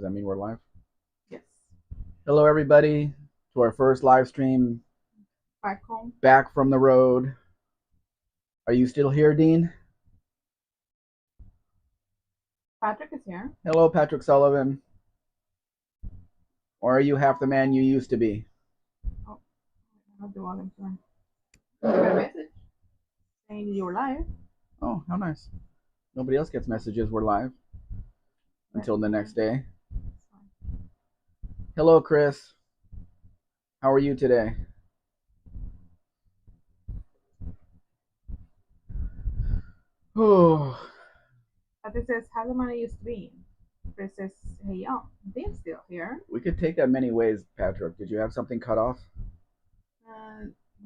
that mean we're live? Yes. Hello, everybody, to our first live stream Back home. back from the road. Are you still here, Dean? Patrick is here. Hello, Patrick Sullivan. Or are you half the man you used to be? Oh, I have the volume turned. I got a message saying you were live. Oh, how nice. Nobody else gets messages we're live until the next day. Hello, Chris. How are you today? Oh, Patrick says, how the money used to be. Chris says, hey, yo, Dean's still here. we could take that many ways, Patrick. Did you have something cut off?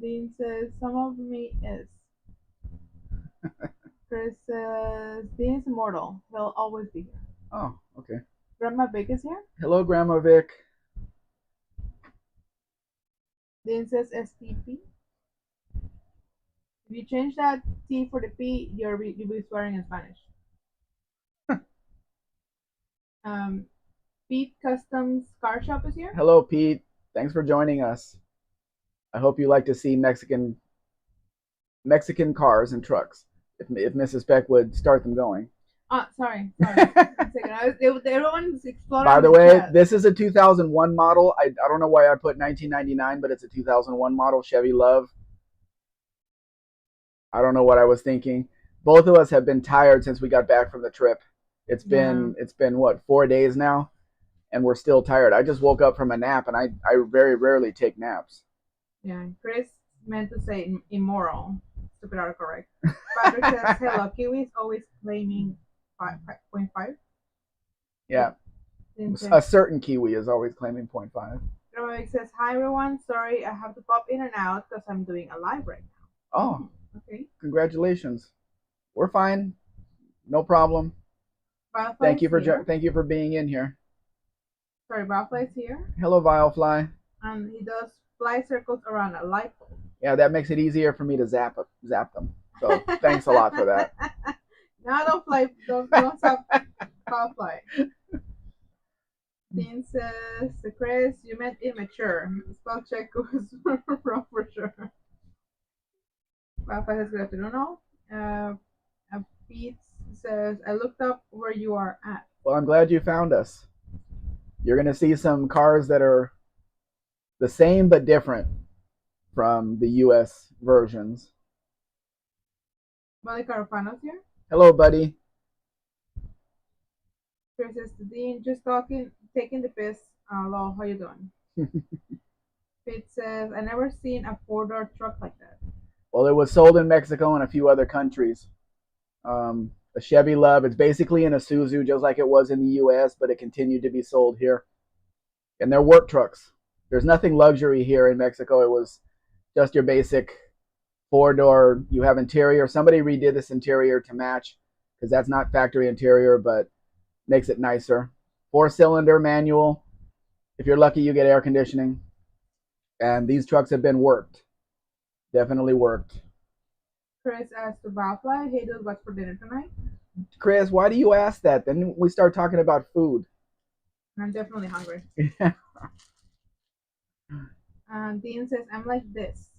Dean says, some of me is. Chris says, Dean's immortal. He'll always be here. Oh, okay. Grandma Vic is here. Hello, Grandma Vic. Dean says, STP. If you change that T for the P, you'll be swearing in Spanish. Pete Customs Car Shop is here. Hello, Pete. Thanks for joining us. I hope you like to see Mexican cars and trucks. If Mrs. Spec would start them going. Sorry. Everyone's exploding. By the way, this is a 2001 model. I don't know why I put 1999, but it's a 2001 model Chevy Love. I don't know what I was thinking. Both of us have been tired since we got back from the trip. It's been what, 4 days now, and we're still tired. I just woke up from a nap, and I very rarely take naps. Yeah, Chris meant to say immoral. Stupid autocorrect. Patrick says, hello, Kiwi is always claiming 5.5. Yeah. A certain Kiwi is always claiming 0.5. Grandma says, hi everyone, sorry I have to pop in and out because I'm doing a live right now. Oh. Okay. Congratulations. We're fine. No problem. Thank you for being in here. Sorry, Vileply's here. Hello, Vileply. And he does fly circles around a light bulb. Yeah, that makes it easier for me to zap them. So thanks a lot for that. No, don't fly. Don't stop. Vileply. Dean says, Chris, you meant immature. Spell check was wrong for sure. Vileply says, good afternoon all. Pete says, I looked up where you are at. Well, I'm glad you found us. You're going to see some cars that are the same but different from the U.S. versions. Buddy Carofano's here. Hello, buddy. Chris says, Dean, just taking the piss. Lol, how you doing? Pete says, I never seen a 4-door truck like that. Well, it was sold in Mexico and a few other countries. The Chevy Love, it's basically an Isuzu just like it was in the U.S., but it continued to be sold here. And they're work trucks. There's nothing luxury here in Mexico. It was just your basic 4-door. You have interior. Somebody redid this interior to match because that's not factory interior, but makes it nicer. 4-cylinder manual. If you're lucky, you get air conditioning. And these trucks have been worked. Definitely worked. Chris asked to Vileply, hey dude, what's for dinner tonight? Chris, why do you ask that? Then we start talking about food. I'm definitely hungry. Dean says, I'm like this.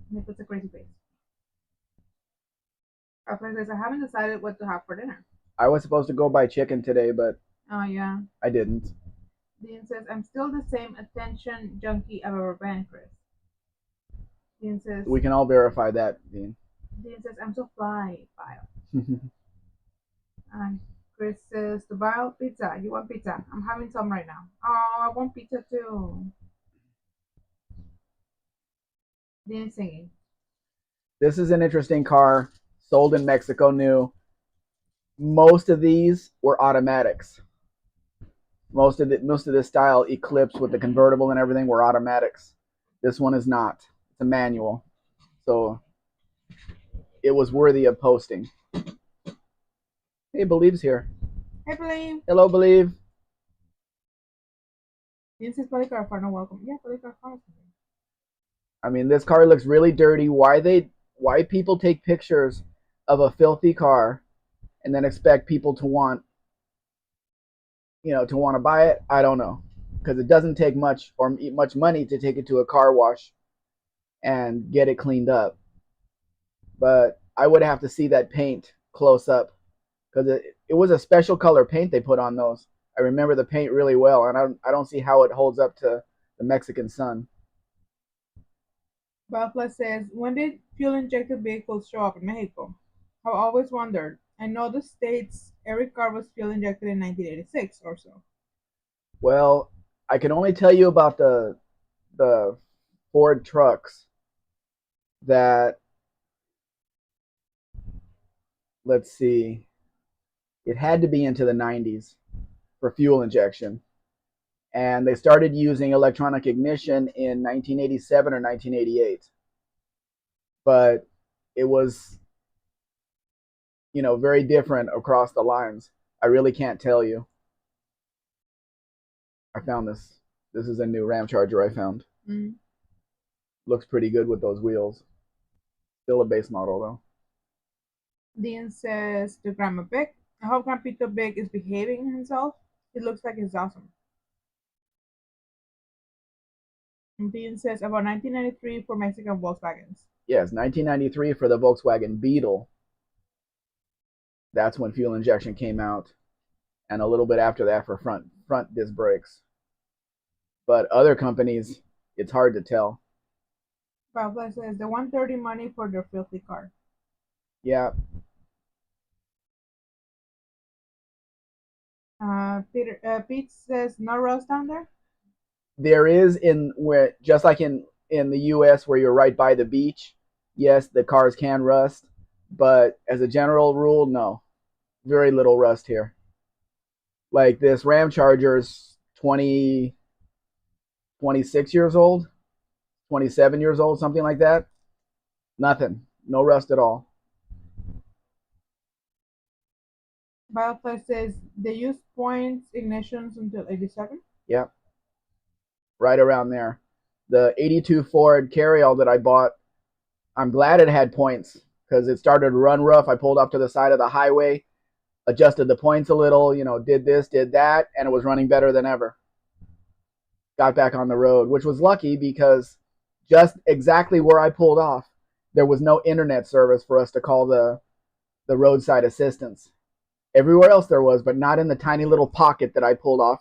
And he puts a crazy face. Vileply says, I haven't decided what to have for dinner. I was supposed to go buy chicken today, but yeah, I didn't. Dean says, I'm still the same attention junkie I've ever been, Chris. Dean says, we can all verify that, Dean. Dean says, I'm so fly, Bio. And Chris says, to Bio, pizza. You want pizza? I'm having some right now. Oh, I want pizza too. Dean singing. This is an interesting car, sold in Mexico new. Most of these were automatics. Most of this style Eclipse with the convertible and everything were automatics. This one is not. It's a manual. So it was worthy of posting. Hey, Believe's here. Hey, Believe. Hello, Believe. Dean says, Buddy Carfano, welcome. Yeah, Buddy Carfano. I mean, this car looks really dirty. Why people take pictures of a filthy car and then expect people to want to want to buy it, I don't know, because it doesn't take much or much money to take it to a car wash and get it cleaned up. But I would have to see that paint close up because it was a special color paint they put on those. I remember the paint really well, and I don't see how it holds up to the Mexican sun. Bafla says, when did fuel-injected vehicles show up in Mexico? I've always wondered. I know the States every car was fuel-injected in 1986 or so. Well, I can only tell you about the Ford trucks that, let's see, it had to be into the 90s for fuel injection. And they started using electronic ignition in 1987 or 1988. But it was, very different across the lines. I really can't tell you. I found this. This is a new Ram Charger I found. Mm. Looks pretty good with those wheels. Still a base model though. Dean says to Grandma Big, I hope Grandpito Big is behaving himself. It looks like it's awesome. And Dean says about 1993 for Mexican Volkswagens. Yes, 1993 for the Volkswagen Beetle. That's when fuel injection came out, and a little bit after that for front disc brakes. But other companies, it's hard to tell. Pablo says the 130 money for their filthy car. Yeah, Pete says no rust down there. there is in where just like in the U.S. where you're right by the beach. Yes, the cars can rust, but as a general rule, no, very little rust here. Like this Ram Charger's 26 years old, 27 years old, something like that. Nothing, no rust at all. Bioflex says they use points ignitions until 87. Yeah, right around there. The 82 Ford Carryall that I bought, I'm glad it had points because it started to run rough. I pulled up to the side of the highway, adjusted the points a little, did this, did that, and it was running better than ever. Got back on the road, which was lucky because just exactly where I pulled off, there was no internet service for us to call the roadside assistance. Everywhere else there was, but not in the tiny little pocket that I pulled off,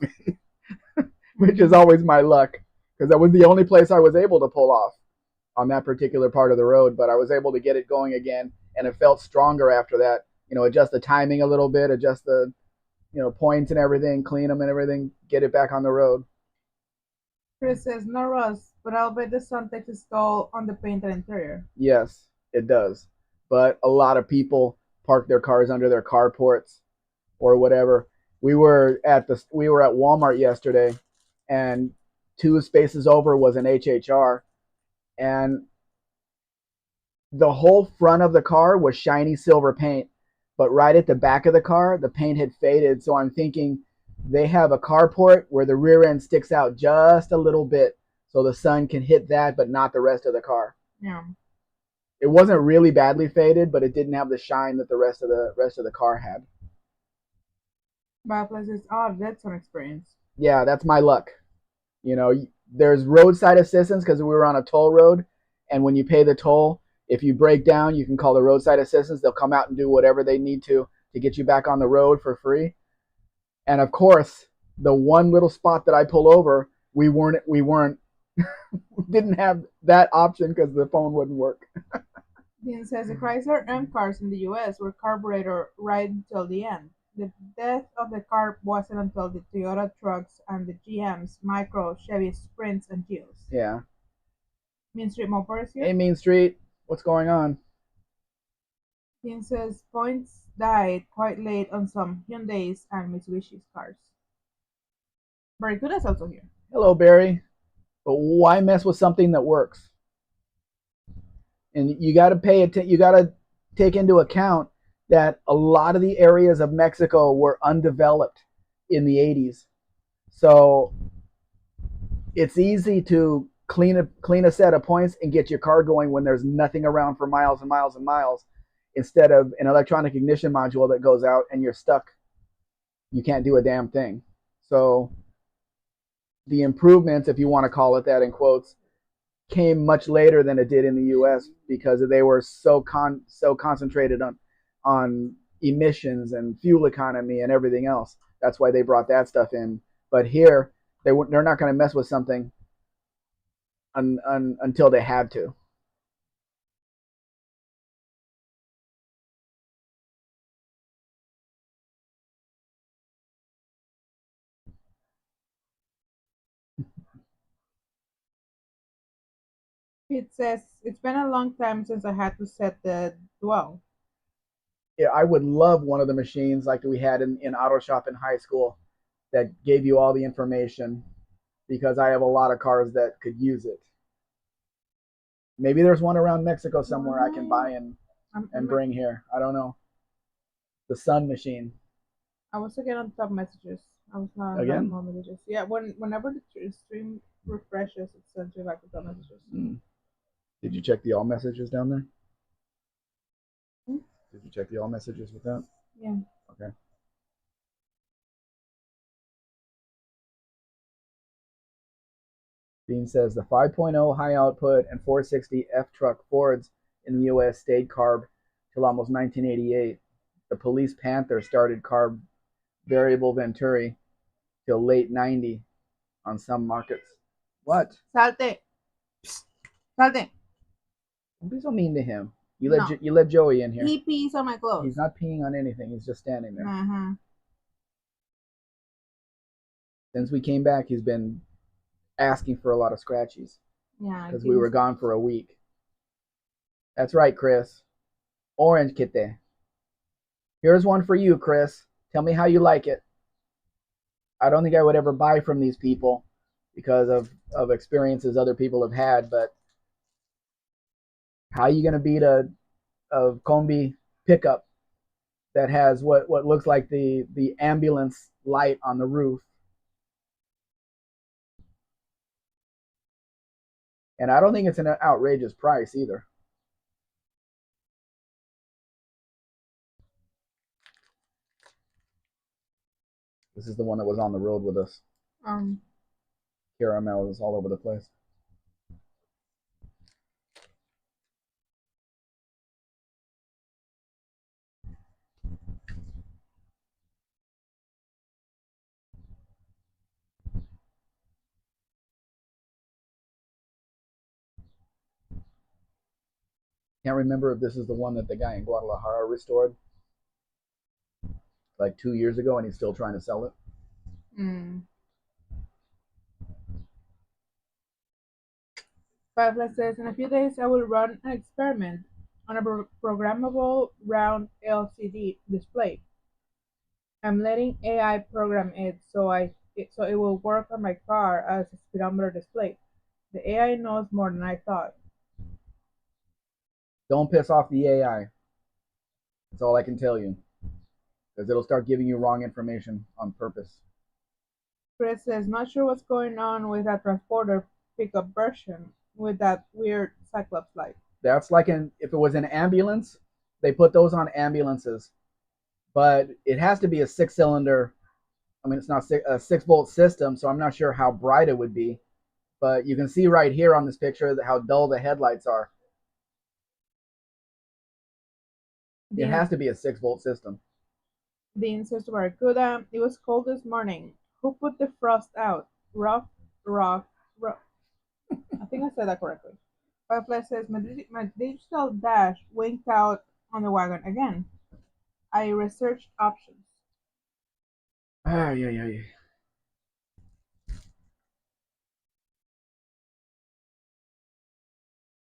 which is always my luck because that was the only place I was able to pull off on that particular part of the road. But I was able to get it going again, and it felt stronger after that. Adjust the timing a little bit, adjust the points and everything, clean them and everything, get it back on the road. Chris says no rust, but I'll bet the sun takes its toll on the paint and interior. Yes, it does. But a lot of people park their cars under their carports or whatever. We were at Walmart yesterday, and 2 spaces over was an HHR, and the whole front of the car was shiny silver paint, but right at the back of the car, the paint had faded. So I'm thinking they have a carport where the rear end sticks out just a little bit, so the sun can hit that, but not the rest of the car. Yeah. It wasn't really badly faded, but it didn't have the shine that the rest of the car had. Bioflex says, oh, that's some experience. Yeah, that's my luck. There's roadside assistance because we were on a toll road, and when you pay the toll, if you break down, you can call the roadside assistance. They'll come out and do whatever they need to get you back on the road for free. And of course, the one little spot that I pull over, we weren't didn't have that option because the phone wouldn't work. Dean says the Chrysler M cars in the US were carburetor right until the end. The death of the carb wasn't until the Toyota trucks and the GMs, Micro, Chevy Sprints, and Geos. Yeah. Mean Street Mopars here. Hey, Mean Street, what's going on? Dean says points died quite late on some Hyundai's and Mitsubishi's cars. Barracuda's also here. Hello, Barry. But why mess with something that works? And you got to you got to take into account that a lot of the areas of Mexico were undeveloped in the 80s. So it's easy to clean a set of points and get your car going when there's nothing around for miles and miles and miles, instead of an electronic ignition module that goes out and you're stuck. You can't do a damn thing. So the improvements, if you want to call it that in quotes, came much later than it did in the U.S. because they were so concentrated on emissions and fuel economy and everything else. That's why they brought that stuff in. But here, they're not going to mess with something until they had to. It says it's been a long time since I had to set the dwell. Yeah, I would love one of the machines like we had in auto shop in high school that gave you all the information because I have a lot of cars that could use it. Maybe there's one around Mexico somewhere I can buy and bring here. I don't know. The Sun machine. I was again on top messages. I was not on Again? normal messages. Yeah, whenever the stream refreshes, it sends you back to top messages. Did you check the all messages down there? Hmm? Did you check the all messages with that? Yeah. Okay. Dean says the 5.0 high output and 460 F truck Fords in the US stayed carb till almost 1988. The police Panther started carb variable Venturi till late 90 on some markets. What? Salte. Salte. Don't be so mean to him. You No. let you let Joey in here. He pees on my clothes. He's not peeing on anything. He's just standing there. Since we came back, he's been asking for a lot of scratchies. Yeah. Because we were gone for a week. That's right, Chris. Orange Kite. Here's one for you, Chris. Tell me how you like it. I don't think I would ever buy from these people because of experiences other people have had, but how are you going to beat a combi pickup that has what looks like the ambulance light on the roof? And I don't think it's an outrageous price either. This is the one that was on the road with us. Caramel is all over the place. Can't remember if this is the one that the guy in Guadalajara restored like 2 years ago and he's still trying to sell it. Firefly says, in a few days I will run an experiment on a programmable round LCD display. I'm letting AI program it so it will work on my car as a speedometer display. The AI knows more than I thought. Don't piss off the AI. That's all I can tell you. Because it'll start giving you wrong information on purpose. Chris says, not sure what's going on with that transporter pickup version with that weird Cyclops light. That's like if it was an ambulance, they put those on ambulances. But it has to be a 6-cylinder. I mean, it's not a 6-volt system, so I'm not sure how bright it would be. But you can see right here on this picture how dull the headlights are. It has to be a 6-volt system. Dean says to Barracuda, it was cold this morning. Who put the frost out? Rough. I think I said that correctly. Firefly says, my digital dash winked out on the wagon again. I researched options. Yeah.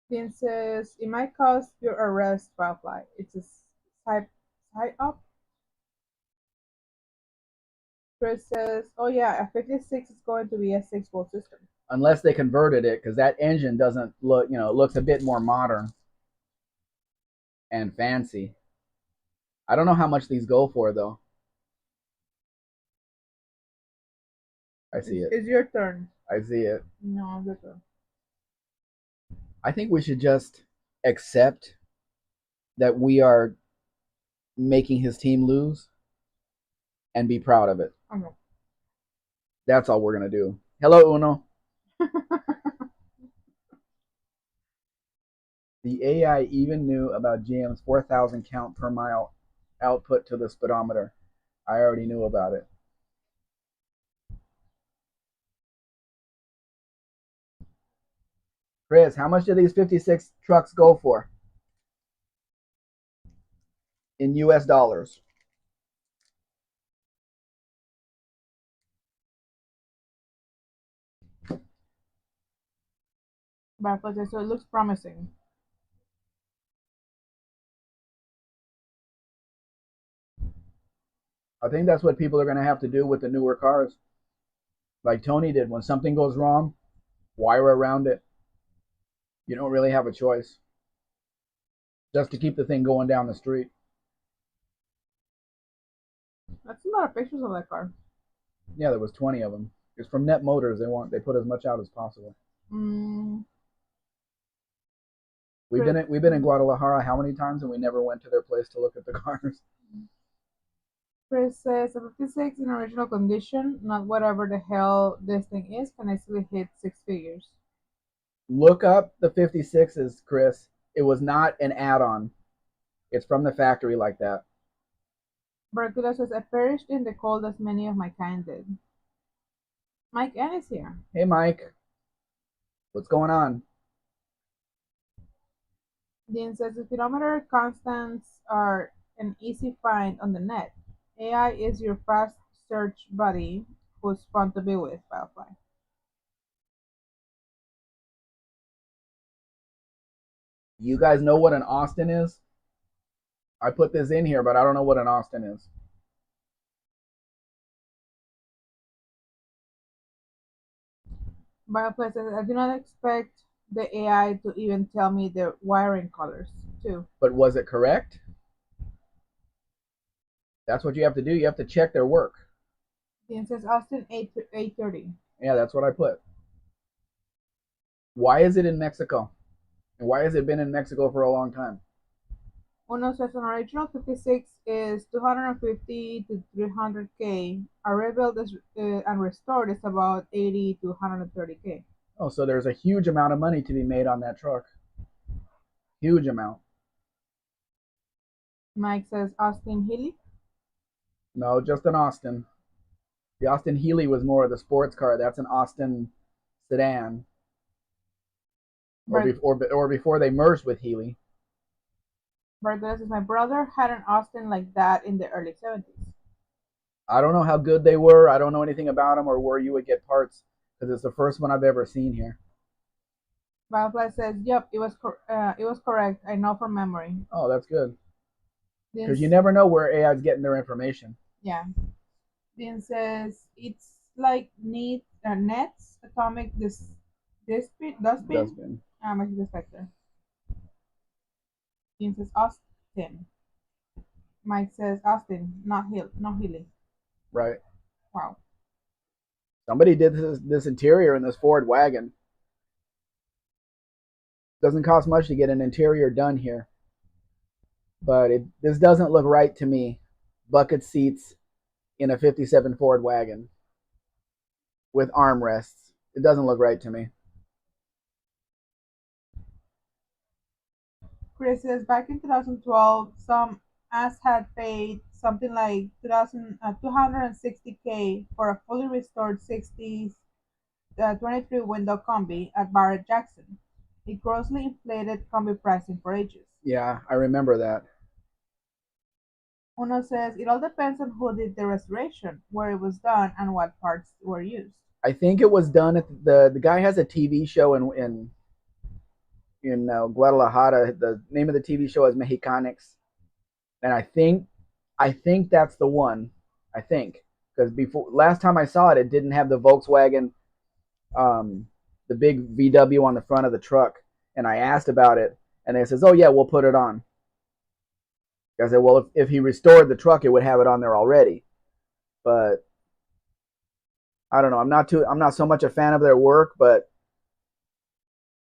Dean says, it might cost your arrest, Firefly. It's a side up. Chris says, oh yeah, a 56 is going to be a 6-volt system. Unless they converted it, because that engine doesn't look, it looks a bit more modern and fancy. I don't know how much these go for, though. I see it. It's your turn. I see it. No, it's your turn. I think we should just accept that we are making his team lose and be proud of it. Okay. That's all we're gonna do. Hello, Uno. The AI even knew about GM's 4,000 count per mile output to the speedometer. I already knew about it. Chris, how much do these 56 trucks go for in US dollars? Barclays, so it looks promising. I think that's what people are going to have to do with the newer cars. Like Tony did. When something goes wrong, wire around it. You don't really have a choice. Just to keep the thing going down the street. That's a lot of pictures of that car. Yeah, there was 20 of them. It's from Net Motors. They put as much out as possible. Mm, We've been in Guadalajara how many times, and we never went to their place to look at the cars. Chris says a 56 in original condition, not whatever the hell this thing is, can easily hit six figures. Look up the 56s, Chris. It was not an add-on. It's from the factory like that. Barracuda says I perished in the cold as many of my kind did. Mike N is here. Hey, Mike. What's going on? Dean says the speedometer constants are an easy find on the net. AI is your fast search buddy who's fun to be with, Firefly. You guys know what an Austin is? I put this in here, but I don't know what an Austin is. Firefly says I do not expect the AI to even tell me the wiring colors, too. But was it correct? That's what you have to do. You have to check their work. Dean says Austin 830. Yeah, that's what I put. Why is it in Mexico? And why has it been in Mexico for a long time? Uno says an original 56 is 250 to 300K. A rebuild and restored is about 80 to 130K. Oh, so there's a huge amount of money to be made on that truck. Huge amount. Mike says Austin Healy. No, just an Austin. The Austin Healey was more of the sports car. That's an Austin sedan. Or before they merged with Healey. Barclays says my brother had an Austin like that in the early 70s. I don't know how good they were. I don't know anything about them or where you would get parts because it's the first one I've ever seen here. Firefly says, "Yep, it was correct. I know from memory." Oh, that's good. Because you Dean, never know where AI is getting their information. yeah. Dean says it's like Nets atomic dustbin. Dustbin. Maxi Spectre. Dean says Austin. Mike says Austin, not Healy. Right. Wow. Somebody did this interior in this Ford wagon. Doesn't cost much to get an interior done here. But this doesn't look right to me. Bucket seats in a 57 Ford wagon with armrests. It doesn't look right to me. Chris says back in 2012, some ass had paid something like 260K for a fully restored 60s 23 window combi at Barrett Jackson. It grossly inflated combi pricing for ages. Yeah, I remember that. Uno says it all depends on who did the restoration, where it was done, and what parts were used. I think it was done at the guy has a TV show in Guadalajara. The name of the TV show is Mexicanics, and I think that's the one. I think because before last time I saw it, it didn't have the Volkswagen, the big VW on the front of the truck, and I asked about it, and they says, "Oh yeah, we'll put it on." I said, "Well, if he restored the truck, it would have it on there already." But I don't know. I'm not so much a fan of their work, but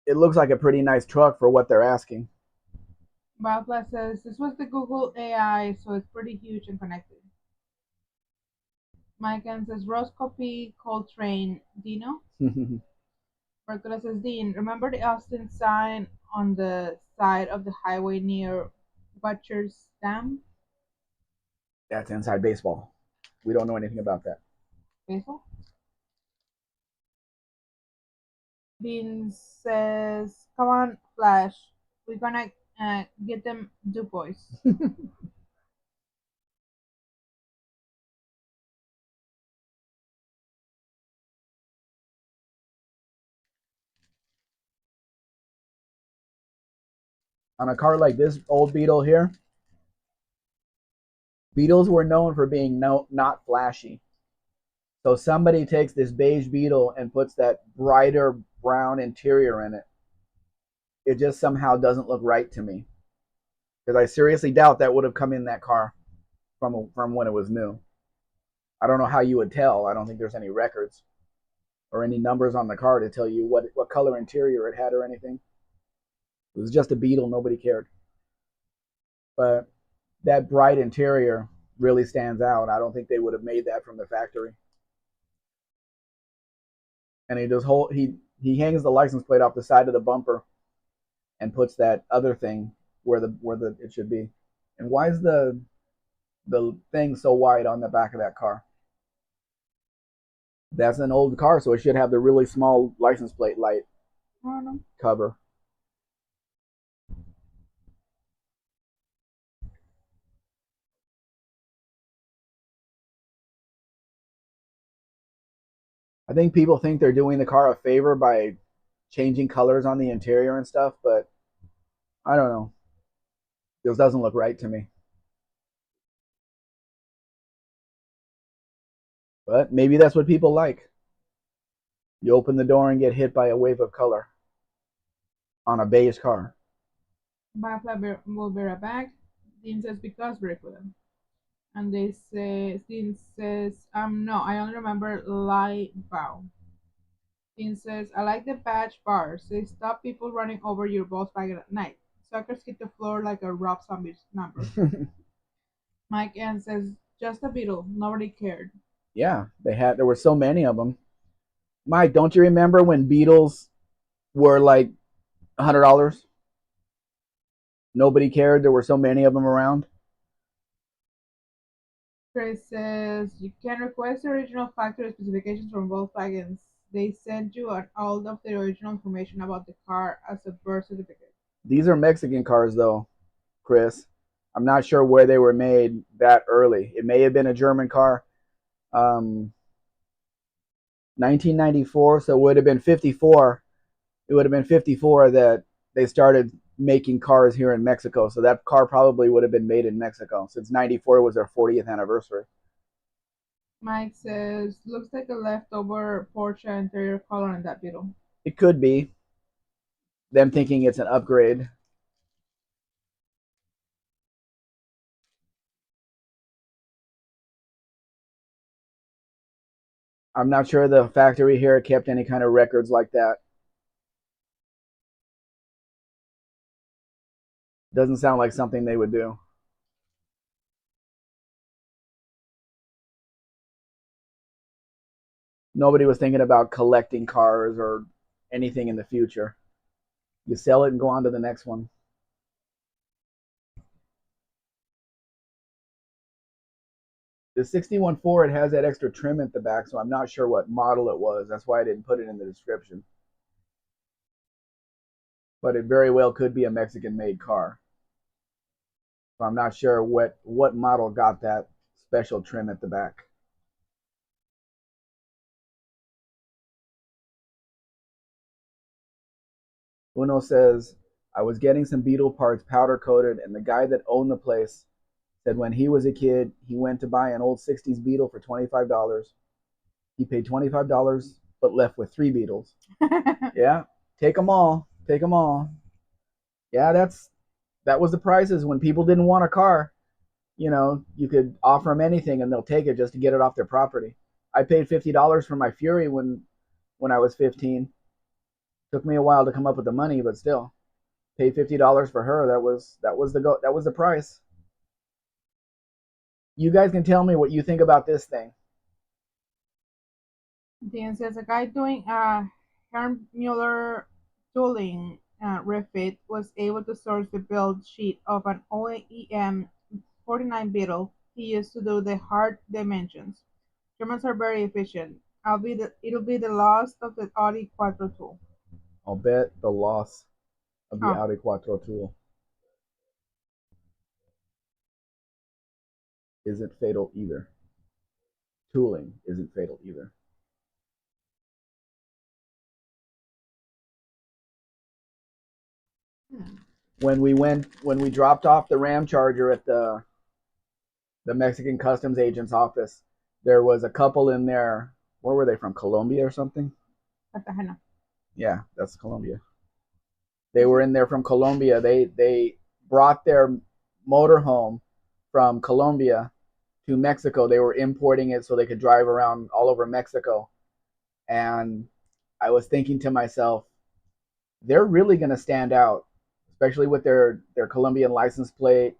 it looks like a pretty nice truck for what they're asking. Bioplas says this was the Google AI, so it's pretty huge and connected. Mike N says Roscoe Coltrane Dino. Mercury says Dean, remember the Austin sign on the side of the highway near Butcher's Dam? That's inside baseball. We don't know anything about that. Baseball? Dean says, come on, Flash. We're gonna get them Du Bois. On a car like this old Beetle here, Beetles were known for being not flashy. So somebody takes this beige Beetle and puts that brighter brown interior in it. It just somehow doesn't look right to me. Because I seriously doubt that would have come in that car from when it was new. I don't know how you would tell. I don't think there's any records or any numbers on the car to tell you what color interior it had or anything. It was just a Beetle. Nobody cared. But that bright interior really stands out. I don't think they would have made that from the factory. And he hangs the license plate off the side of the bumper and puts that other thing where the it should be. And why is the thing so wide on the back of that car? That's an old car, so it should have the really small license plate light I don't know. cover. I think people think they're doing the car a favor by changing colors on the interior and stuff, but I don't know. This doesn't look right to me. But maybe that's what people like. You open the door and get hit by a wave of color on a beige car. Butterfly will be right back. Dean says, because very good. And they say, Dean says, no, I only remember Lai Bao. Dean says, I like the badge bars. They stop people running over your Volkswagen at night. Suckers hit the floor like a Rob Zombie's number. Mike N says, just a Beetle. Nobody cared. Yeah, there were so many of them. Mike, don't you remember when Beetles were like $100? Nobody cared. There were so many of them around. Chris says, you can request the original factory specifications from Volkswagens. They send you all of the original information about the car as a birth certificate. These are Mexican cars, though, Chris. I'm not sure where they were made that early. It may have been a German car. 1994, so it would have been 54. It would have been 54 that they started making cars here in Mexico. So that car probably would have been made in Mexico since 94 was their 40th anniversary. Mike says, looks like a leftover Porsche interior color in that Beetle. It could be them thinking it's an upgrade. I'm not sure the factory here kept any kind of records like that. Doesn't sound like something they would do. Nobody was thinking about collecting cars or anything in the future. You sell it and go on to the next one. The 61 Ford has that extra trim at the back, so I'm not sure what model it was. That's why I didn't put it in the description. But it very well could be a Mexican-made car. So I'm not sure what model got that special trim at the back. Uno says, I was getting some Beetle parts powder coated, and the guy that owned the place said when he was a kid, he went to buy an old 60s Beetle for $25. He paid $25, but left with 3 Beetles. Yeah, take them all. Take them all. Yeah, that was the prices when people didn't want a car. You could offer them anything and they'll take it just to get it off their property. I paid $50 for my Fury when I was 15. Took me a while to come up with the money, but still, paid $50 for her. That was the price. You guys can tell me what you think about this thing. Dean says a guy doing a Hermuller tooling refit was able to source the build sheet of an OEM 49 Beetle he used to do the hard dimensions. Germans are very efficient. It'll be the loss of the Audi Quattro tool. I'll bet the loss of the Oh, Audi Quattro tool isn't fatal either. Tooling isn't fatal either. hmm. When we dropped off the Ram Charger at the Mexican customs agent's office, there was a couple in there. Where were they from? Colombia or something? Cartagena. Yeah, that's Colombia. They were in there from Colombia. They brought their motorhome from Colombia to Mexico. They were importing it so they could drive around all over Mexico. And I was thinking to myself, they're really going to stand out, especially with their Colombian license plate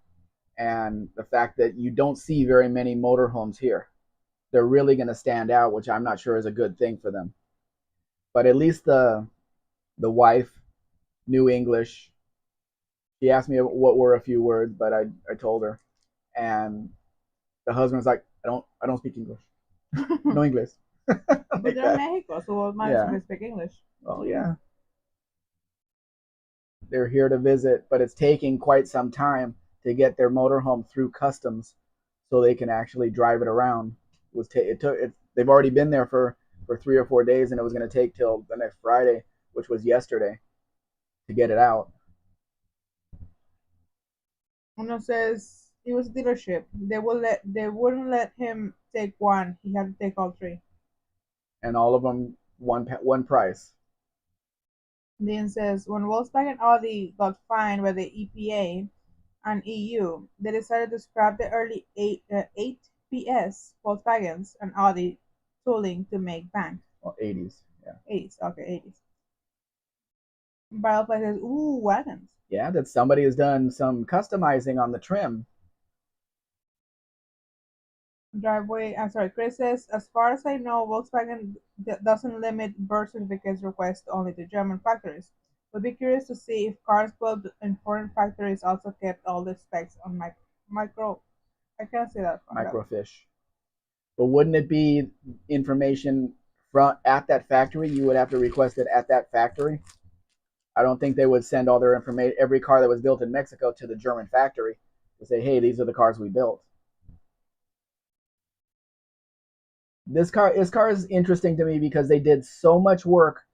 and the fact that you don't see very many motorhomes here. They're really going to stand out, which I'm not sure is a good thing for them. But at least the wife knew English. She asked me what were a few words, but I told her, and the husband's like, I don't speak English. No English. But Like they're in that. Mexico, so might as Yeah. well speak English. Well, yeah. They're here to visit, but it's taking quite some time to get their motorhome through customs so they can actually drive it around. It took it, they've already been there for 3 or 4 days, and it was going to take till the next Friday, which was yesterday, to get it out. Uno says it was a dealership. They wouldn't let him take one. He had to take all three. And all of them one price. Dean says when Volkswagen Audi got fined by the EPA and EU, they decided to scrap the early 8 PS Volkswagens and Audi tooling to make bank. Well, 80s. Yeah. 80s, okay, 80s. Bioplay says, ooh, wagons. Yeah, that somebody has done some customizing on the trim. Driveway, I'm sorry, Chris says, as far as I know, Volkswagen doesn't limit birth certificates requests only to German factories. Would be curious to see if cars built in foreign factories also kept all the specs on micro. I can't say that on that one. Microfiche. But wouldn't it be information from at that factory? You would have to request it at that factory. I don't think they would send all their information, every car that was built in Mexico, to the German factory to say, "Hey, these are the cars we built." This car is interesting to me because they did so much work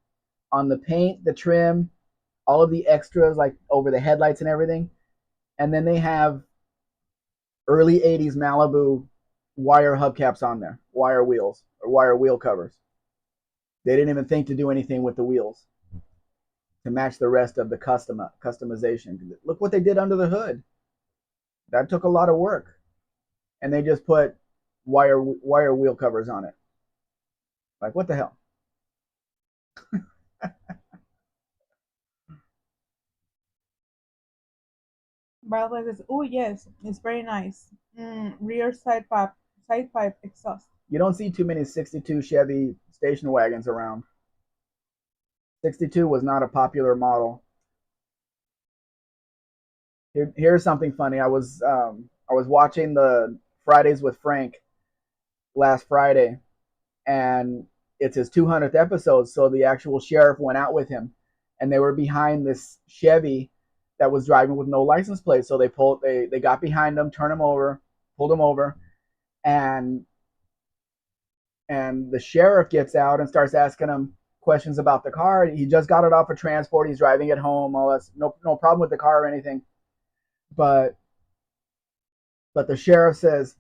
on the paint, the trim, all of the extras like over the headlights and everything, and then they have early '80s Malibu wire hubcaps on there, wire wheels or wire wheel covers. They didn't even think to do anything with the wheels to match the rest of the customization. Look what they did under the hood. That took a lot of work, and they just put wire wheel covers on it. Like, what the hell? Bioplay says, oh yes, it's very nice. Rear side pipe exhaust. You don't see too many '62 Chevy station wagons around. '62 was not a popular model. Here's something funny. I was watching the Fridays with Frank last Friday, and it's his 200th episode. So the actual sheriff went out with him, and they were behind this Chevy that was driving with no license plate. So they got behind him, turned him over, pulled him over, and the sheriff gets out and starts asking him questions about the car. He just got it off of transport. He's driving it home. All that's no problem with the car or anything. But the sheriff says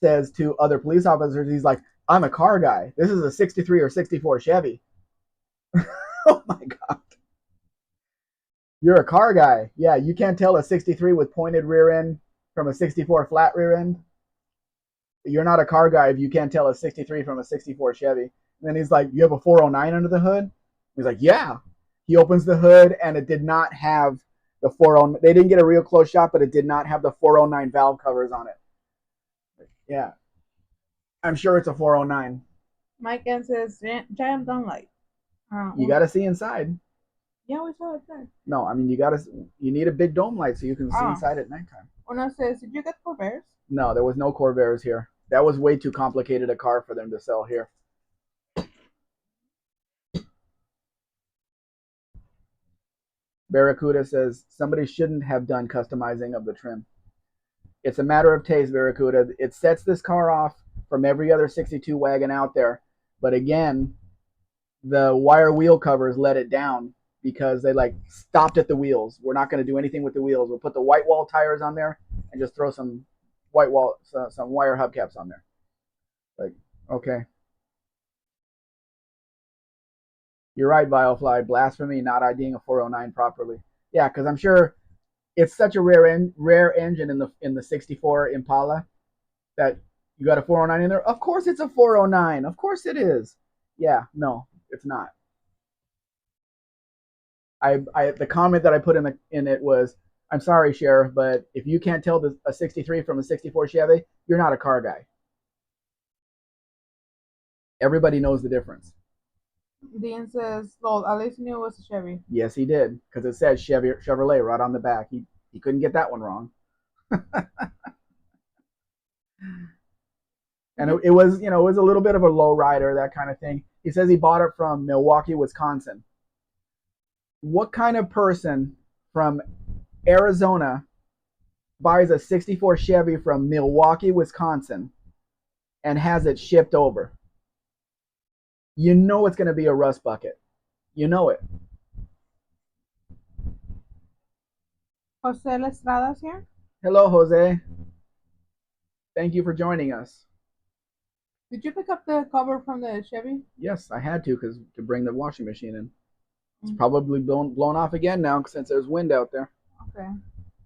to other police officers, he's like, "I'm a car guy. This is a '63 or '64 Chevy." Oh my god! You're a car guy. Yeah, you can't tell a '63 with pointed rear end from a '64 flat rear end. You're not a car guy if you can't tell a '63 from a '64 Chevy. And then he's like, "You have a 409 under the hood?" He's like, "Yeah." He opens the hood, and it did not have the 409. They didn't get a real close shot, but it did not have the 409 valve covers on it. Yeah, I'm sure it's a 409. Mike N says giant downlight. You got to see inside. Yeah, we saw it there. No, I mean you need a big dome light so you can see Oh. inside at nighttime. Una says, did you get Corvairs? No, there was no Corvairs here. That was way too complicated a car for them to sell here. Barracuda says somebody shouldn't have done customizing of the trim. It's a matter of taste, Barracuda. It sets this car off from every other 62 wagon out there. But again, the wire wheel covers let it down because they like stopped at the wheels. We're not going to do anything with the wheels. We'll put the white wall tires on there and just throw some some wire hubcaps on there. Like, okay. You're right, Vilefly. Blasphemy not IDing a 409 properly. Yeah, because I'm sure it's such a rare engine in the 64 Impala that you got a 409 in there. Of course it's a 409. Of course it is. Yeah, no, it's not. The comment that I put in it was, I'm sorry, Sheriff, but if you can't tell a 63 from a 64 Chevy, you're not a car guy. Everybody knows the difference. Dean says, lol, at least he knew it was a Chevy. Yes, he did, because it says Chevrolet right on the back. He couldn't get that one wrong. And it was, it was a little bit of a low rider, that kind of thing. He says he bought it from Milwaukee, Wisconsin. What kind of person from Arizona buys a 64 Chevy from Milwaukee, Wisconsin and has it shipped over? You know it's going to be a rust bucket. You know it. Jose Estrada's here. Hello, Jose. Thank you for joining us. Did you pick up the cover from the Chevy? Yes, I had to bring the washing machine in. It's probably blown off again now since there's wind out there. Okay.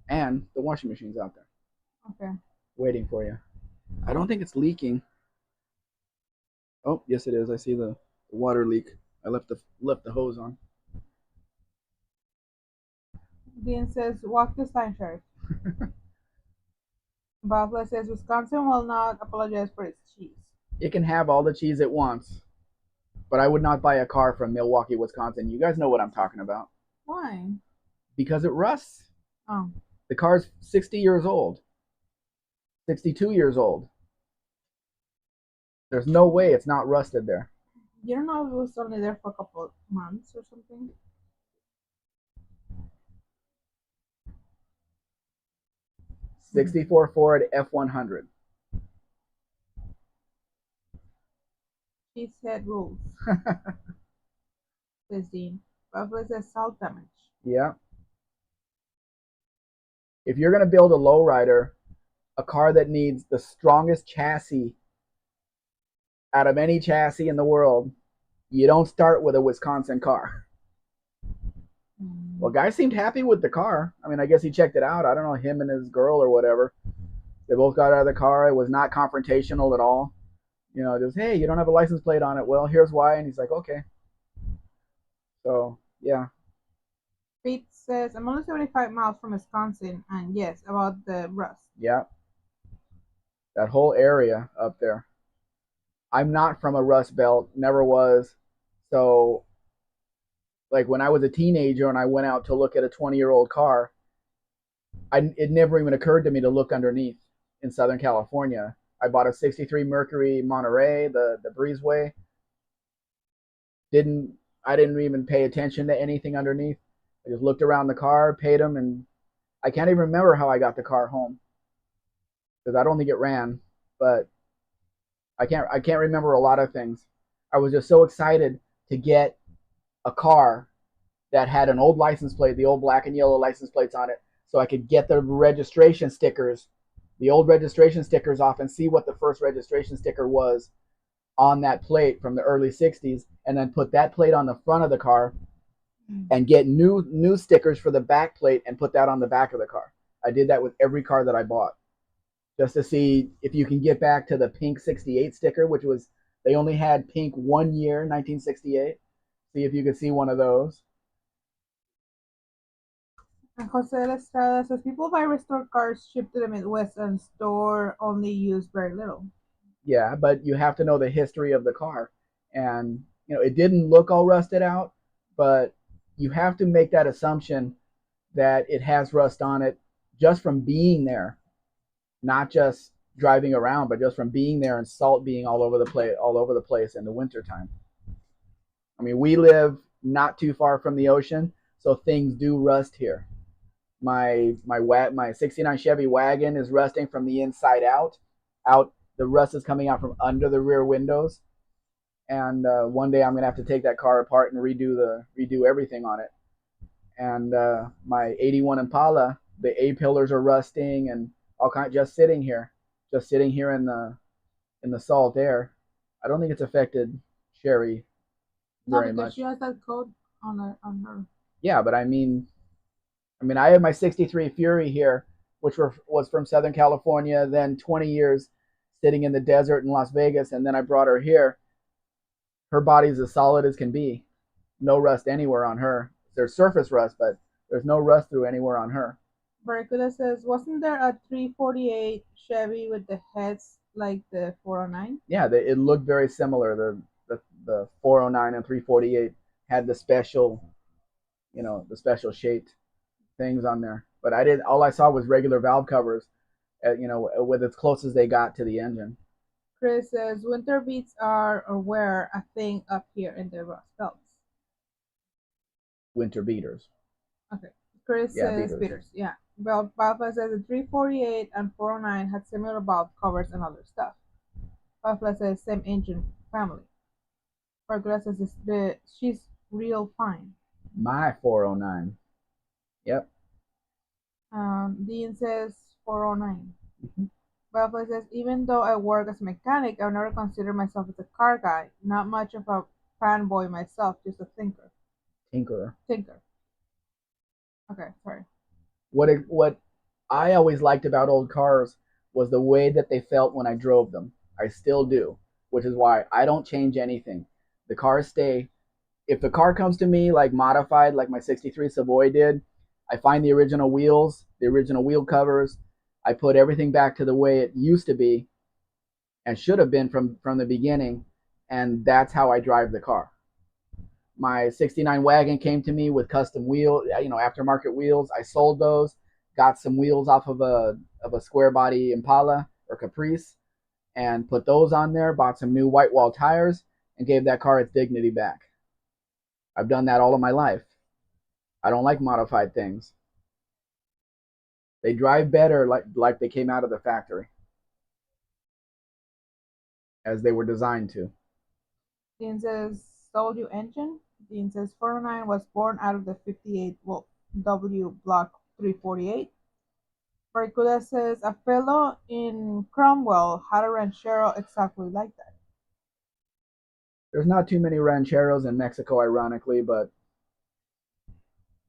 And the washing machine's out there. Okay. Waiting for you. I don't think it's leaking. Oh, yes it is. I see the water leak. I left the hose on. Dean says, walk this line, Sheriff. Buffalo says, Wisconsin will not apologize for its cheese. It can have all the cheese it wants, but I would not buy a car from Milwaukee, Wisconsin. You guys know what I'm talking about. Why? Because it rusts. Oh. The car's 60 years old. 62 years old. There's no way it's not rusted there. You don't know if it was only there for a couple of months or something? '64 Ford F100. Cheese head rules. Says Dean. Buffalo says salt damage. Yeah. If you're going to build a lowrider, a car that needs the strongest chassis out of any chassis in the world, you don't start with a Wisconsin car. Well, guy seemed happy with the car. I mean, I guess he checked it out. I don't know, him and his girl or whatever. They both got out of the car. It was not confrontational at all. Just, hey, you don't have a license plate on it. Well, here's why. And he's like, okay. So, yeah. Pete says, I'm only 75 miles from Wisconsin, and yes, about the rust. Yeah. That whole area up there. I'm not from a rust belt, never was. So, like when I was a teenager and I went out to look at a 20-year-old car, it never even occurred to me to look underneath in Southern California. I bought a 63 Mercury Monterey, the Breezeway. I didn't even pay attention to anything underneath. I just looked around the car, paid them, and I can't even remember how I got the car home because I don't think it ran. But I can't remember a lot of things. I was just so excited to get a car that had an old license plate, the old black and yellow license plates on it, so I could get the registration stickers, the old registration stickers off and see what the first registration sticker was on that plate from the early 60s, and then put that plate on the front of the car and get new stickers for the back plate and put that on the back of the car. I did that with every car that I bought, just to see if you can get back to the pink 68 sticker, which was, they only had pink 1 year, 1968. See if you could see one of those. And Jose Estrada says, people buy restored cars shipped to the Midwest and store only use very little. Yeah, but you have to know the history of the car. and it didn't look all rusted out, but you have to make that assumption that it has rust on it just from being there, not just driving around, but just from being there and salt being all over the place in the wintertime. I mean, we live not too far from the ocean, so things do rust here. My 69 Chevy wagon is rusting from the inside out. Out the rust is coming out from under the rear windows, and one day I'm gonna have to take that car apart and redo everything on it. And my '81 Impala, the A pillars are rusting and all kind just sitting here in the salt air. I don't think it's affected Sherry No, very because she much. has that code on her. Yeah, but I have my '63 Fury here, which was from Southern California, then 20 years sitting in the desert in Las Vegas, and then I brought her here. Her body's as solid as can be. No rust anywhere on her. There's surface rust, but there's no rust through anywhere on her. Barracuda says, wasn't there a 348 Chevy with the heads like the 409? Yeah, it looked very similar. The 409 and 348 had the special shaped things on there. But I did all I saw was regular valve covers, with as close as they got to the engine. Chris says, winter beats are or were a thing up here in the Rust Belts. Winter beaters. Okay. Chris Yeah, says, beaters. beaters, yeah. Well, Balfa says the 348 and 409 had similar valve covers and other stuff. Balfa says, same engine family. Barracuda says, she's real fine. My 409. Yep. Dean says 409. Bellplay says, even though I work as a mechanic, I've never considered myself as a car guy. Not much of a fanboy myself, just a thinker. Tinkerer. Tinker. Okay, sorry. What I always liked about old cars was the way that they felt when I drove them. I still do, which is why I don't change anything. The cars stay. If the car comes to me like modified, like my '63 Savoy did, I find the original wheels, the original wheel covers. I put everything back to the way it used to be and should have been from the beginning, and that's how I drive the car. My '69 wagon came to me with custom wheel, aftermarket wheels. I sold those, got some wheels off of a square body Impala or Caprice, and put those on there. Bought some new white wall tires and gave that car its dignity back. I've done that all of my life. I don't like modified things. They drive better like they came out of the factory as they were designed to. Dean says, sold you engine? Dean says, 409 was born out of the 58 W Block 348. Barracuda says, a fellow in Cromwell had a ranchero exactly like that. There's not too many rancheros in Mexico, ironically, but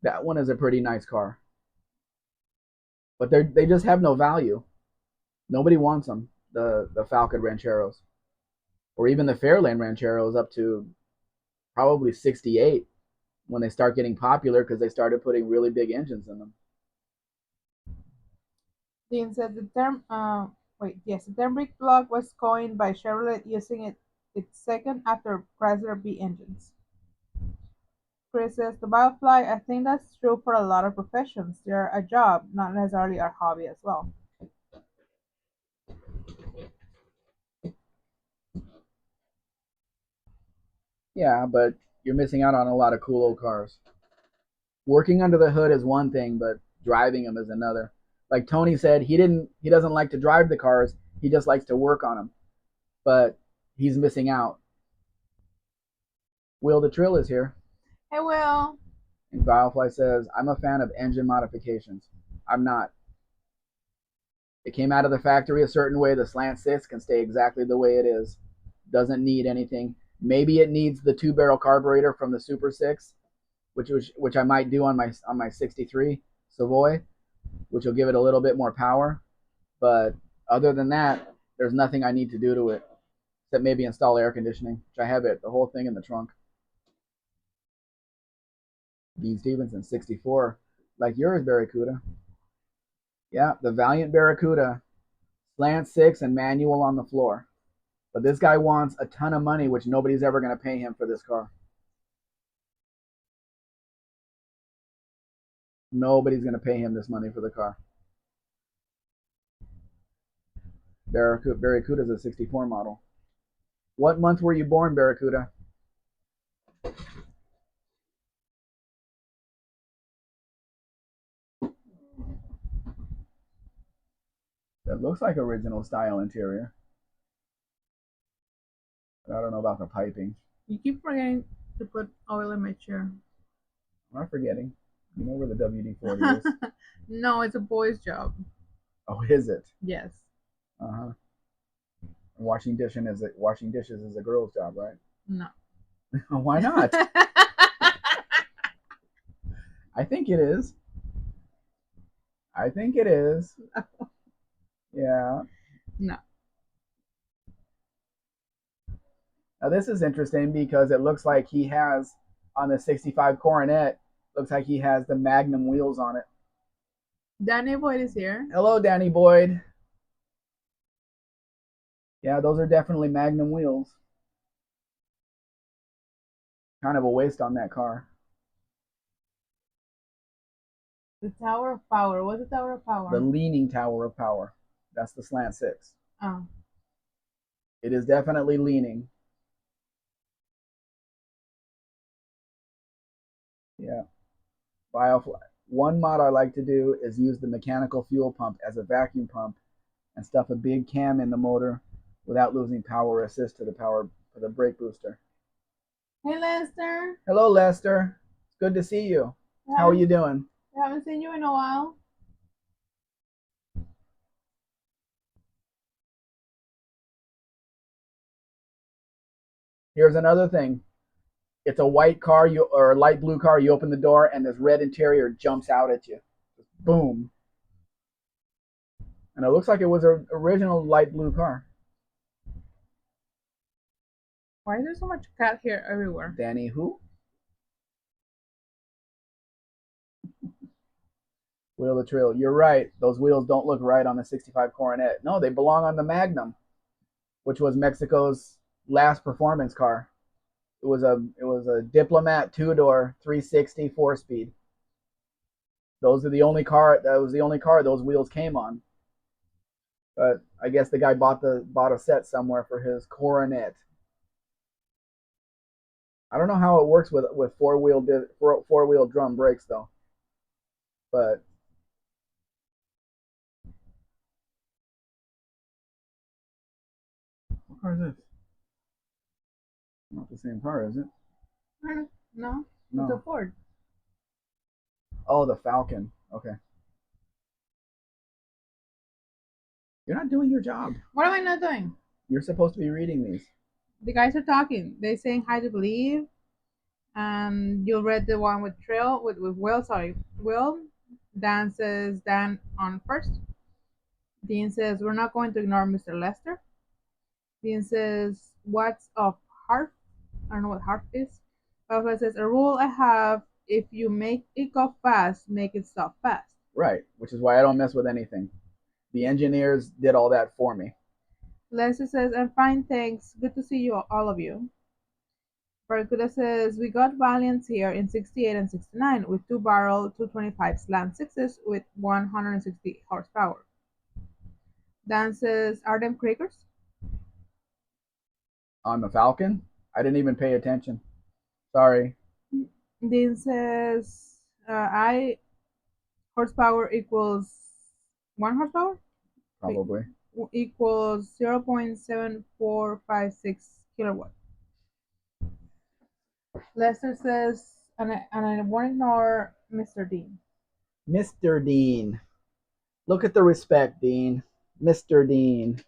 that one is a pretty nice car. But they just have no value. Nobody wants them. The Falcon Rancheros, or even the Fairlane Rancheros, up to probably '68 when they start getting popular because they started putting really big engines in them. Dean said the term brick block was coined by Chevrolet using its second after Chrysler B engines. Chris says, to Biofly, I think that's true for a lot of professions. They're a job, not necessarily our hobby as well. Yeah, but you're missing out on a lot of cool old cars. Working under the hood is one thing, but driving them is another. Like Tony said, he doesn't like to drive the cars. He just likes to work on them. But he's missing out. Will the Trill is here. Hey, Will. And Firefly says, I'm a fan of engine modifications. I'm not. It came out of the factory a certain way. The slant six can stay exactly the way it is. Doesn't need anything. Maybe it needs the 2-barrel carburetor from the Super 6, which I might do on my '63 Savoy, which will give it a little bit more power. But other than that, there's nothing I need to do to it except maybe install air conditioning, which I have the whole thing in the trunk. Dean Stevenson, '64, like yours, Barracuda. Yeah, the Valiant Barracuda, slant six and manual on the floor. But this guy wants a ton of money, which nobody's ever going to pay him for this car. Nobody's going to pay him this money for the car. Barracuda is a 64 model. What month were you born, Barracuda? That looks like original style interior. But I don't know about the piping. You keep forgetting to put oil in my chair. I'm not forgetting. You know where the WD-40 is. No, it's a boy's job. Oh, is it? Yes. Uh-huh. Washing dishes is a girl's job, right? No. Why not? I think it is. I think it is. Yeah. No. Now this is interesting because it looks like he has on the 65 Coronet, looks like he has the Magnum wheels on it. Danny Boyd is here. Hello, Danny Boyd. Yeah, those are definitely Magnum wheels. Kind of a waste on that car. The Tower of Power. What's the Tower of Power? The leaning tower of power. That's the slant six. Oh. It is definitely leaning. Yeah. One mod I like to do is use the mechanical fuel pump as a vacuum pump and stuff a big cam in the motor without losing power assist to the brake booster. Hey, Lester. Hello, Lester. It's good to see you. How are you doing? I haven't seen you in a while. Here's another thing. It's a white car or a light blue car. You open the door and this red interior jumps out at you. Boom. And it looks like it was an original light blue car. Why is there so much cat hair everywhere? Danny who? Wheel of the Trail. You're right. Those wheels don't look right on the 65 Coronet. No, they belong on the Magnum, which was Mexico's last performance car. It was a Diplomat 2-door 360 4-speed. That was the only car those wheels came on. But I guess the guy bought a set somewhere for his Coronet. I don't know how it works with four-wheel drum brakes though. But what car is this? Not the same car, is it? No, No. it's a Ford. Oh, the Falcon. Okay. You're not doing your job. What am I not doing? You're supposed to be reading these. The guys are talking. They're saying hi to Believe. And you read the one with Trail with Will. Sorry, Will. Dan says Dan on first. Dean says we're not going to ignore Mr. Lester. Dean says what's of harp? I don't know what harp is. Alpha says a rule I have: if you make it go fast, make it stop fast. Right, which is why I don't mess with anything. The engineers did all that for me. Lester says I'm fine, thanks. Good to see you, all of you. Barracuda says we got Valiants here in 68 and 69 with 2-barrel 225 slant sixes with 160 horsepower. Dan says, are them Kragers? On the Falcon? I didn't even pay attention. Sorry. Dean says, I horsepower equals 1 horsepower? Probably. Equals 0.7456 kilowatt. Lester says, and I won't ignore Mr. Dean. Mr. Dean. Look at the respect, Dean. Mr. Dean.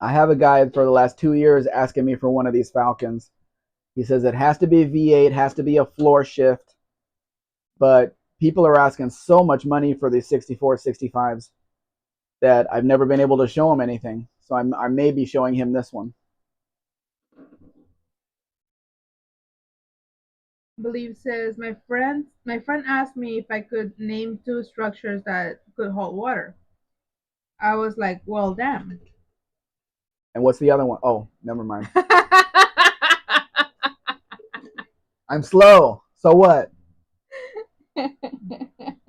I have a guy for the last 2 years asking me for one of these Falcons. He says it has to be V8, has to be a floor shift. But people are asking so much money for these 64, 65s that I've never been able to show him anything. So I may be showing him this one. Believe says my friend asked me if I could name 2 structures that could hold water. I was like, well, damn. And what's the other one? Oh, never mind. I'm slow. So what?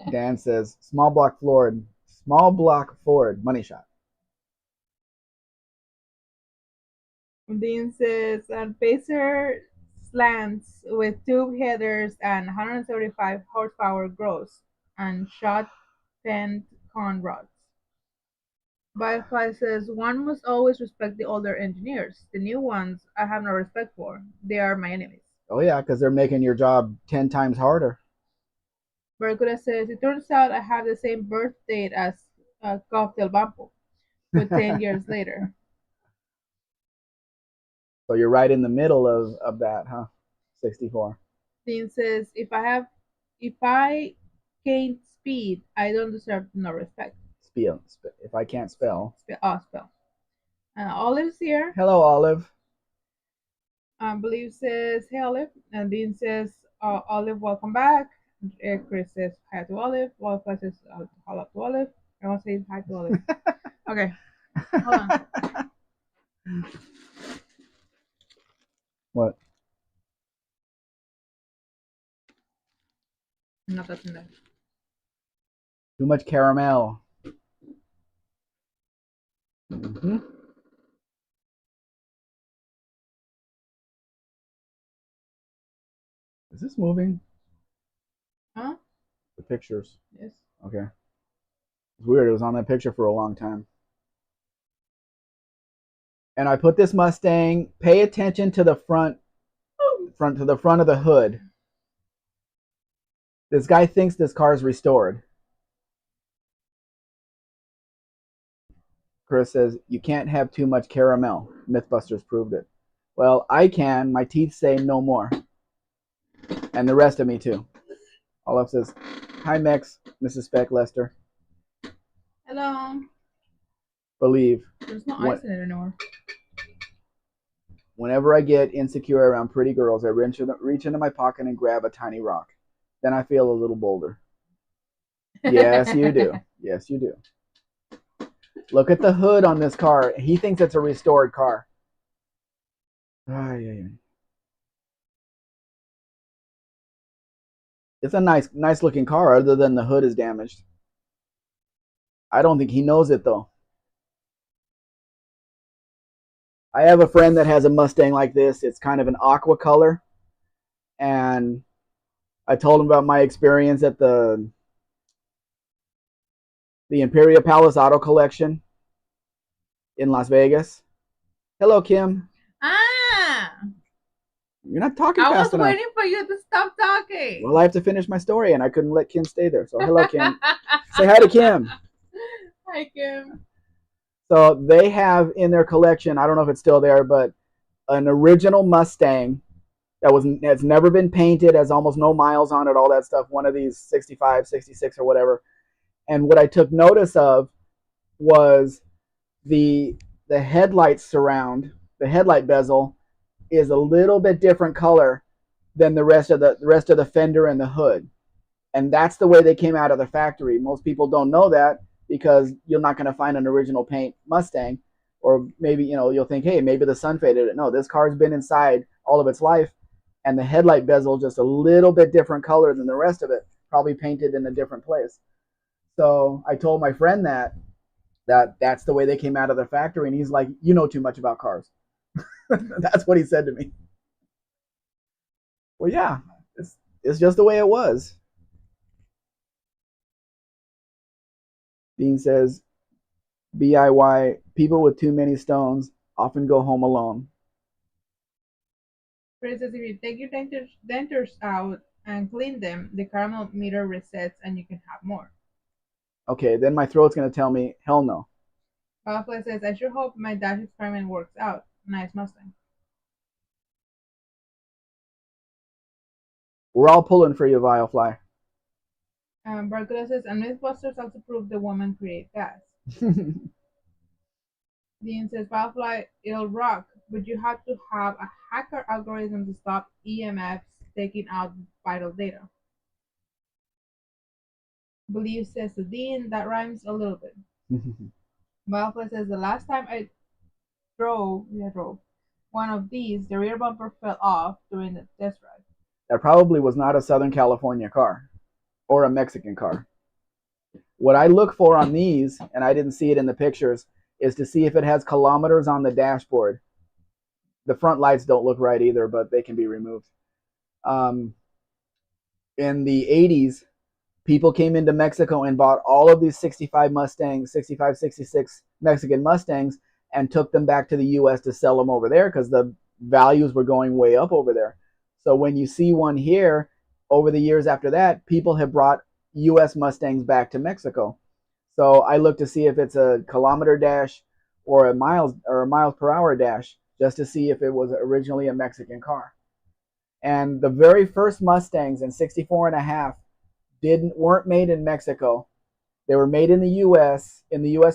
Dan says, small block Ford. Small block Ford. Money shot. Dean says, and Pacer slants with tube headers and 175 horsepower gross and shot penned con rods. Firefly says, one must always respect the older engineers. The new ones I have no respect for. They are my enemies. Oh, yeah, because they're making your job 10 times harder. Barracuda says, it turns out I have the same birth date as Cocktail Bampo, but 10 years later. So you're right in the middle of that, huh? 64. Dean says, if I can't speed, I don't deserve no respect. Spiel. If I can't spell. Spell. Olive's here. Hello, Olive. Believe says, hey, Olive. And Dean says, Olive, welcome back. Chris says, hi to Olive. Olive says, hello to Olive. Everyone says hi to Olive. Okay, hold on. What? I'm not touching that. Too much caramel. Mm-hmm. Is this moving? Huh? The pictures. Yes. Okay. It's weird. It was on that picture for a long time. And I put this Mustang. Pay attention to the front to the front of the hood. This guy thinks this car is restored. Chris says, you can't have too much caramel. Mythbusters proved it. Well, I can. My teeth say no more. And the rest of me, too. Olaf says, hi, Mex, Mrs. Spec, Lester. Hello. Believe. There's no ice in it anymore. Whenever I get insecure around pretty girls, I reach into my pocket and grab a tiny rock. Then I feel a little bolder. Yes, you do. Yes, you do. Look at the hood on this car. He thinks it's a restored car. It's a nice looking car, other than the hood is damaged. I don't think he knows it, though. I have a friend that has a Mustang like this. It's kind of an aqua color. And I told him about my experience at the Imperial Palace Auto Collection in Las Vegas. Hello, Kim. Ah! You're not talking fast enough. I was waiting for you to stop talking. Well, I have to finish my story, and I couldn't let Kim stay there. So, hello, Kim. Say hi to Kim. Hi, Kim. So they have in their collection, I don't know if it's still there, but an original Mustang that's never been painted, has almost no miles on it, all that stuff. One of these 65, 66 or whatever. And what I took notice of was the headlight surround, the headlight bezel is a little bit different color than the rest of the fender and the hood. And that's the way they came out of the factory. Most people don't know that, because you're not going to find an original paint Mustang. Or maybe, you'll think, hey, maybe the sun faded it. No, this car's been inside all of its life, and the headlight bezel just a little bit different color than the rest of it, probably painted in a different place. So I told my friend that's the way they came out of the factory, and he's like, you know too much about cars. That's what he said to me. Well, yeah, it's just the way it was. Dean says, BIY, people with too many stones often go home alone. For instance, if you take your dentures out and clean them, the caramel meter resets and you can have more. Okay, then my throat's going to tell me, hell no. Firefly says, I sure hope my dash experiment works out. Nice Mustang. We're all pulling for you, Vilefly. Barracuda says, and Mythbusters also prove the woman create gas. Dean says, Firefly, it'll rock, but you have to have a hacker algorithm to stop EMFs taking out vital data. Believe says to Dean, that rhymes a little bit. Firefly says, the last time I drove one of these, the rear bumper fell off during the test ride. That probably was not a Southern California car or a Mexican car. What I look for on these, and I didn't see it in the pictures, is to see if it has kilometers on the dashboard. The front lights don't look right either, but they can be removed. Um, in the 80s, people came into Mexico and bought all of these 65 Mustangs, 65, 66 Mexican Mustangs, and took them back to the US to sell them over there because the values were going way up over there. So when you see one here, over the years after that, people have brought US Mustangs back to Mexico. So I look to see if it's a kilometer dash or a miles per hour dash just to see if it was originally a Mexican car. And the very first Mustangs in 64 and a half weren't made in Mexico. They were made in the US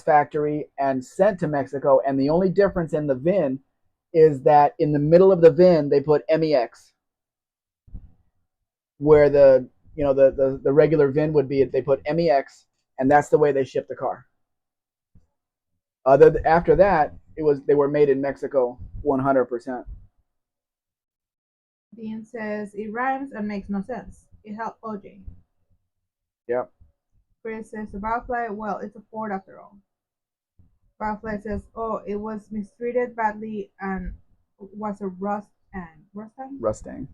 factory and sent to Mexico. And the only difference in the VIN is that in the middle of the VIN they put MEX, where the regular VIN would be. They put MEX, and that's the way they shipped the car. After that, they were made in Mexico 100%. Dean says it rhymes and makes no sense. It helped OJ. Yep. Chris says the Bowfly, well, it's a Ford after all. Bowfly says, oh, it was mistreated badly and was a Rustang? Mustang.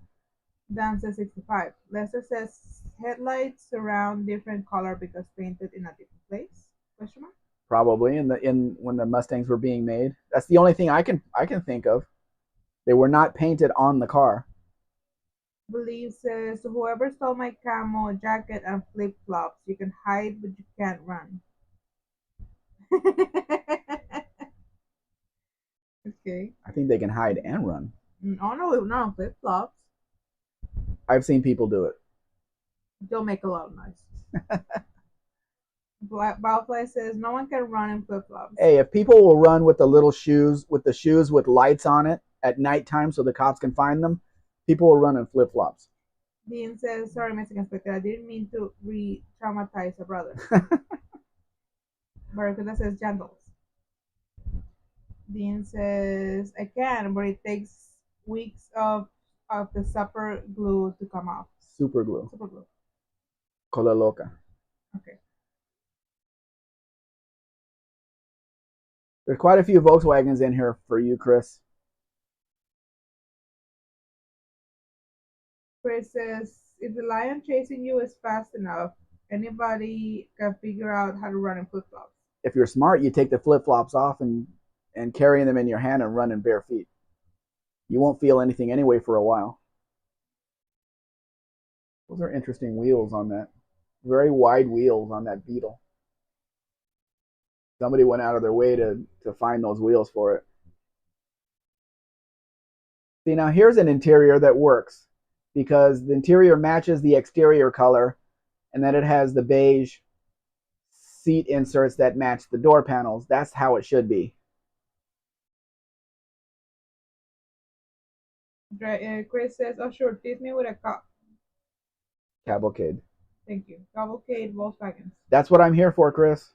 Dan says 65. Lester says headlights surround different color because painted in a different place? Question mark? Probably in when the Mustangs were being made. That's the only thing I can think of. They were not painted on the car. Believe says whoever stole my camo jacket and flip flops, you can hide but you can't run. Okay. I think they can hide and run. Oh no, not flip flops. I've seen people do it. They'll make a lot of noise. Bowfly says no one can run in flip flops. Hey, if people will run with the little shoes, with the shoes with lights on it at nighttime so the cops can find them, people will run in flip flops. Dean says, sorry, Mexican Spectre, I didn't mean to re traumatize a brother. Barracuda says jandals. Dean says, I can, but it takes weeks of the super glue to come off. Super glue. Super glue. Cola loca. Okay. There's quite a few Volkswagens in here for you, Chris. Chris says, if the lion chasing you is fast enough, anybody can figure out how to run in flip flops. If you're smart, you take the flip flops off and carrying them in your hand and run in bare feet. You won't feel anything anyway for a while. Those are interesting wheels on that. Very wide wheels on that Beetle. Somebody went out of their way to find those wheels for it. See, now here's an interior that works because the interior matches the exterior color, and then it has the beige seat inserts that match the door panels. That's how it should be. Chris says, oh sure, tease me with a Cavalcade. Thank you. Cavalcade Volkswagen. That's what I'm here for, Chris.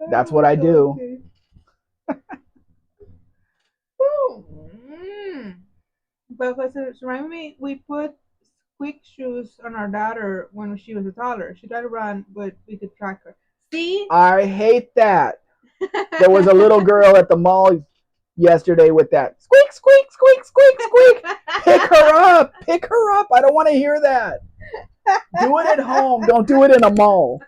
That's what I do. But remind me, we put quick shoes on our daughter when she was a toddler. She tried to run, but we could track her. See? I hate that. There was a little girl at the mall yesterday with that squeak, squeak, squeak, squeak, squeak. Pick her up. Pick her up. I don't want to hear that. Do it at home. Don't do it in a mall.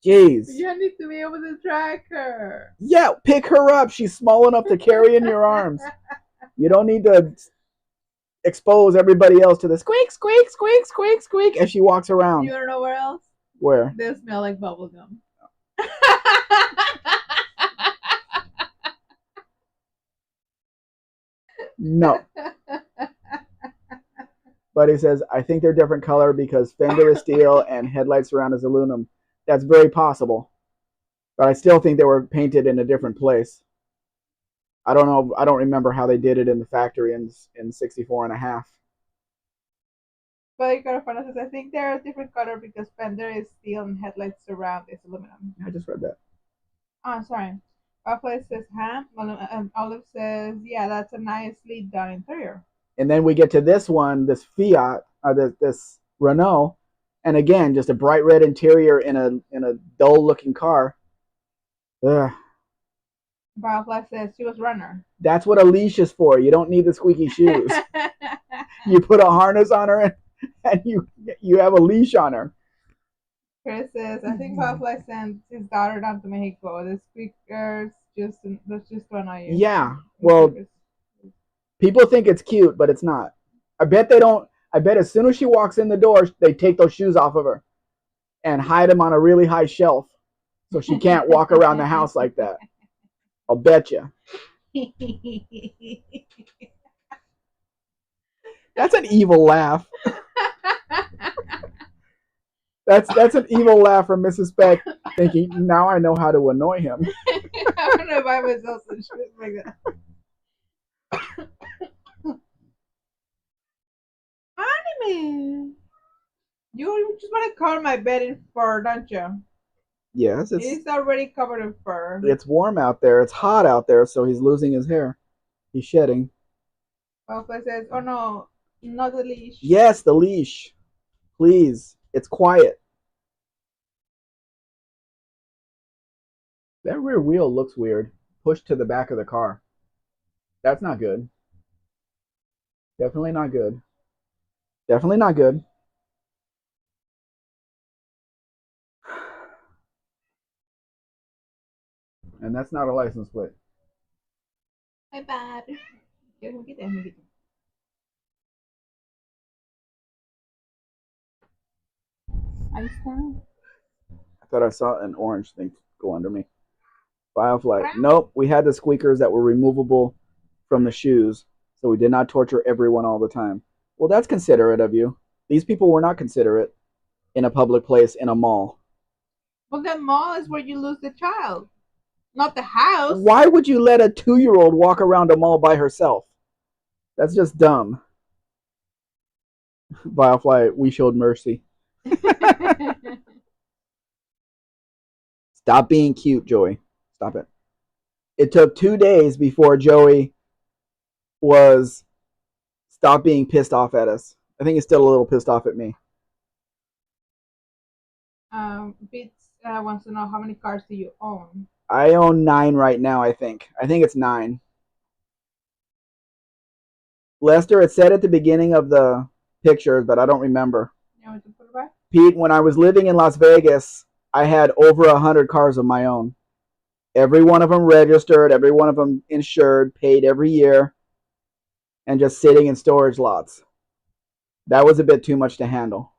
Jeez. You need to be able to track her. Yeah, pick her up. She's small enough to carry in your arms. You don't need to expose everybody else to the squeak, squeak, squeak, squeak, squeak as she walks around. You want to know where else? Where? They smell like bubblegum. No. But he says, I think they're different color because fender is steel and headlight surround is aluminum. That's very possible. But I still think they were painted in a different place. I don't know. I don't remember how they did it in the factory in 64 and a half. But Carafana says, I think they're a different color because fender is steel and headlights surround is aluminum. I just read that. Oh, sorry. Buffalo says ham. Olive says, yeah, that's a nicely done interior. And then we get to this one, this Fiat, this Renault, and again, just a bright red interior in a dull looking car. Ugh. Buffalo says she was runner. That's what a leash is for. You don't need the squeaky shoes. You put a harness on her and you have a leash on her. Chris says, I think Buffalo sent his daughter down to Mexico. The speakers that's just to annoy you. Yeah. Well, people think it's cute, but it's not. I bet they don't. I bet as soon as she walks in the door, they take those shoes off of her and hide them on a really high shelf so she can't walk around the house like that. I'll bet you. That's an evil laugh. That's an evil laugh from Mrs. Spec, thinking, now I know how to annoy him. I want to buy myself some shoes like that. Anime. You just want to cover my bed in fur, don't you? Yes, It's already covered in fur. It's warm out there. It's hot out there, so he's losing his hair. He's shedding. Papa says, oh no, not the leash. Yes, the leash. Please. It's quiet. That rear wheel looks weird. Pushed to the back of the car. That's not good. Definitely not good. Definitely not good. And that's not a license plate. My bad. Ahí está. I thought I saw an orange thing go under me. Firefly. Nope, we had the squeakers that were removable from the shoes, so we did not torture everyone all the time. Well, that's considerate of you. These people were not considerate in a public place in a mall. Well, the mall is where you lose the child, not the house. Why would you let a 2-year-old walk around a mall by herself? That's just dumb. Firefly, we showed mercy. Stop being cute, Joey. Stop it. It took 2 days before Joey was stopped being pissed off at us. I think he's still a little pissed off at me. Beats wants to know how many cars do you own? I own 9 right now, I think. I think it's 9. Lester, it said at the beginning of the pictures, but I don't remember. You want to put it back? Pete, when I was living in Las Vegas, I had over 100 cars of my own. Every one of them registered, every one of them insured, paid every year, and just sitting in storage lots. That was a bit too much to handle.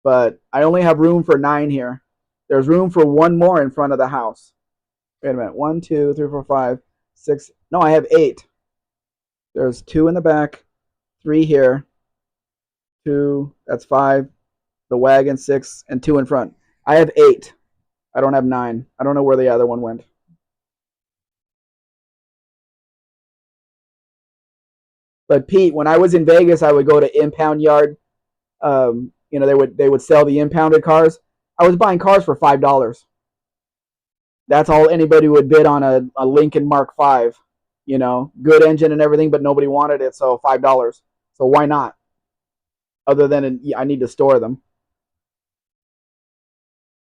But I only have room for 9 here. There's room for 1 more in front of the house. Wait a minute. 1, 2, 3, 4, 5, 6. No, I have 8. There's 2 in the back, 3 here, 2. That's 5. The wagon 6, and 2 in front. I have 8. I don't have 9. I don't know where the other one went. But Pete, when I was in Vegas, I would go to impound yard. They would sell the impounded cars. I was buying cars for $5. That's all anybody would bid on a Lincoln Mark V. Good engine and everything, but nobody wanted it, so $5. So why not? Other than I need to store them.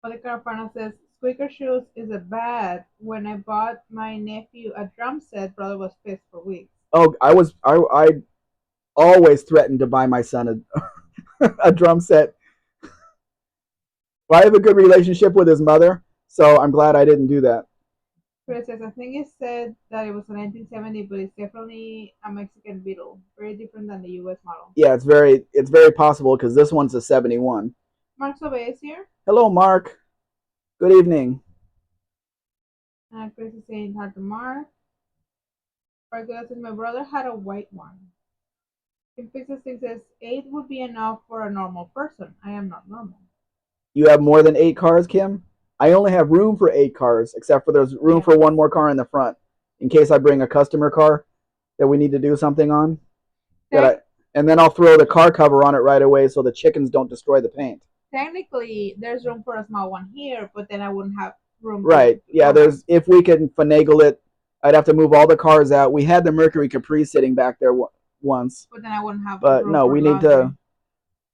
Policarpano says, squeaker shoes is a bad. When I bought my nephew a drum set, brother was pissed for weeks. Oh, I always threatened to buy my son a drum set. Well, I have a good relationship with his mother, so I'm glad I didn't do that. Chris says, I think it said that it was a 1970, but it's definitely a Mexican Beetle. Very different than the U.S. model. Yeah, it's very possible because this one's a 71. Mark Sobe is here. Hello, Mark. Good evening. Chris is saying hi to Mark. Parker says, my brother had a white one. Kim Pixel says, 8 would be enough for a normal person. I am not normal. You have more than 8 cars, Kim? I only have room for 8 cars, except for there's room for 1 more car in the front, in case I bring a customer car that we need to do something on. And then I'll throw the car cover on it right away so the chickens don't destroy the paint. Technically, there's room for a small one here, but then I wouldn't have room Right. to Yeah. go back. There's if we can finagle it, I'd have to move all the cars out. We had the Mercury Capri sitting back there once, But then I wouldn't have but room no, for laundry.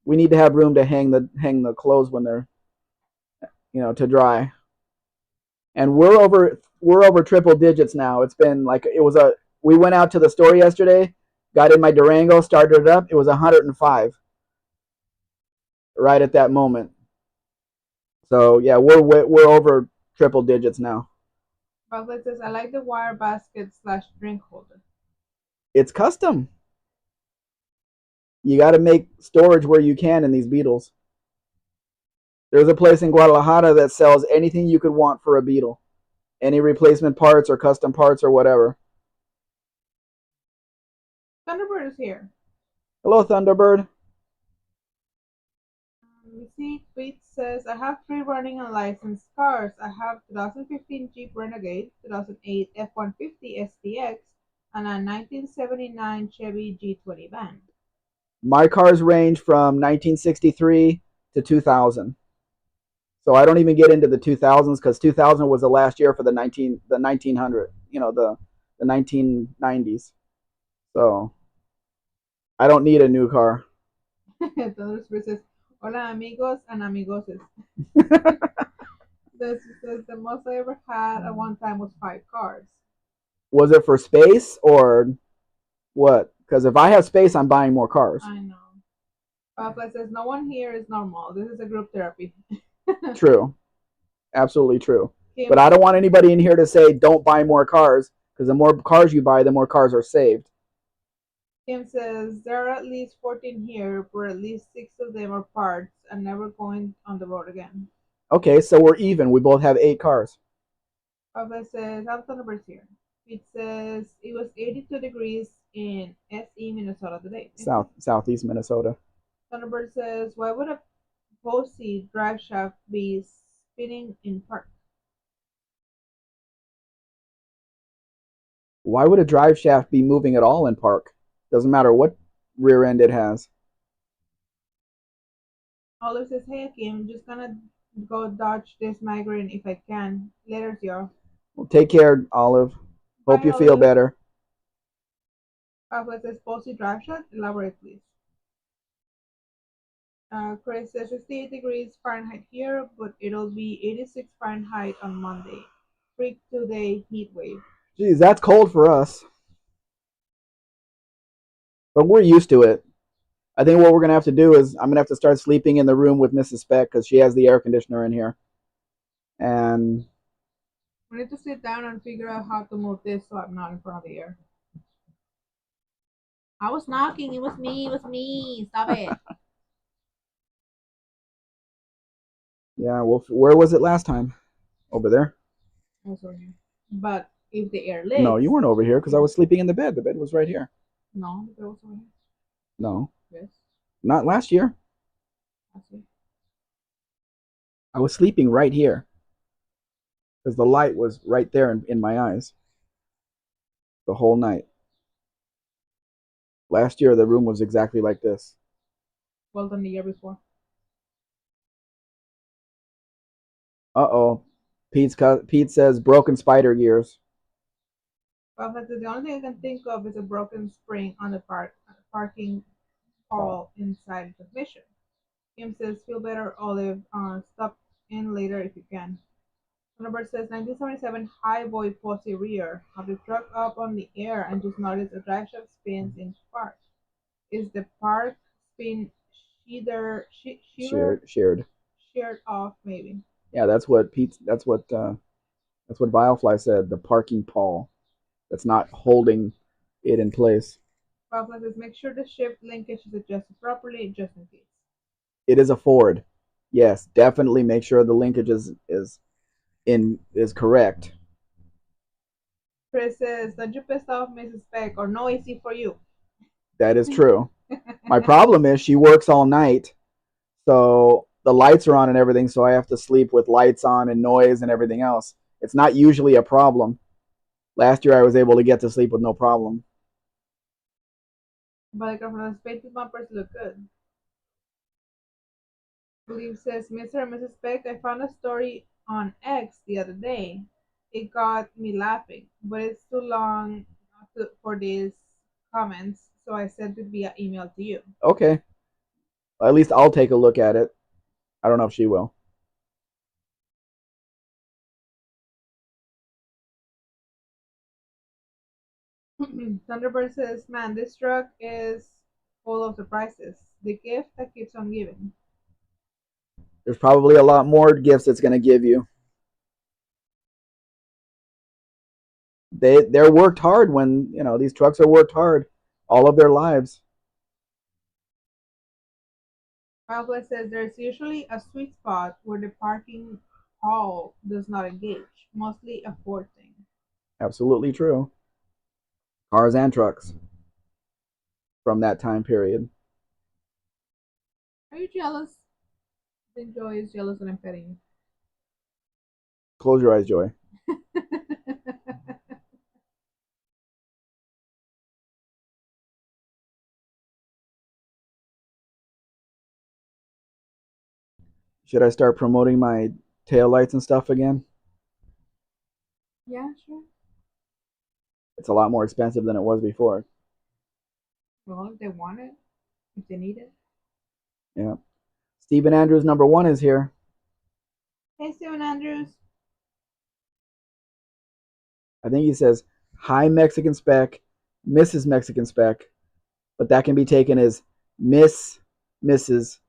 we need to have room to hang the clothes when they're to dry. And we're over triple digits now. It's been like it was a we went out to the store yesterday, got in my Durango, started it up. It was 105 right at that moment. So yeah, we're over triple digits now. Chocolate says, I like the wire basket slash drink holder. It's custom. You got to make storage where you can in these Beetles. There's a place in Guadalajara that sells anything you could want for a Beetle, any replacement parts or custom parts or whatever. Thunderbird is here. Hello, Thunderbird. You see, Pete says, I have three running unlicensed cars. I have 2015 Jeep Renegade, 2008 F-150 STX, and a 1979 Chevy G20 van. My cars range from 1963 to 2000. So I don't even get into the 2000s because 2000 was the last year for the 1900, the 1990s. So I don't need a new car. Thunderbird says, Hola amigos and amigoses. This says, the most I ever had at one time was 5 cars. Was it for space or what? Because if I have space, I'm buying more cars. I know. Papa says, no one here is normal. This is a group therapy. True, absolutely true. But Kim, I don't want anybody in here to say don't buy more cars because the more cars you buy, the more cars are saved. Kim says, there are at least 14 here, but at least 6 of them are parts and never going on the road again. Okay, so we're even. We both have 8 cars. Papa says, have Thunderbirds here. It says it was 82 degrees in SE, Minnesota today. Southeast Minnesota. Thunderbird says, why would a Posey drive shaft be spinning in park? Why would a drive shaft be moving at all in park? Doesn't matter what rear end it has. Olive says, hey Kim, just gonna go dodge this migraine if I can. Later, y'all. Well, take care, Olive. Hope Bye, you feel Olive. better. Papa says, Posey drive shaft? Elaborate, please. Chris says 58 degrees Fahrenheit here, but it'll be 86 Fahrenheit on Monday. Freak 2 day heat wave. Geez, that's cold for us, but we're used to it. I think what we're gonna have to do is I'm gonna have to start sleeping in the room with Mrs. Spec because she has the air conditioner in here, and We need to sit down and figure out how to move this so I'm not in front of the air. I was knocking. It was me. It was me. Stop it. yeah, well, where was it last time? Over there? I was over here. But if the air No, leaks, you weren't over here because I was sleeping in the bed. The bed was right here. no, the air was over No, here. Yes, not last year. I see. I was sleeping right here because the light was right there in my eyes the whole night. Last year, the room was exactly like this. Well done the year before. Uh-oh. Pete says broken spider gears. Well, the only thing I can think of is a broken spring on the parking pole inside the transmission. Kim says, feel better, Olive. Stop in later if you can. Number says 1977 Highboy Posse rear. Have the truck up on the air and just noticed a driveshaft spins in park. Is the park spin Shared. sheared off maybe? Yeah, that's what Pete. That's what Vilefly said. The parking pole that's not holding it in place. Papa says make sure the shift linkage is adjusted properly just in case. It is a Ford. Yes, definitely make sure the linkage is correct. Chris says, don't you piss off Mrs. Spec or no AC for you. That is true. My problem is she works all night, so the lights are on and everything, so I have to sleep with lights on and noise and everything else. It's not usually a problem. Last year I was able to get to sleep with no problem. But from the painted bumpers look good. Believe says, Mr. and Mrs. Spec, I found a story on X the other day. It got me laughing, but it's too long for these comments, so I sent it via email to you. Okay, at least I'll take a look at it. I don't know if she will. Thunderbird says, "Man, this truck is full of surprises. The gift that keeps on giving." There's probably a lot more gifts it's going to give you. They're worked hard when these trucks are worked hard all of their lives. Pablo says, "There's usually a sweet spot where the parking hall does not engage, mostly a Ford thing." Absolutely true. Cars and trucks from that time period. Are you jealous? I think Joy is jealous that I'm petting Close your eyes, Joy. you. Should I start promoting my tail lights and stuff again? Yeah, sure. It's a lot more expensive than it was before. Well, if they want it, if they need it. Yeah. Stephen Andrews #1 is here. Hey, Steven Andrews. I think he says, "Hi Mexican Spec, Mrs. Mexican Spec," but that can be taken as Miss Mrs.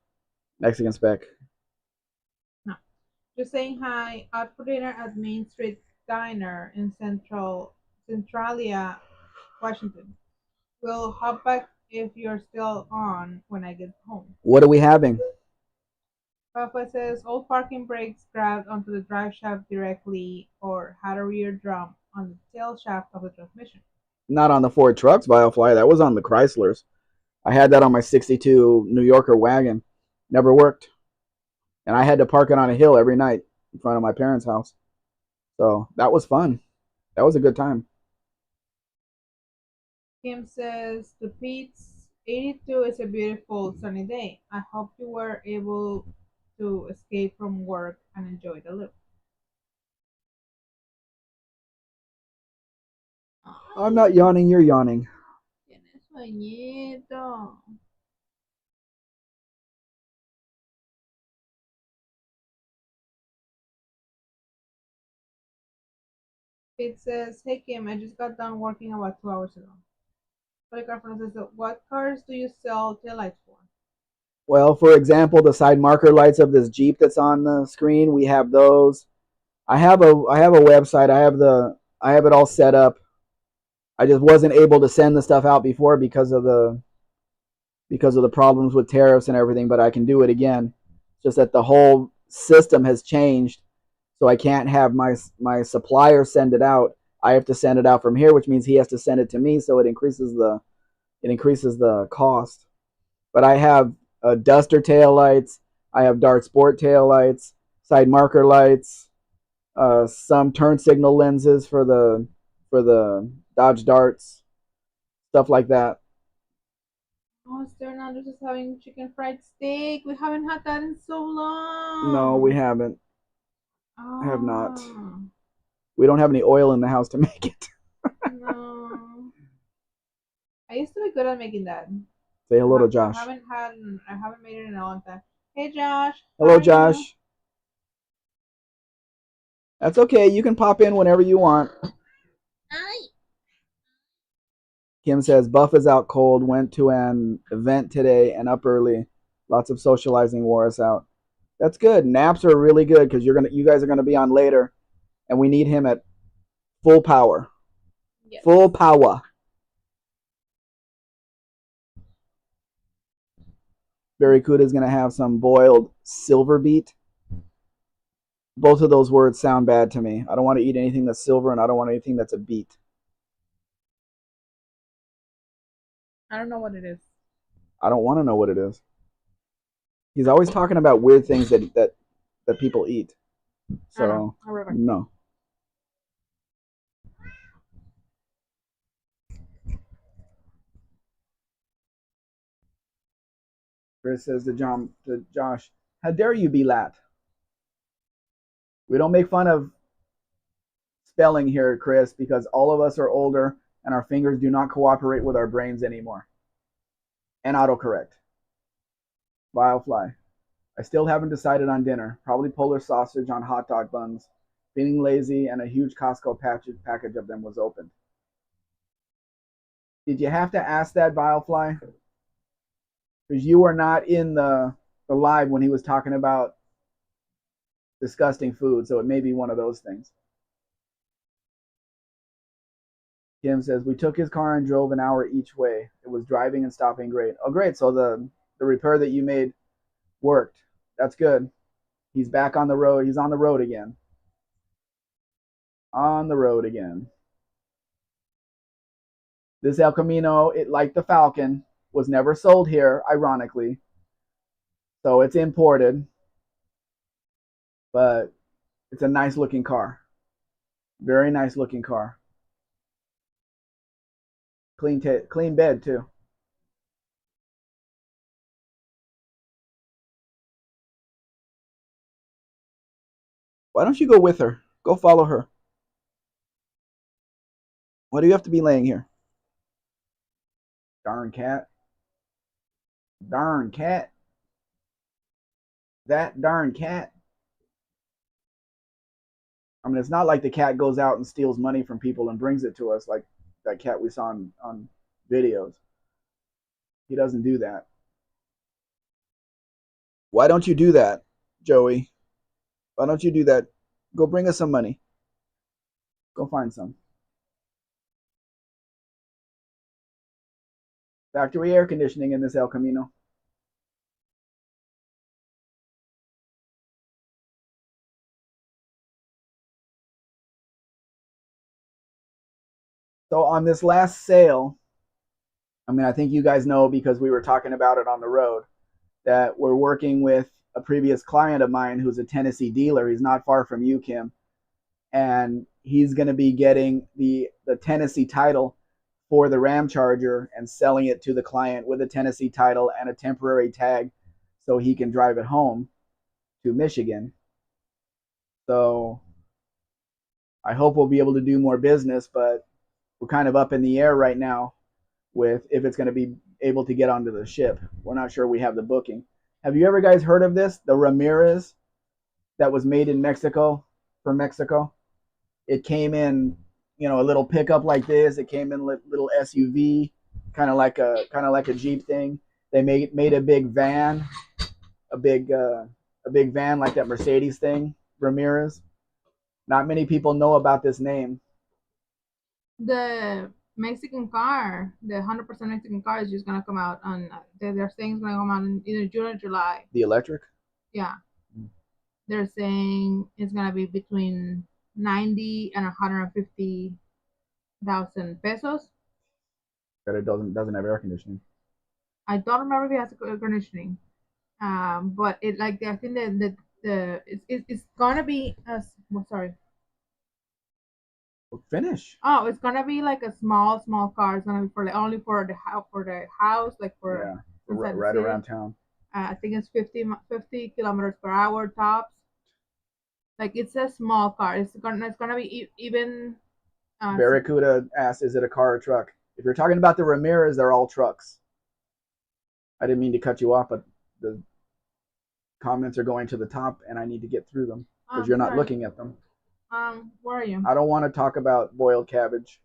Mexican Spec. No, just saying hi. Out for dinner at Main Street Diner in Centralia, Washington. We'll hop back if you're still on when I get home. What are we having? Papa says all parking brakes grabbed onto the drive shaft directly or had a rear drum on the tail shaft of the transmission. Not on the Ford trucks, Biofly. That was on the Chryslers. I had that on my '62 New Yorker wagon. Never worked. And I had to park it on a hill every night in front of my parents' house. So that was fun. That was a good time. Kim says to Pete's 82 is a beautiful sunny day. I hope you were able to escape from work and enjoy the look. I'm Ay, not yawning, you're yawning. tienes sueñito. Pete says, "Hey Kim, I just got done working about 2 hours ago." Polycarp says, "What cars do you sell taillights for?" Well, for example, the side marker lights of this Jeep that's on the screen, we have those. I have a website. I have it all set up. I just wasn't able to send the stuff out before because of the problems with tariffs and everything, but I can do it again. It's just that the whole system has changed, so I can't have my supplier send it out. I have to send it out from here, which means he has to send it to me, so it increases the cost. But I have Duster tail lights, I have Dart Sport tail lights, side marker lights, some turn signal lenses for the Dodge Darts, stuff like that. Oh, Fernando's is having chicken fried steak. We haven't had that in so No, we long. haven't. Have not. Oh, We don't have any oil in the house to make it. no. I used to be good at making that. Say I, hello to ha- I Josh. haven't had, I haven't made it in a long time. Hey Josh, how Hello, are you? Josh. That's okay. You can pop in whenever you want. Hi. Kim says Buff is out cold. Went to an event today and up early. Lots of socializing wore us out. That's good. Naps are really good because you guys are gonna be on later, and we need him at full power. Yes. Full power. Barracuda is gonna have some boiled silver beet. Both of those words sound bad to me. I don't want to eat anything that's silver, and I don't want anything that's a beet. I don't know what it is. I don't want to know what it is. He's always talking about weird things that people eat. I don't know. So I'll be right back. no. Chris says to Josh, "How dare you be lat?" We don't make fun of spelling here, Chris, because all of us are older and our fingers do not cooperate with our brains anymore. And autocorrect. Vilefly. I still haven't decided on dinner. Probably Polish sausage on hot dog buns. Feeling lazy, and a huge Costco package of them was opened. Did you have to ask that, Vilefly? Because you were not in the live when he was talking about disgusting food, so it may be one of those things. Kim says, we took his car and drove an hour each way. It was driving and stopping great. Oh, great. So the repair that you made worked. That's good. He's back on the road. He's on the road again. On the road again. This El Camino, it like the Falcon, was never sold here, ironically. So it's imported. But it's a nice looking car. Very nice looking car. Clean bed too. Why don't you go with her? Go follow her. Why do you have to be laying here? Darn cat. Darn cat. That darn cat. I mean, it's not like the cat goes out and steals money from people and brings it to us like that cat we saw on videos. He doesn't do that. Why don't you do that, Joey? Why don't you do that? Go bring us some money. Go find some. Factory air conditioning in this El Camino. So on this last sale, I mean, I think you guys know because we were talking about it on the road, that we're working with a previous client of mine who's a Tennessee dealer. He's not far from you, Kim. And he's going to be getting the Tennessee title for the Ram Charger and selling it to the client with a Tennessee title and a temporary tag so he can drive it home to Michigan. So I hope we'll be able to do more business, but we're kind of up in the air right now with if it's going to be able to get onto the ship. We're not sure we have the booking. Have you ever guys heard of this? The Ramirez that was made in Mexico for Mexico. It came in, a little pickup like this. It came in little SUV, kind of like a Jeep thing. They made a big van, a big van like that Mercedes thing, Ramirez. Not many people know about this name. The Mexican car, the 100% Mexican car, is just gonna come out on. They're saying it's gonna come out in either June or July. The electric? Yeah, they're saying it's gonna be between 90 and 150,000 pesos. That it doesn't have air conditioning. I don't remember if it has air conditioning, but it like I think that it's gonna be sorry. Well, finish. Oh, it's gonna be like a small car. It's gonna be for only for the house, like for right around town. I think it's 50 kilometers per hour tops. Like it's a small car. It's gonna be even. Barracuda asked, "Is it a car or truck?" If you're talking about the Ramirez, they're all trucks. I didn't mean to cut you off, but the comments are going to the top, and I need to get through them because you're not looking at them. Where are you? I don't want to talk about boiled cabbage.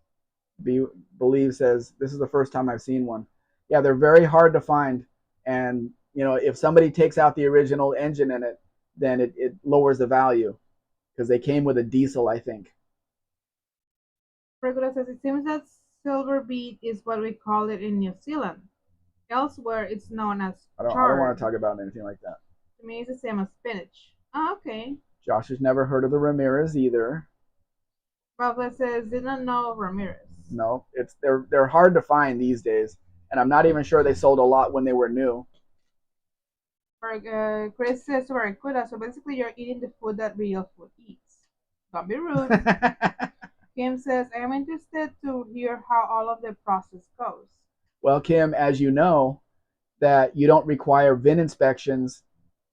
Believe says this is the first time I've seen one. Yeah, they're very hard to find, and if somebody takes out the original engine in it, then it lowers the value because they came with a diesel, I think. Regula says it seems that silver beet is what we call it in New Zealand. Elsewhere, it's known as I don't want to talk about anything like that. To me, it's the same as spinach. Oh, okay. Josh has never heard of the Ramirez either. Pablo says didn't know of Ramirez. No, they're hard to find these days, and I'm not even sure they sold a lot when they were new. Chris says barracuda. So basically, you're eating the food that real food eats. Don't be rude. Kim says, I am interested to hear how all of the process goes. Well, Kim, as you know, that you don't require VIN inspections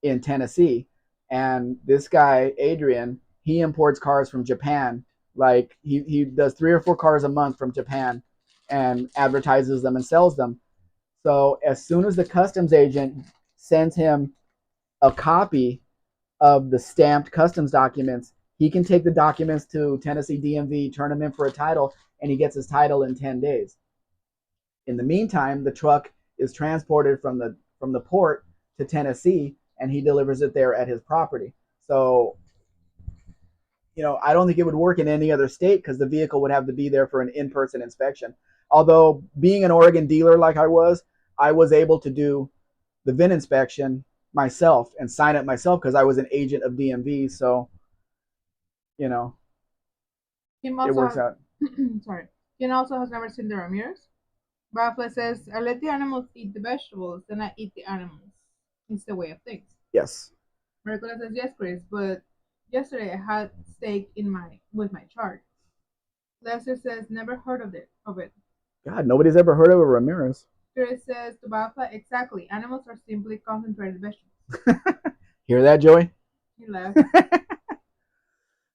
in Tennessee. And this guy, Adrian, he imports cars from Japan. Like he does 3 or 4 cars a month from Japan and advertises them and sells them. So as soon as the customs agent sends him a copy of the stamped customs documents, he can take the documents to Tennessee DMV, turn them in for a title, and he gets his title in 10 days. In the meantime, the truck is transported from the port to Tennessee, and he delivers it there at his property. So, I don't think it would work in any other state because the vehicle would have to be there for an in-person inspection. Although being an Oregon dealer like I was able to do the VIN inspection myself and sign it myself because I was an agent of DMV. So, you know, Kim it also works has, out. sorry. Kim also has never seen the Ramirez. Bafle says, I let the animals eat the vegetables, then I eat the animals. It's the way of things. Yes. Mercola says, yes, Chris, but yesterday I had steak with my chart. Lester says, never heard of it. God, nobody's ever heard of a Ramirez. Chris says to Bafla, exactly. Animals are simply concentrated vegetables. Hear that, Joey? He left.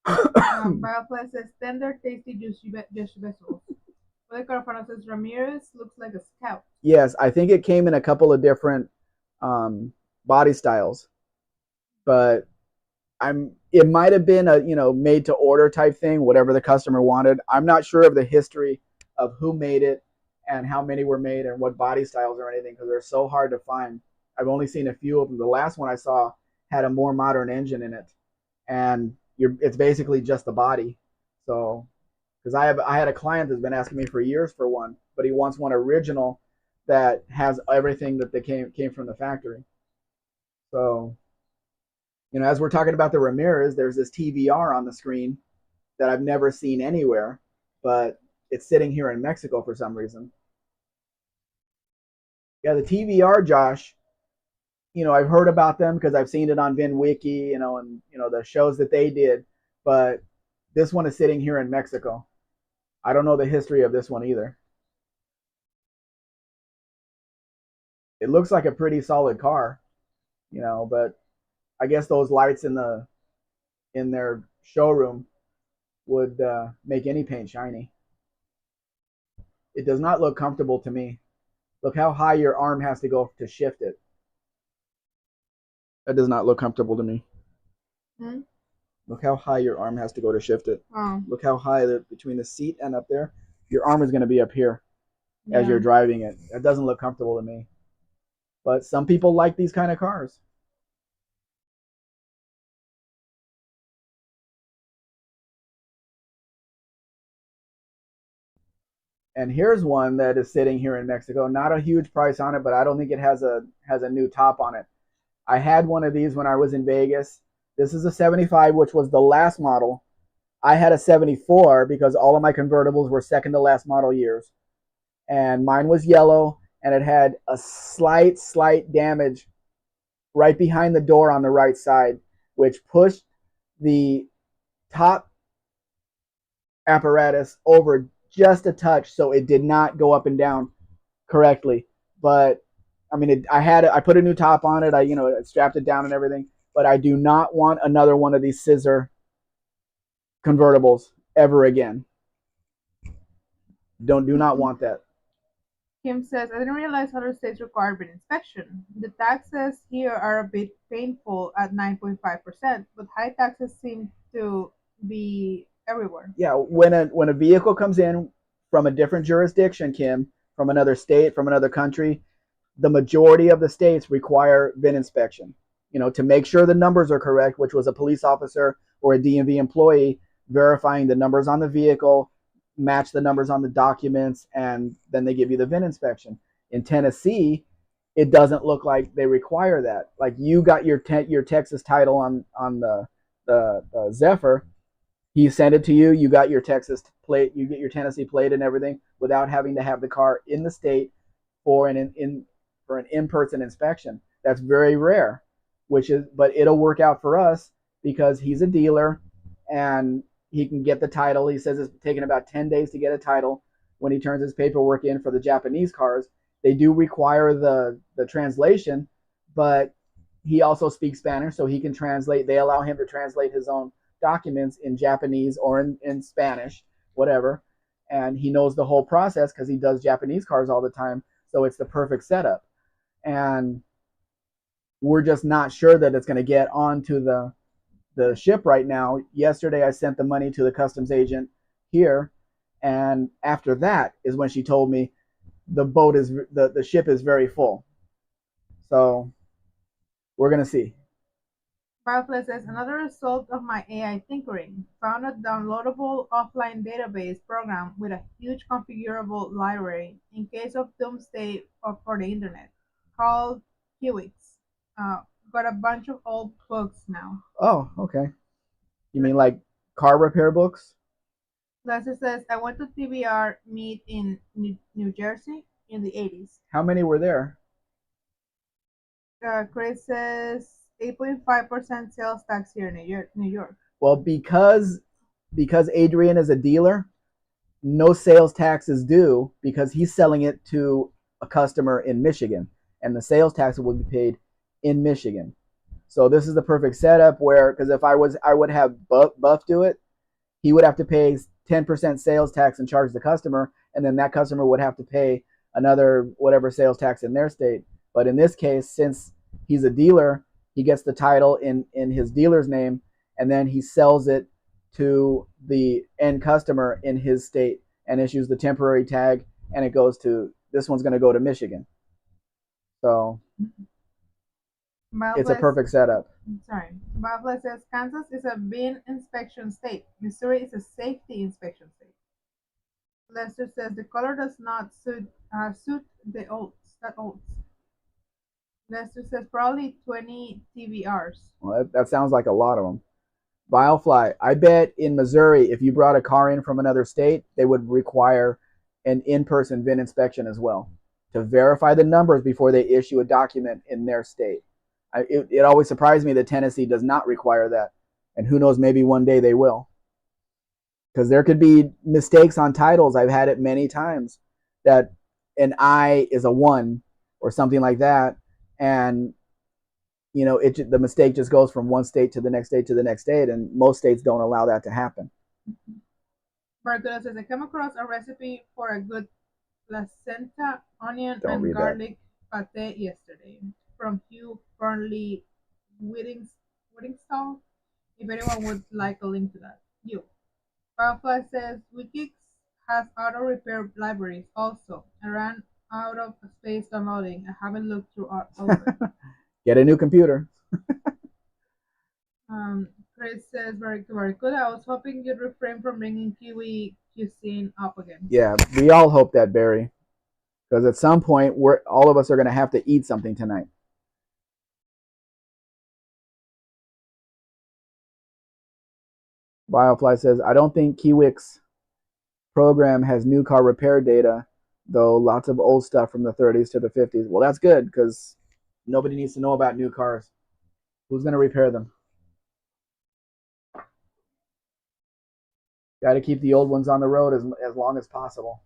Bafla says, tender, tasty, juicy vegetables. Well, Carfano says, Ramirez looks like a scout. Yes, I think it came in a couple of different body styles, but it might have been a made to order type thing, whatever the customer wanted. I'm not sure of the history of who made it and how many were made and what body styles or anything because they're so hard to find. I've only seen a few of them. The last one I saw had a more modern engine in it, and it's basically just the body. So, because I had a client that's been asking me for years for one, but he wants one original that has everything that they came from the factory. So, as we're talking about the Ramirez, there's this TVR on the screen that I've never seen anywhere, but it's sitting here in Mexico for some reason. Yeah, the TVR, Josh, I've heard about them because I've seen it on VinWiki, and the shows that they did, but this one is sitting here in Mexico. I don't know the history of this one either. It looks like a pretty solid car, but I guess those lights in their showroom would make any paint shiny. It does not look comfortable to me. Look how high your arm has to go to shift it. That does not look comfortable to me. Hmm? Look how high your arm has to go to shift it. Oh. Look how high between the seat and up there. Your arm is going to be up here as Yeah. you're driving it. That doesn't look comfortable to me. But some people like these kind of cars. And here's one that is sitting here in Mexico. Not a huge price on it, but I don't think it has a new top on it. I had one of these when I was in Vegas. This is a 75, which was the last model. I had a 74 because all of my convertibles were second to last model years. And mine was yellow, and it had a slight damage right behind the door on the right side, which pushed the top apparatus over just a touch, so it did not go up and down correctly. But I mean, I put a new top on it. I strapped it down and everything. But I do not want another one of these scissor convertibles ever again. Do not want that. Kim says, I didn't realize other states require VIN inspection. The taxes here are a bit painful at 9.5%, but high taxes seem to be everywhere. Yeah, when a vehicle comes in from a different jurisdiction, Kim, from another state, from another country, the majority of the states require VIN inspection. To make sure the numbers are correct, which was a police officer or a DMV employee verifying the numbers on the vehicle, match the numbers on the documents, and then they give you the VIN inspection. In Tennessee, it doesn't look like they require that. Like you got your Texas title on the Zephyr, he sent it to you. You got your Texas plate, you get your Tennessee plate and everything without having to have the car in the state for an in-person inspection. That's very rare, but it'll work out for us because he's a dealer and he can get the title. He says it's taken about 10 days to get a title when he turns his paperwork in for the Japanese cars. They do require the translation, but he also speaks Spanish, so he can translate. They allow him to translate his own documents in Japanese or in Spanish, whatever. And he knows the whole process because he does Japanese cars all the time. So it's the perfect setup. And we're just not sure that it's going to get onto the ship right now. Yesterday, I sent the money to the customs agent here, and after that is when she told me the ship is very full. So we're gonna see. Firefly says, another result of my AI tinkering. Found a downloadable offline database program with a huge configurable library in case of doomsday for the internet called Qwix. Uh, got a bunch of old books now. Oh, okay. You mean like car repair books? Leslie says, I went to TBR meet in New Jersey in the 80s. How many were there? Chris says 8.5% sales tax here in New York. Well, because Adrian is a dealer, no sales tax is due because he's selling it to a customer in Michigan, and the sales tax will be paid in Michigan. So this is the perfect setup where, because if I would have Buff do it, he would have to pay 10% sales tax and charge the customer, and then that customer would have to pay another whatever sales tax in their state. But in this case, since he's a dealer, he gets the title in his dealer's name, and then he sells it to the end customer in his state and issues the temporary tag, and it goes to, this one's going to go to Michigan. So it's a perfect setup. Sorry. Barbara says Kansas is a bin inspection state. Missouri is a safety inspection state. Lester says the color does not suit the oats. Lester says probably 20 TBRs. Well, that sounds like a lot of them. Vilefly, I bet in Missouri, if you brought a car in from another state, they would require an in-person VIN inspection as well to verify the numbers before they issue a document in their state. It always surprised me that Tennessee does not require that. And who knows, maybe one day they will. Because there could be mistakes on titles. I've had it many times that an I is a 1 or something like that. And, you know, the mistake just goes from one state to the next state to the next state. And most states don't allow that to happen. Barcuda says, I came across a recipe for a good placenta, onion, and garlic pate yesterday from Hugh Burnley Whittingstall. If anyone would like a link to that. You. Firefly says Wikix has auto repair libraries also. I ran out of space downloading. I haven't looked through all of it. Get a new computer. Chris says very good. I was hoping you'd refrain from bringing Kiwi cuisine up again. Yeah, we all hope that, Barry, because at some point all of us are going to have to eat something tonight. Biofly says, I don't think Kiwix program has new car repair data, though lots of old stuff from the 30s to the 50s. Well, that's good because nobody needs to know about new cars. Who's going to repair them? Got to keep the old ones on the road as long as possible.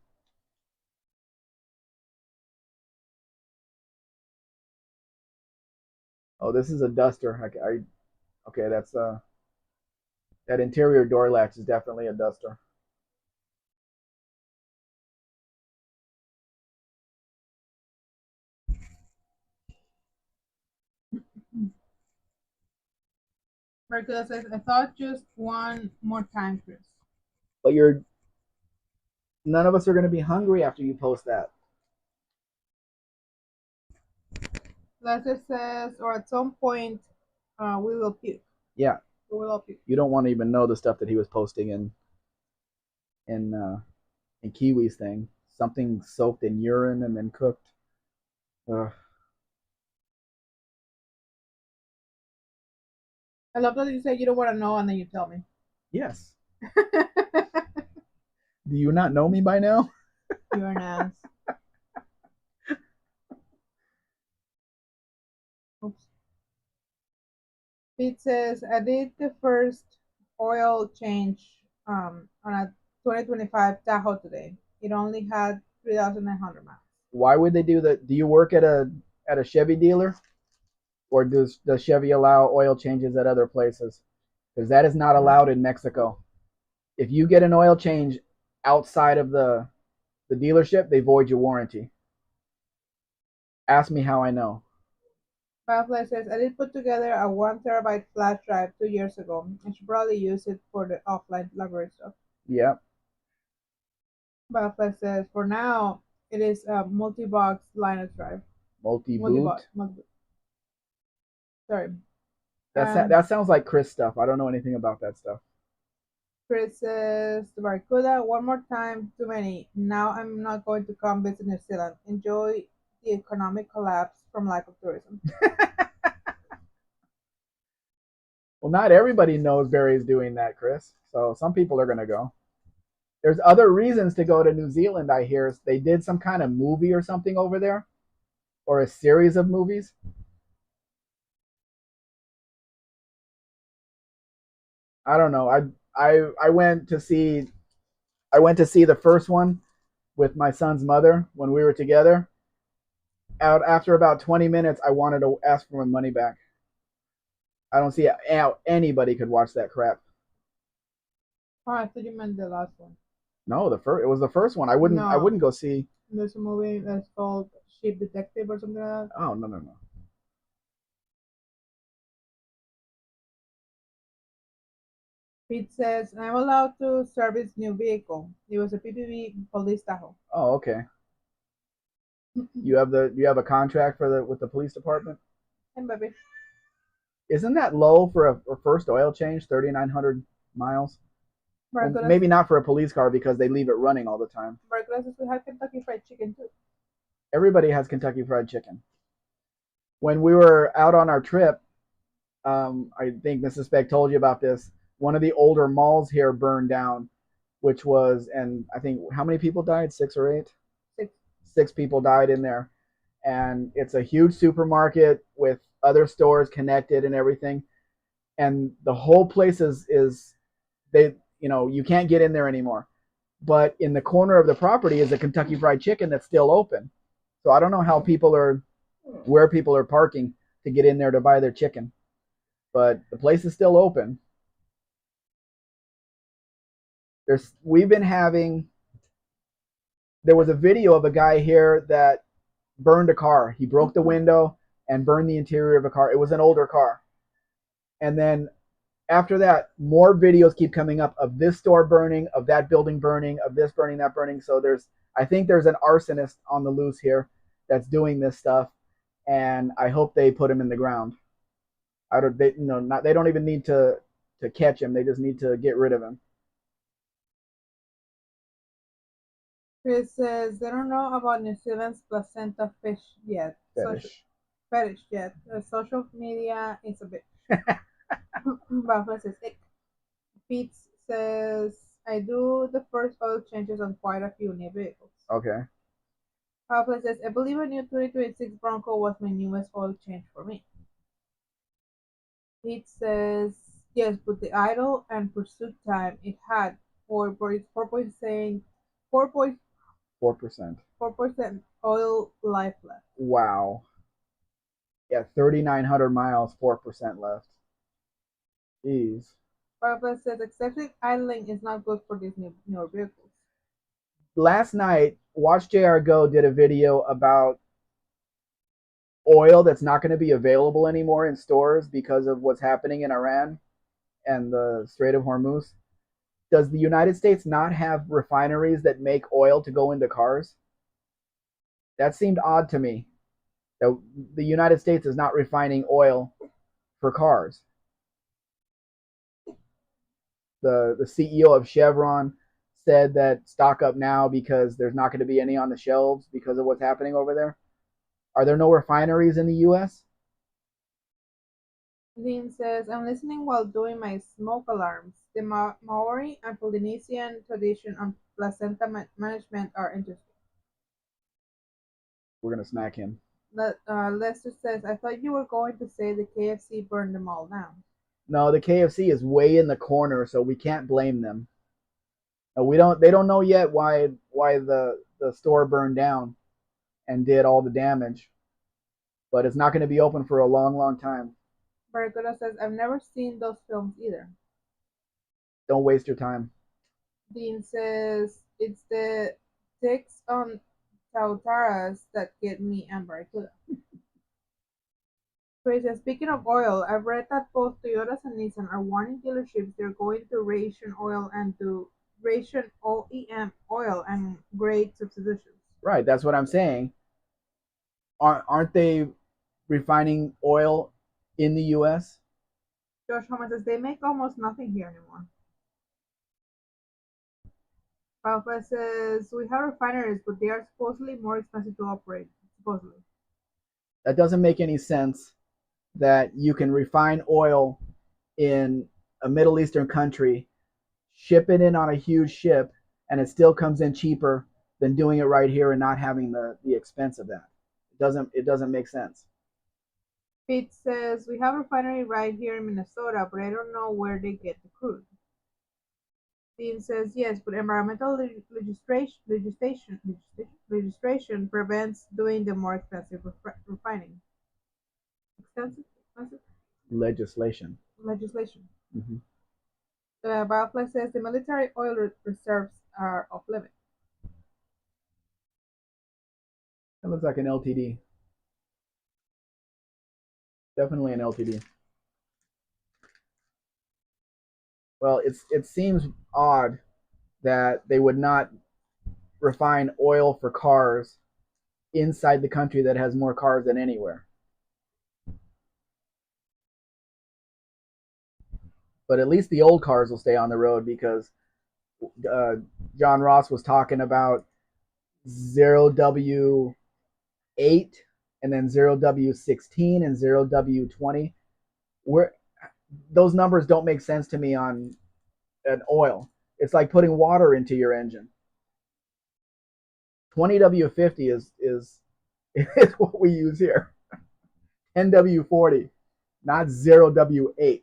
Oh, this is a duster. Okay, that's that interior door latch is definitely a duster. Mercury says, I thought just one more time, Chris. But none of us are going to be hungry after you post that. Lester says, or at some point, we will puke. Yeah. We will all puke. You don't want to even know the stuff that he was posting in Kiwi's thing. Something soaked in urine and then cooked. Ugh. I love that you say you don't want to know and then you tell me. Yes. Do you not know me by now? You're an ass. Oops. Pete says, I did the first oil change on a 2025 Tahoe today. It only had 3,900 miles. Why would they do that? Do you work at a Chevy dealer? Or does Chevy allow oil changes at other places? because that is not allowed in Mexico. If you get an oil change outside of the dealership, they void your warranty. Ask me how I know. Firefly says, I did put together a 1 terabyte flash drive 2 years ago. I should probably use it for the offline library stuff. Yep. Firefly says, for now, it is a multi-box Linux drive. Multi-boot. Sorry. That sounds like Chris stuff. I don't know anything about that stuff. Chris says, Barracuda, one more time, too many. Now I'm not going to come visit New Zealand. Enjoy the economic collapse from lack of tourism. Well, not everybody knows Barry's doing that, Chris. So some people are going to go. There's other reasons to go to New Zealand, I hear. They did some kind of movie or something over there, or a series of movies. I don't know. I went to see the first one with my son's mother when we were together. Out after about 20 minutes, I wanted to ask for my money back. I don't see how anybody could watch that crap. Oh, I thought you meant the last one. No, it was the first one. I wouldn't go see. There's a movie that's called Sheep Detective or something like that. Oh, no. Pete says, I'm allowed to service new vehicle. It was a PPV police Tahoe. Oh, okay. You have a contract with the police department? Hey, baby. Isn't that low for a first oil change? 3,900 miles. Well, maybe not for a police car because they leave it running all the time. Barclays says we have Kentucky Fried Chicken too. Everybody has Kentucky Fried Chicken. When we were out on our trip, I think Mrs. Spec told you about this. One of the older malls here burned down, which was, and I think how many people died? 6 or 8? 6. 6 people died in there. And it's a huge supermarket with other stores connected and everything. And the whole place is they, you can't get in there anymore. But in the corner of the property is a Kentucky Fried Chicken that's still open. So I don't know where people are parking to get in there to buy their chicken. But the place is still open. There was a video of a guy here that burned a car. He broke the window and burned the interior of a car. It was an older car. And then after that, more videos keep coming up of this store burning, of that building burning, of this burning, that burning. So I think there's an arsonist on the loose here that's doing this stuff, and I hope they put him in the ground. They don't even need to catch him. They just need to get rid of him. Chris says they don't know about New Zealand's placenta fish yet. Fetish yet. Social media is a bit. Buffalo says ick. Pete says I do the first oil changes on quite a few new vehicles. Okay. Buffalo says I believe a new 2026 Bronco was my newest oil change for me. Pete says yes, but the idle and pursuit time it had 4.4% 4% oil life left. Wow. Yeah, 3,900 miles, 4% left. Jeez. Papa says excessive idling is not good for these newer vehicles. Last night, Watch JR Go did a video about oil that's not going to be available anymore in stores because of what's happening in Iran and the Strait of Hormuz. Does the United States not have refineries that make oil to go into cars? That seemed odd to me. That the United States is not refining oil for cars. The CEO of Chevron said that stock up now because there's not going to be any on the shelves because of what's happening over there. Are there no refineries in the U.S.? Dean says, I'm listening while doing my smoke alarms. The Maori and Polynesian tradition on placenta management are interesting. We're going to smack him. Lester says, I thought you were going to say the KFC burned them all down. No, the KFC is way in the corner, so we can't blame them. No, they don't know yet why the store burned down and did all the damage. But it's not going to be open for a long, long time. Barracuda says, I've never seen those films either. Don't waste your time. Dean says it's the ticks on Tautaras that get me and Barracuda. Chris says, speaking of oil, I've read that both Toyotas and Nissan are warning dealerships they're going to ration OEM oil and grade substitutions. Right, that's what I'm saying. Aren't they refining oil in the U.S.? Josh Homan says they make almost nothing here anymore. Alpha says we have refineries, but they are supposedly more expensive to operate. Supposedly. That doesn't make any sense that you can refine oil in a Middle Eastern country, ship it in on a huge ship, and it still comes in cheaper than doing it right here and not having the expense of that. It doesn't make sense. Pete says we have a refinery right here in Minnesota, but I don't know where they get the crude. Dean says yes, but environmental legislation prevents doing the more expensive refining. Expensive Legislation. legislation. Mm-hmm. Bioflex says the military oil reserves are off limit. That looks like an LTD. Definitely an LTD. Well, it seems odd that they would not refine oil for cars inside the country that has more cars than anywhere. But at least the old cars will stay on the road because uh, John Ross was talking about 0W8 and then 0W16 and 0W20. Where those numbers don't make sense to me on an oil. It's like putting water into your engine. 20W50 is is what we use here. 10W40, not 0W8.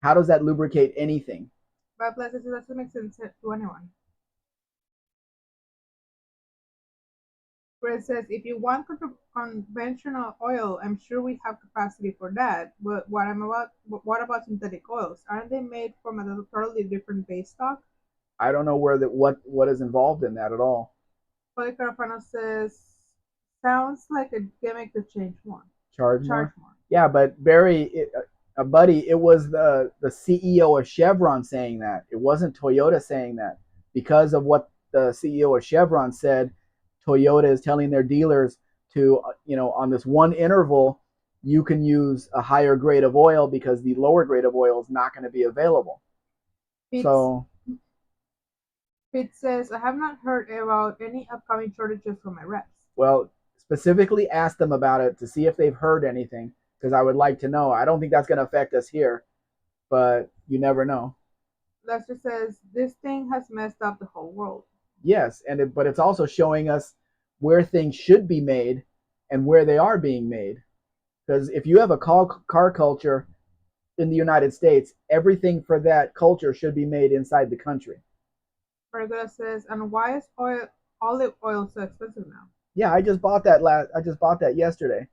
How does that lubricate anything? Bioflex says it doesn't make sense to anyone. Chris says if you want conventional oil, I'm sure we have capacity for that. But what about synthetic oils? Aren't they made from a totally different base stock? I don't know what is involved in that at all. Policarpano says sounds like a gimmick to change more. Charge Charge more? more. Yeah, but Barry, buddy, it was the CEO of Chevron saying that. It wasn't Toyota saying that. Because of what the CEO of Chevron said, Toyota is telling their dealers to, on this one interval, you can use a higher grade of oil because the lower grade of oil is not going to be available. So Pete says, I have not heard about any upcoming shortages from my reps. Well, specifically ask them about it to see if they've heard anything because I would like to know. I don't think that's going to affect us here, but you never know. Lester says, this thing has messed up the whole world. Yes, but it's also showing us where things should be made and where they are being made. Because if you have a car culture in the United States, everything for that culture should be made inside the country. Pergola says, and why is olive oil so expensive now? Yeah, I just bought that yesterday.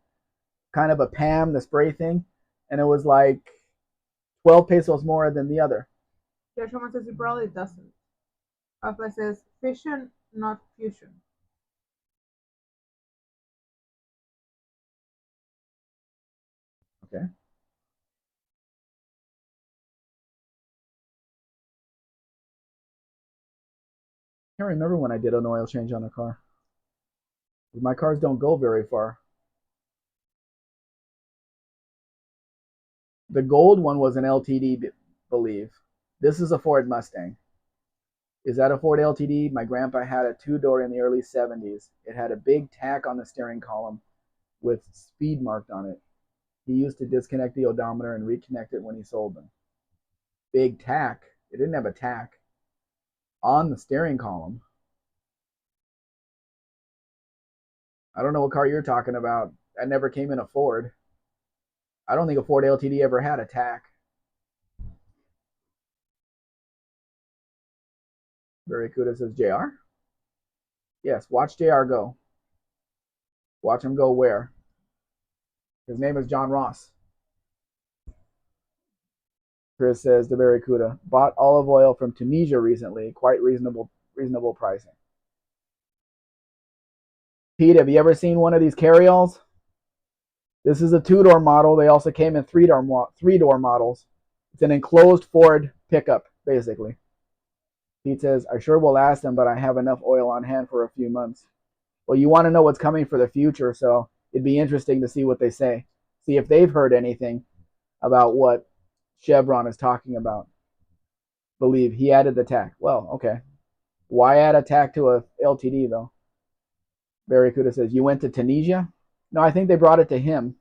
Kind of a Pam, the spray thing, and it was like 12 pesos more than the other. Joshua says it probably doesn't. Alpha says fission, not fusion. Okay. I can't remember when I did an oil change on a car. My cars don't go very far. The gold one was an LTD, believe. This is a Ford Mustang. Is that a Ford LTD? My grandpa had a two-door in the early 70s. It had a big tack on the steering column with speed marked on it. He used to disconnect the odometer and reconnect it when he sold them. Big tack. It didn't have a tack on the steering column. I don't know what car you're talking about. That never came in a Ford. I don't think a Ford LTD ever had a tack. Barracuda says, JR? Yes, watch JR go. Watch him go where? His name is John Ross. Chris says the Barracuda bought olive oil from Tunisia recently, quite reasonable pricing. Pete, have you ever seen one of these carryalls? This is a two-door model. They also came in three-door models. It's an enclosed Ford pickup, basically. Pete says, I sure will ask them, but I have enough oil on hand for a few months. Well, you want to know what's coming for the future, so it'd be interesting to see what they say. See if they've heard anything about what Chevron is talking about. Believe he added the tack. Well, okay. Why add a tack to a LTD, though? Barracuda says, you went to Tunisia? No, I think they brought it to him.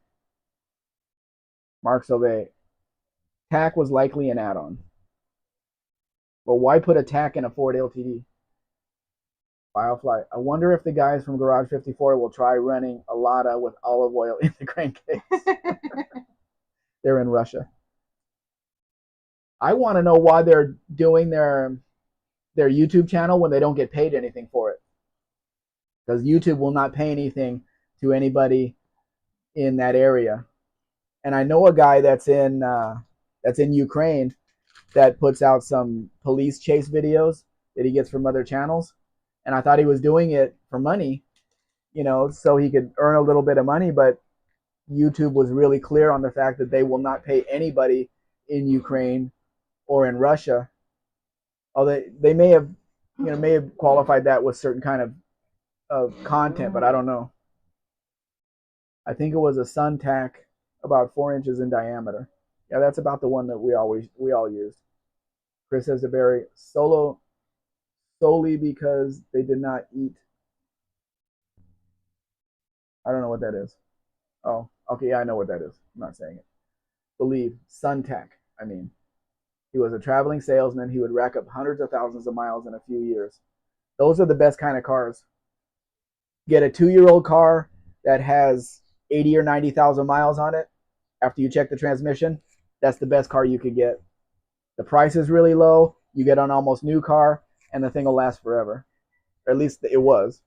Mark Sauvé. Tack was likely an add-on. But why put a tack in a Ford LTD? Biofly. I wonder if the guys from Garage 54 will try running a Lada with olive oil in the crankcase. They're in Russia. I want to know why they're doing their YouTube channel when they don't get paid anything for it. Because YouTube will not pay anything to anybody in that area. And I know a guy that's in Ukraine that puts out some police chase videos that he gets from other channels. And I thought he was doing it for money, so he could earn a little bit of money. But YouTube was really clear on the fact that they will not pay anybody in Ukraine or in Russia. Although they may have qualified that with certain kind of content, but I don't know. I think it was a sun tack about 4 inches in diameter. Yeah, that's about the one that we all used. Chris says to Barry, solely because they did not eat. I don't know what that is. Oh, okay, yeah, I know what that is. I'm not saying it. Believe, Suntac, I mean. He was a traveling salesman. He would rack up hundreds of thousands of miles in a few years. Those are the best kind of cars. Get a 2-year-old car that has 80 or 90,000 miles on it after you check the transmission. That's the best car you could get. The price is really low. You get an almost new car, and the thing will last forever. Or at least it was.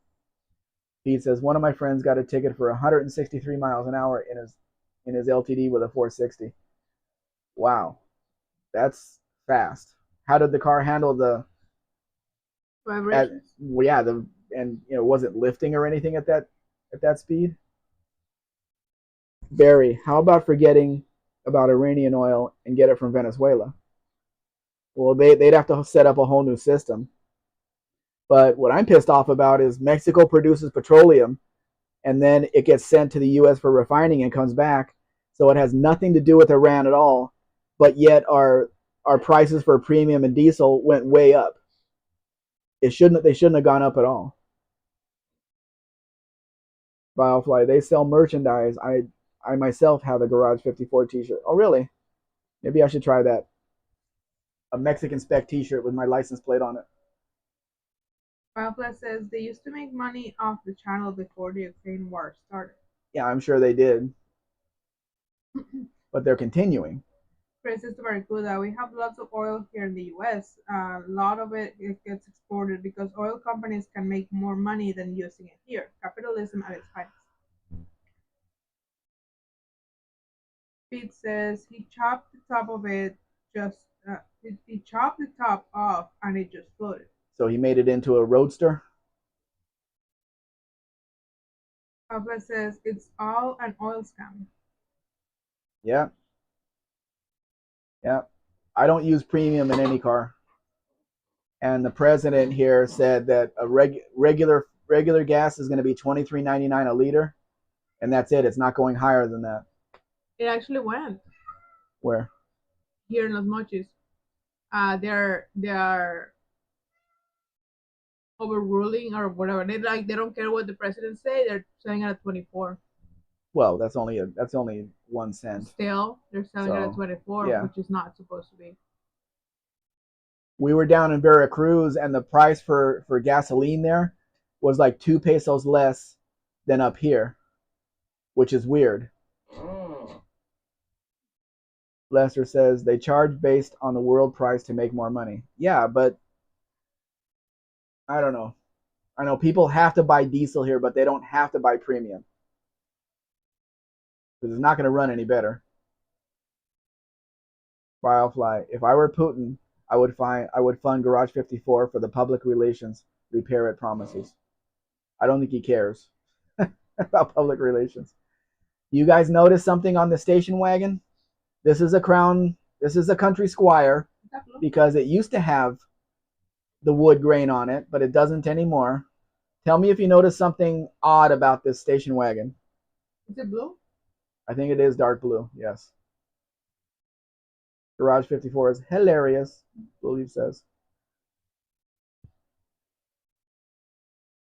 Pete says, one of my friends got a ticket for 163 miles an hour in his LTD with a 460. Wow, that's fast. How did the car handle the vibrations? Was it lifting or anything at that speed? Barry, how about forgetting about Iranian oil and get it from Venezuela? Well, they'd have to set up a whole new system. But what I'm pissed off about is Mexico produces petroleum and then it gets sent to the U.S. for refining and comes back. So it has nothing to do with Iran at all. But yet our prices for premium and diesel went way up. They shouldn't have gone up at all. Biofly, they sell merchandise. I myself have a Garage 54 t-shirt. Oh, really? Maybe I should try that. A Mexican Spec t-shirt with my license plate on it. Biofly says they used to make money off the channel before the Ukraine war started. Yeah, I'm sure they did. But they're continuing. Chris is very good. We have lots of oil here in the U.S. A lot of it gets exported because oil companies can make more money than using it here. Capitalism at its finest. Pete says he chopped the top of it he chopped the top off and it just floated. So he made it into a roadster? Pablo says it's all an oil scam. Yeah. Yeah. I don't use premium in any car. And the president here said that a regular gas is going to be $23.99 a liter, and that's it. It's not going higher than that. It actually went. Where? Here in Los Mochis. They are overruling or whatever. They don't care what the president say. They're selling it at 24. Well, that's only 1 cent. Still, they're selling it at 24, yeah. Which is not supposed to be. We were down in Veracruz, and the price for gasoline there was like 2 pesos less than up here, which is weird. Lester says they charge based on the world price to make more money. Yeah, but I don't know. I know people have to buy diesel here, but they don't have to buy premium because it's not going to run any better. Firefly. If I were Putin, I would fund Garage 54 for the public relations repair it promises. I don't think he cares about public relations. You guys notice something on the station wagon? This is a Crown. This is a Country Squire because it used to have the wood grain on it, but it doesn't anymore. Tell me if you notice something odd about this station wagon. Is it blue? I think it is dark blue. Yes. Garage 54 is hilarious, I believe says.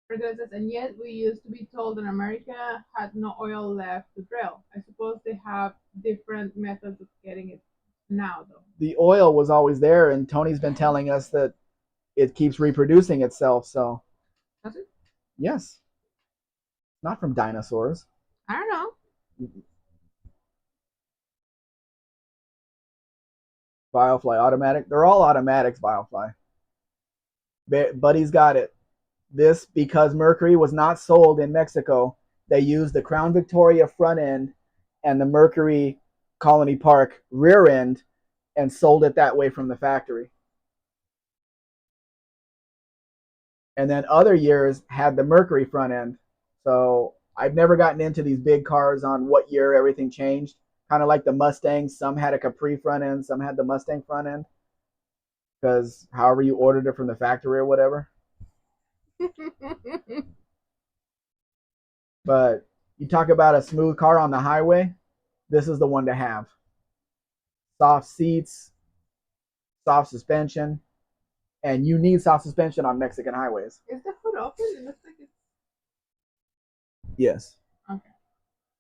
And yet we used to be told that America had no oil left to drill. I suppose they have different methods of getting it now, though. The oil was always there, and Tony's been telling us that it keeps reproducing itself. So, Does it? yes, not from dinosaurs. I don't know. Biofly automatic. They're all automatics. Biofly. Buddy's got it. This because Mercury was not sold in Mexico. They used the Crown Victoria front end and the Mercury Colony Park rear end and sold it that way from the factory. And then other years had the Mercury front end. So I've never gotten into these big cars on what year everything changed. Kind of like the Mustangs. Some had a Capri front end, some had the Mustang front end. Because however you ordered it from the factory or whatever. But you talk about a smooth car on the highway, this is the one to have. Soft seats, soft suspension, and you need soft suspension on Mexican highways. Is the hood open? It looks like it's... Yes. Okay.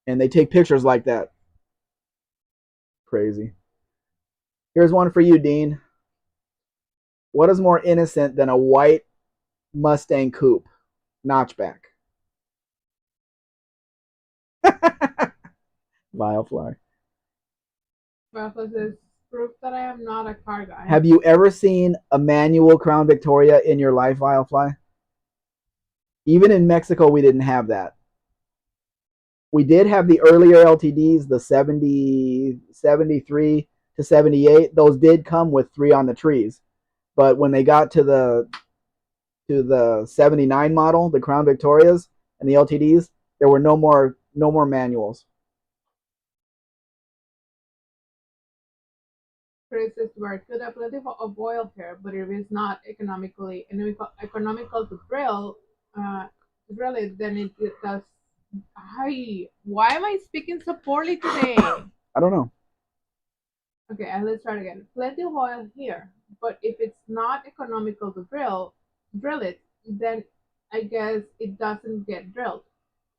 And they take pictures like that. Crazy. Here's one for you, Dean. What is more innocent than a white Mustang coupe notchback? Vilefly. Firefly says, proof that I am not a car guy. Have you ever seen a manual Crown Victoria in your life, Vilefly? Even in Mexico, we didn't have that. We did have the earlier LTDs, the 70, 73 to 78. Those did come with 3 on the trees. But when they got to the 79 model, the Crown Victorias and the LTDs, there were no more manuals. Chris says, there could have plenty of oil here, but if it's not economical to drill it, then it does. Hi, why am I speaking so poorly today? I don't know. Okay, let's try it again. Plenty of oil here, but if it's not economical to drill it, then I guess it doesn't get drilled.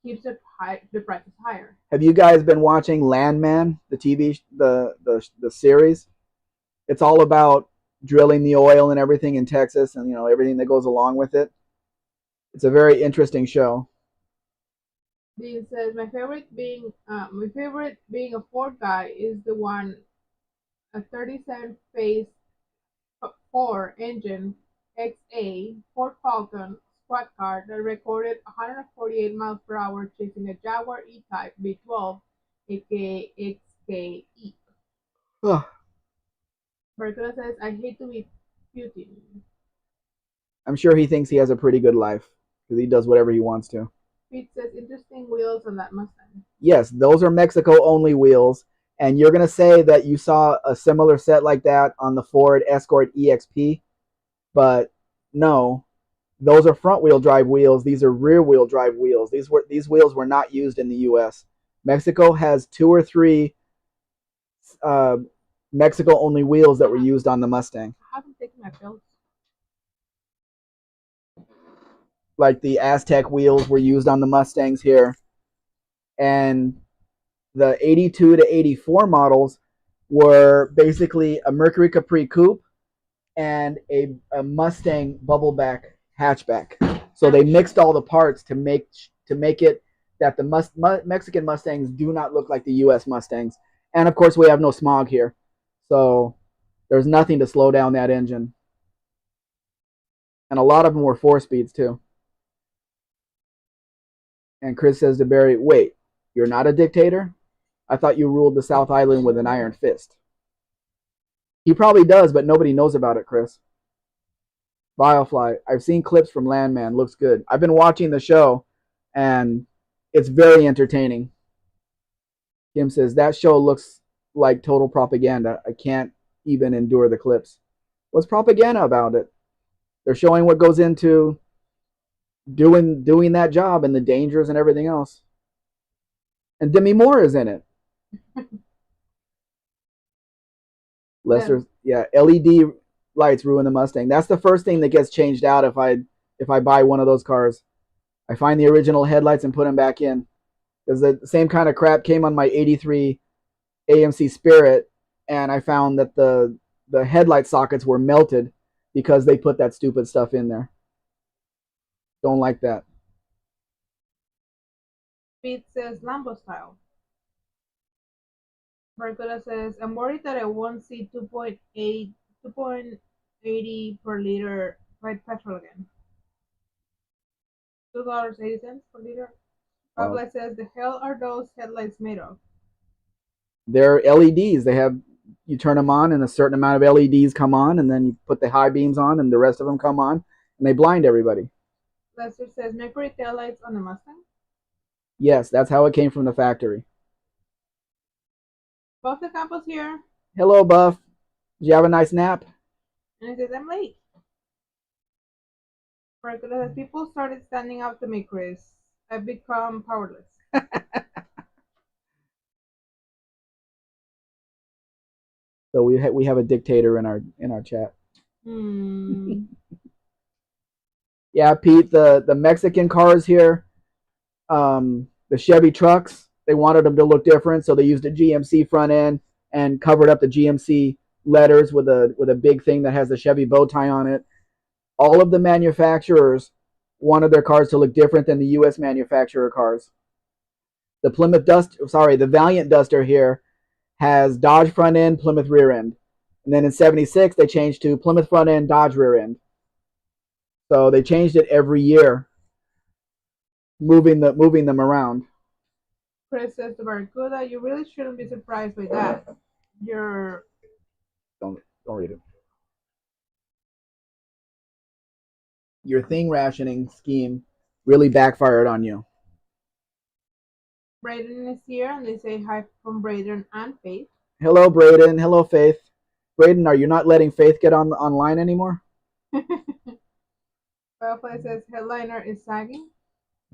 Keeps the prices higher. Have you guys been watching Landman, the TV, the series? It's all about drilling the oil and everything in Texas, and everything that goes along with it. It's a very interesting show. Dean says my favorite being a Ford guy is the one a 37 phase 4 engine XA Ford Falcon squad car that recorded 148 miles per hour chasing a Jaguar E-Type V12, aka XKE. Berkula says, I hate to be Putin. I'm sure he thinks he has a pretty good life because he does whatever he wants to. Pete says, interesting wheels on that Mustang. Yes, those are Mexico-only wheels. And you're going to say that you saw a similar set like that on the Ford Escort EXP. But no, those are front-wheel drive wheels. These are rear-wheel drive wheels. These wheels were not used in the U.S. Mexico has 2 or 3 Mexico-only wheels that were used on the Mustang. I haven't taken my pills. Like the Aztec wheels were used on the Mustangs here. And the 82 to 84 models were basically a Mercury Capri coupe and a Mustang bubbleback hatchback. So they mixed all the parts to make it that the Mexican Mustangs do not look like the U.S. Mustangs. And of course, we have no smog here, so there's nothing to slow down that engine. And a lot of them were 4-speeds too. And Chris says to Barry, wait, you're not a dictator? I thought you ruled the South Island with an iron fist. He probably does, but nobody knows about it, Chris. Firefly. I've seen clips from Landman. Looks good. I've been watching the show, and it's very entertaining. Kim says that show looks like total propaganda. I can't even endure the clips. What's propaganda about it? They're showing what goes into doing that job and the dangers and everything else. And Demi Moore is in it. Lester, yeah, LED lights ruin the Mustang. That's the first thing that gets changed out if I buy one of those cars. I find the original headlights and put them back in. Because the same kind of crap came on my '83 AMC Spirit, and I found that the headlight sockets were melted because they put that stupid stuff in there. Don't like that. Pete says Lambo style. Barcola says, I'm worried that I won't see 2.80 per liter light petrol again. $2.80 per liter. Well, Pablo says, the hell are those headlights made of? they're LEDs. They have you turn them on, and a certain amount of LEDs come on, and then you put the high beams on, and the rest of them come on, and they blind everybody. Lester says, Mercury taillights on the Mustang. Yes, that's how it came from the factory. Buff the Campos here. Hello, Buff. Did you have a nice nap? And he says, I'm late. Barcola says, people started standing up to me, Chris. I've become powerless. So we have a dictator in our chat. Yeah, Pete. The Mexican cars here, the Chevy trucks. They wanted them to look different, so they used a GMC front end and covered up the GMC letters with a big thing that has the Chevy bow tie on it. All of the manufacturers wanted their cars to look different than the U.S. manufacturer cars. The Valiant Duster here has Dodge front end, Plymouth rear end. And then in 76, they changed to Plymouth front end, Dodge rear end. So they changed it every year, moving them around. Chris says to Barracuda, you really shouldn't be surprised by that. You're Don't read it. Your thing rationing scheme really backfired on you. Braden is here, and they say hi from Braden and Faith. Hello, Braden. Hello, Faith. Braden, are you not letting Faith get online anymore? Firefly says headliner is sagging.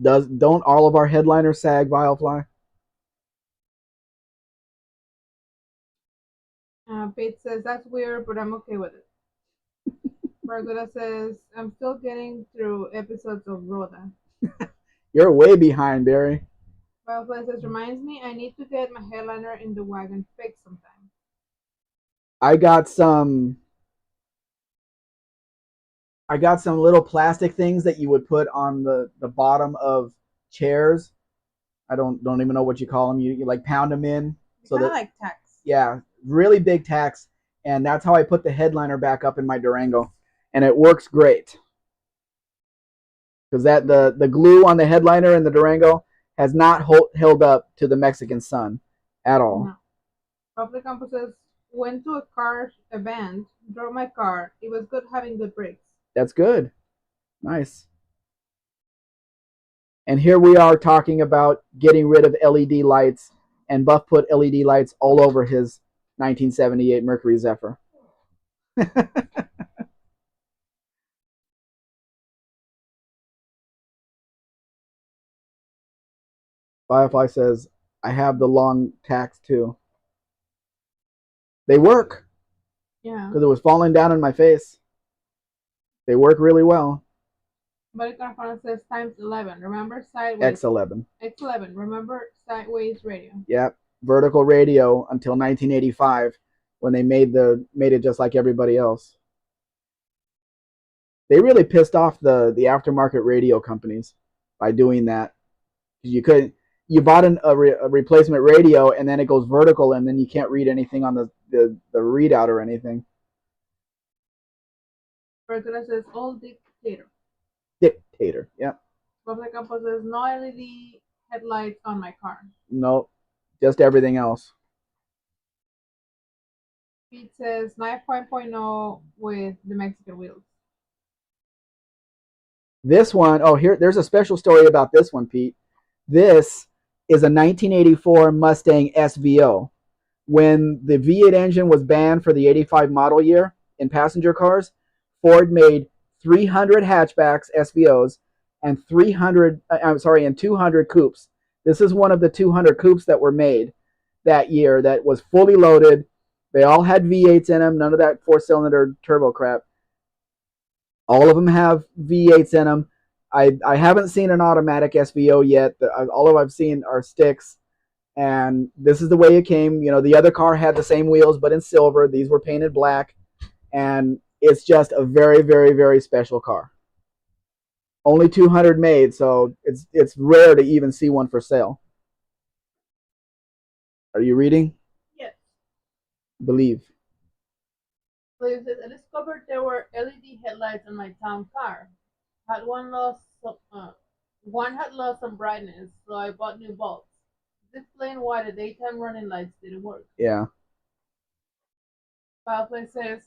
Don't all of our headliners sag, Vilefly? Faith says that's weird, but I'm okay with it. Marguda says I'm still getting through episodes of Rhoda. You're way behind, Barry. Firefly says reminds me I need to get my headliner in the wagon fixed sometime. I got some little plastic things that you would put on the bottom of chairs. I don't even know what you call them. You like pound them in. So that like tacks. Yeah, really big tacks, and that's how I put the headliner back up in my Durango, and it works great. Because the glue on the headliner in the Durango has not held up to the Mexican sun at all. No. Public Campo says went to a car event, drove my car. It was good having good brakes. That's good. Nice. And here we are talking about getting rid of LED lights, and Buff put LED lights all over his 1978 Mercury Zephyr. Firefly says, I have the long tacks too. They work. Yeah. Because it was falling down in my face. They work really well. But Carfana says times 11. Remember sideways. X11. X11. Remember sideways radio. Yep. Vertical radio until 1985 when they made it just like everybody else. They really pissed off the aftermarket radio companies by doing that. You bought a replacement radio and then it goes vertical and then you can't read anything on the readout or anything. Bertula says old dictator. Dictator, yep. Public Campo says no LED headlights on my car. No, just everything else. It says 9.0 with the Mexican wheels. This one, oh, here, there's a special story about this one, Pete. This is a 1984 Mustang SVO. When the V8 engine was banned for the 85 model year in passenger cars, Ford made 300 hatchbacks SVOs and 300 I'm sorry, and 200 coupes. This is one of the 200 coupes that were made that year that was fully loaded. They all had V8s in them, none of that four-cylinder turbo crap. All of them have V8s in them. I haven't seen an automatic SVO yet. All of I've seen are sticks, and this is the way it came. You know, the other car had the same wheels, but in silver. These were painted black, and it's just a very, very, very special car. Only 200 made, so it's rare to even see one for sale. Are you reading? Yes. Believe. So it says, I discovered there were LED headlights on my town car. Had one lost some, one had lost some brightness, so I bought new bulbs. This explains why the daytime running lights didn't work. Yeah. Fireplace says,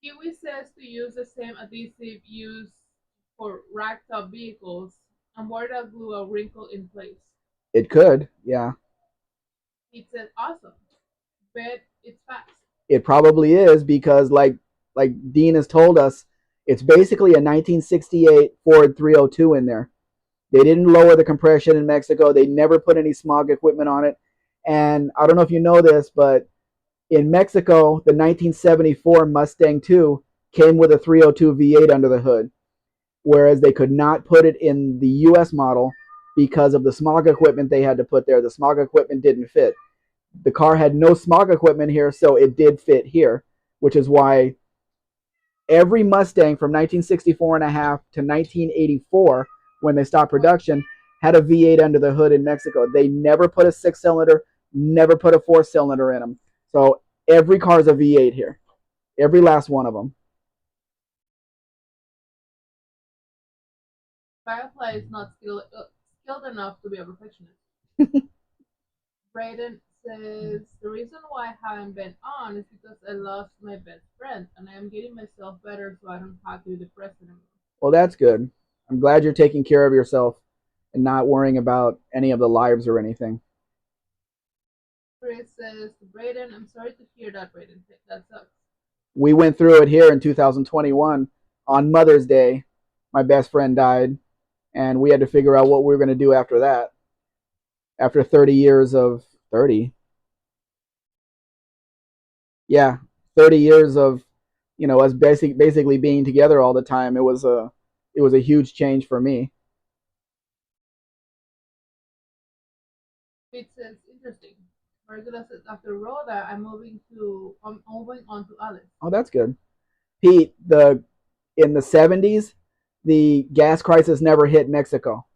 Kiwi says to use the same adhesive used for ragtop vehicles and where that glue a wrinkle in place. It could. Yeah. It says, awesome. Bet it's fast. It probably is because like Dean has told us, it's basically a 1968 Ford 302 in there. They didn't lower the compression in Mexico. They never put any smog equipment on it. And I don't know if you know this, but in Mexico, the 1974 Mustang 2 came with a 302 V8 under the hood, whereas they could not put it in the US model because of the smog equipment they had to put there. The smog equipment didn't fit. The car had no smog equipment here, so it did fit here, which is why every Mustang from 1964 and a half to 1984, when they stopped production, had a V8 under the hood in Mexico. They never put a six-cylinder, never put a four-cylinder in them. So every car is a V8 here, every last one of them. Firefly is not skilled enough to be a perfectionist. Braden says the reason why I haven't been on is because I lost my best friend and I am getting myself better so I don't have to be depressed anymore. Well, that's good. I'm glad you're taking care of yourself and not worrying about any of the lives or anything. Chris says to Braden, I'm sorry to hear that, Braden. That sucks. We went through it here in 2021 on Mother's Day. My best friend died, and we had to figure out what we were going to do after that. After 30 years of 30, yeah, 30 years of us basically being together all the time. It was a huge change for me. It says interesting. Marcela says after Rhoda, I'm moving on to Alice. Oh, that's good. Pete, the in the 70s, the gas crisis never hit Mexico.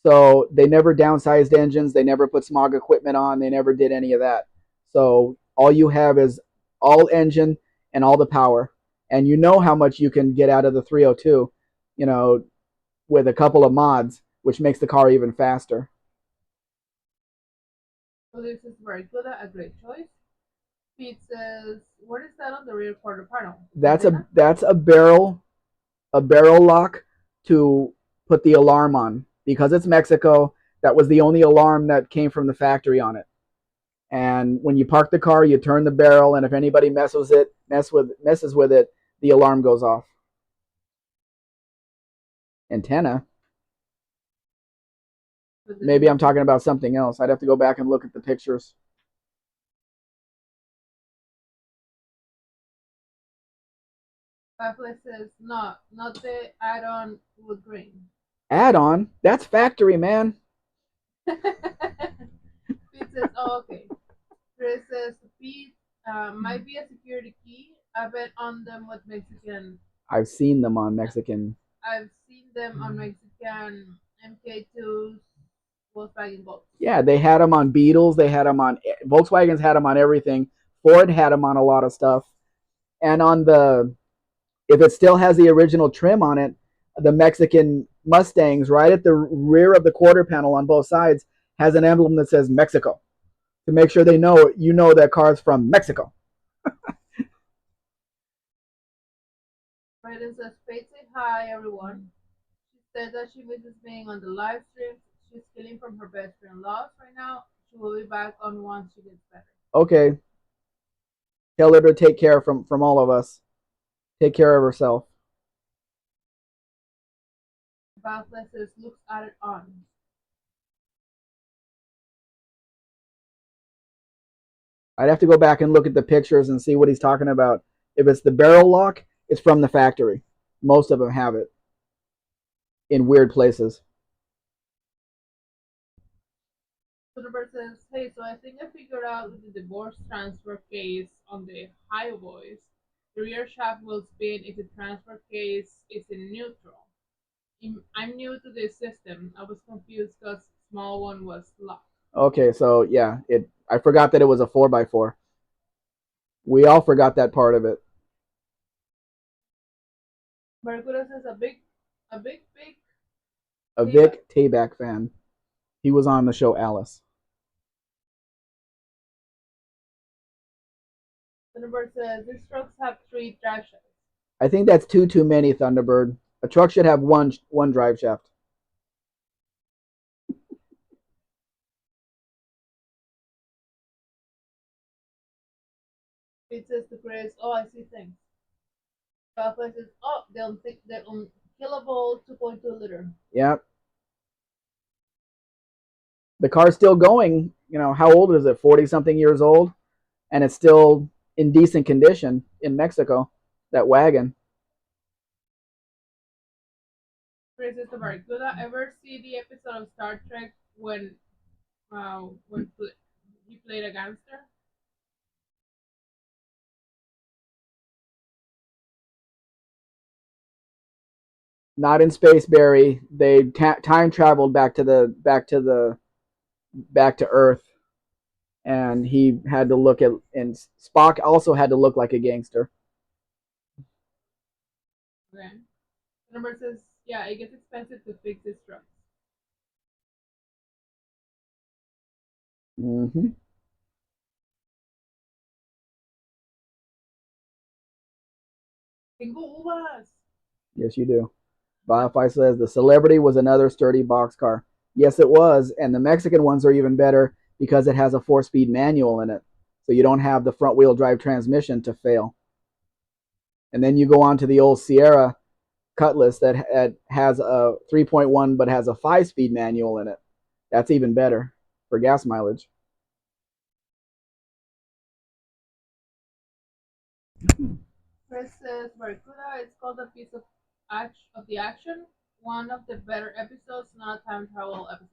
So they never downsized engines, they never put smog equipment on, they never did any of that. So all you have is all engine and all the power. And you know how much you can get out of the 302, you know, with a couple of mods, which makes the car even faster. So this is very good, a great choice. Pete says, what is that on the rear quarter panel? That's a barrel lock to put the alarm on. Because it's Mexico, that was the only alarm that came from the factory on it. And when you park the car, you turn the barrel, and if anybody messes with it, the alarm goes off. Antenna. Maybe I'm talking about something else. I'd have to go back and look at the pictures. Fireplace says, no, not the add-on wood grain. Add-on? That's factory, man. Pete says, oh, okay. Chris says, Pete might be a security key. I've been on them with Mexican. I've seen them on Mexican. I've seen them on Mexican MK2s, Volkswagen Golf. Yeah, they had them on Beetles. They had them on Volkswagens. Had them on everything. Ford had them on a lot of stuff. And on the, if it still has the original trim on it, the Mexican Mustangs, right at the rear of the quarter panel on both sides, has an emblem that says Mexico to make sure they know that car's from Mexico. Raiden says, Faith say hi, everyone. She said that she misses being on the live streams. She's healing from her best friend loss right now. She will be back on once she gets better. Okay, tell her to take care from all of us. Take care of herself. Backless says, looks at it on. I'd have to go back and look at the pictures and see what he's talking about. If it's the barrel lock, it's from the factory. Most of them have it in weird places. Soderbergh says, hey, so I think I figured out with the divorce transfer case on the high voice, the rear shaft will spin if the transfer case is in neutral. I'm new to this system. I was confused because small one was locked. Okay, so yeah, it. I forgot that it was a 4x4. We all forgot that part of it. Barracuda says a big A payback. Vic Tayback fan. He was on the show Alice. Thunderbird says these trucks have three drive shafts. I think that's too many, Thunderbird. A truck should have one drive shaft. It says to Chris, oh, I see things. Calculator says, oh, they're unkillable 2.2 liter. Yeah, the car's still going. You know, how old is it? 40 something years old, and it's still in decent condition in Mexico. That wagon. Chris says to Barracuda, ever see the episode of Star Trek when he played a gangster? Not in Space Barry. They time traveled back to Earth, and he had to look at. And Spock also had to look like a gangster. Okay. Number says, yeah, it gets expensive to fix this truck. Mm-hmm. Tengo uvas. Yes, you do. Biofy says the Celebrity was another sturdy boxcar. Yes, it was, and the Mexican ones are even better because it has a four-speed manual in it, so you don't have the front-wheel drive transmission to fail. And then you go on to the old Sierra Cutlass that has a 3.1 but has a five-speed manual in it. That's even better for gas mileage. Chris says, Barracuda, it's called a piece of the action. One of the better episodes, not a time travel episode.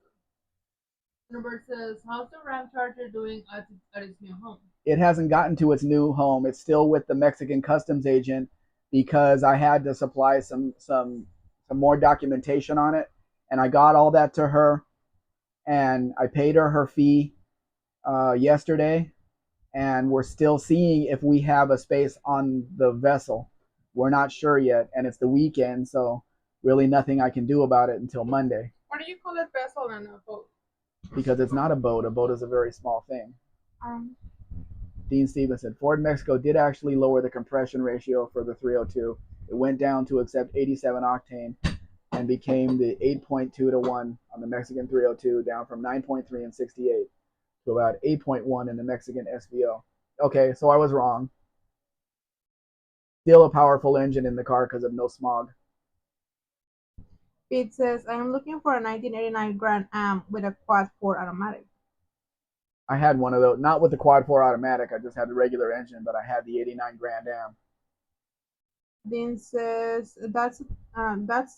Number says, how's the Ram Charger doing at its new home? It hasn't gotten to its new home. It's still with the Mexican customs agent because I had to supply some more documentation on it, and I got all that to her, and I paid her fee yesterday, and we're still seeing if we have a space on the vessel. We're not sure yet, and it's the weekend, so really nothing I can do about it until Monday. Why do you call it vessel and a boat? Because it's not a boat. A boat is a very small thing. Um, Dean Stevenson. Ford Mexico did actually lower the compression ratio for the 302. It went down to accept 87 octane and became the 8.2 to 1 on the Mexican 302, down from 9.3 in 68 to about 8.1 in the Mexican SVO. Okay, so I was wrong. Still a powerful engine in the car because of no smog. Pete says, I am looking for a 1989 Grand Am with a quad 4 automatic. I had one of those, not with the quad 4 automatic. I just had the regular engine, but I had the 89 Grand Am. Dean says that's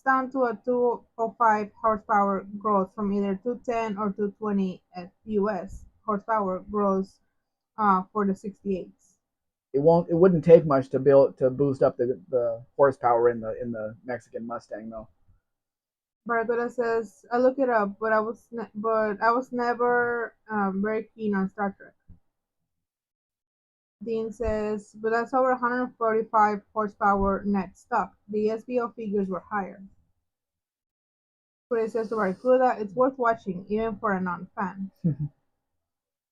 down to a 205 horsepower gross from either 210 or 220 at US horsepower gross for the 68s. It wouldn't take much to boost up the horsepower in the Mexican Mustang though. Barracuda says I looked it up, but I was never very keen on Star Trek. Dean says, but that's over 145 horsepower net stock. The SBO figures were higher. Chris says to Barracuda, it's worth watching, even for a non-fan.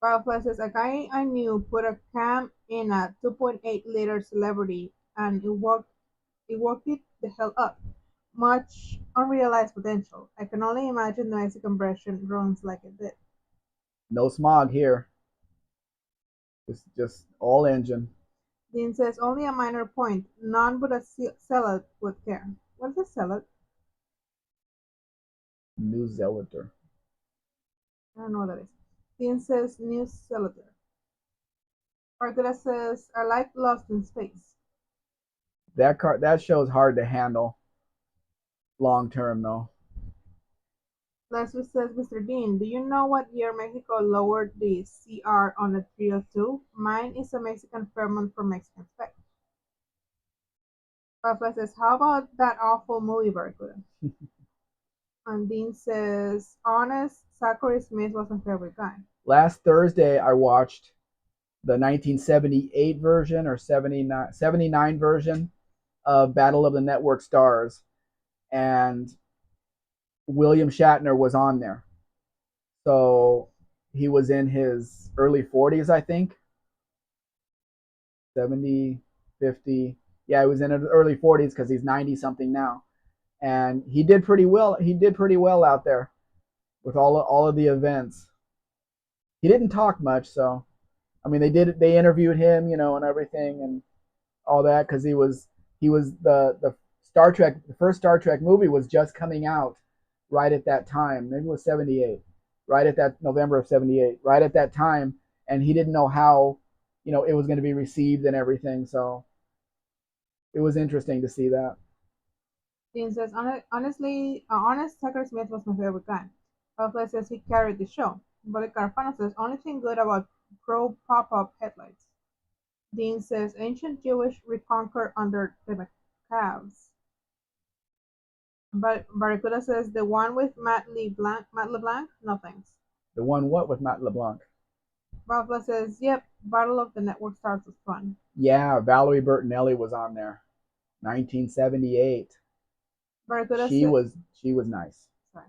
Firefly says, a guy I knew put a cam in a 2.8 liter Celebrity, and It woke it the hell up. Much unrealized potential. I can only imagine the Mexican version runs like it did. No smog here. It's just all engine. Dean says only a minor point. None but a zealot would care. What's a zealot? New Zealator. I don't know what that is. Dean says new zealot. Argula says I like Lost in Space. That show's hard to handle long term though. Leslie says, Mr. Dean, do you know what year Mexico lowered the CR on a 302? Mine is a Mexican Fairmont for Mexican Spec. Rafa says, how about that awful movie, Barracuda? And Dean says, honest, Zachary Smith was my favorite guy. Last Thursday, I watched the 1978 version or 79 version of Battle of the Network Stars, and William Shatner was on there. So he was in his early 40s, I think. 70, 50. Yeah, he was in his early 40s because he's 90 something now. And he did pretty well. He did pretty well out there with all of the events. He didn't talk much, so I mean they interviewed him, and everything and all that because he was the Star Trek, the first Star Trek movie was just coming out right at that time. Maybe it was 78, right at that November of 78, right at that time, and he didn't know how it was going to be received and everything. So it was interesting to see that. Dean says, honestly, honest, Tucker Smith was my favorite guy. Rafa says he carried the show. But Carfano says, only thing good about pro pop-up headlights. Dean says, ancient Jewish reconquer under the calves. But Barracuda says, the one with Matt LeBlanc? No thanks. The one what with Matt LeBlanc? Rafa says, yep, Battle of the Network Stars was fun. Yeah, Valerie Bertinelli was on there. 1978. She was nice. Sorry.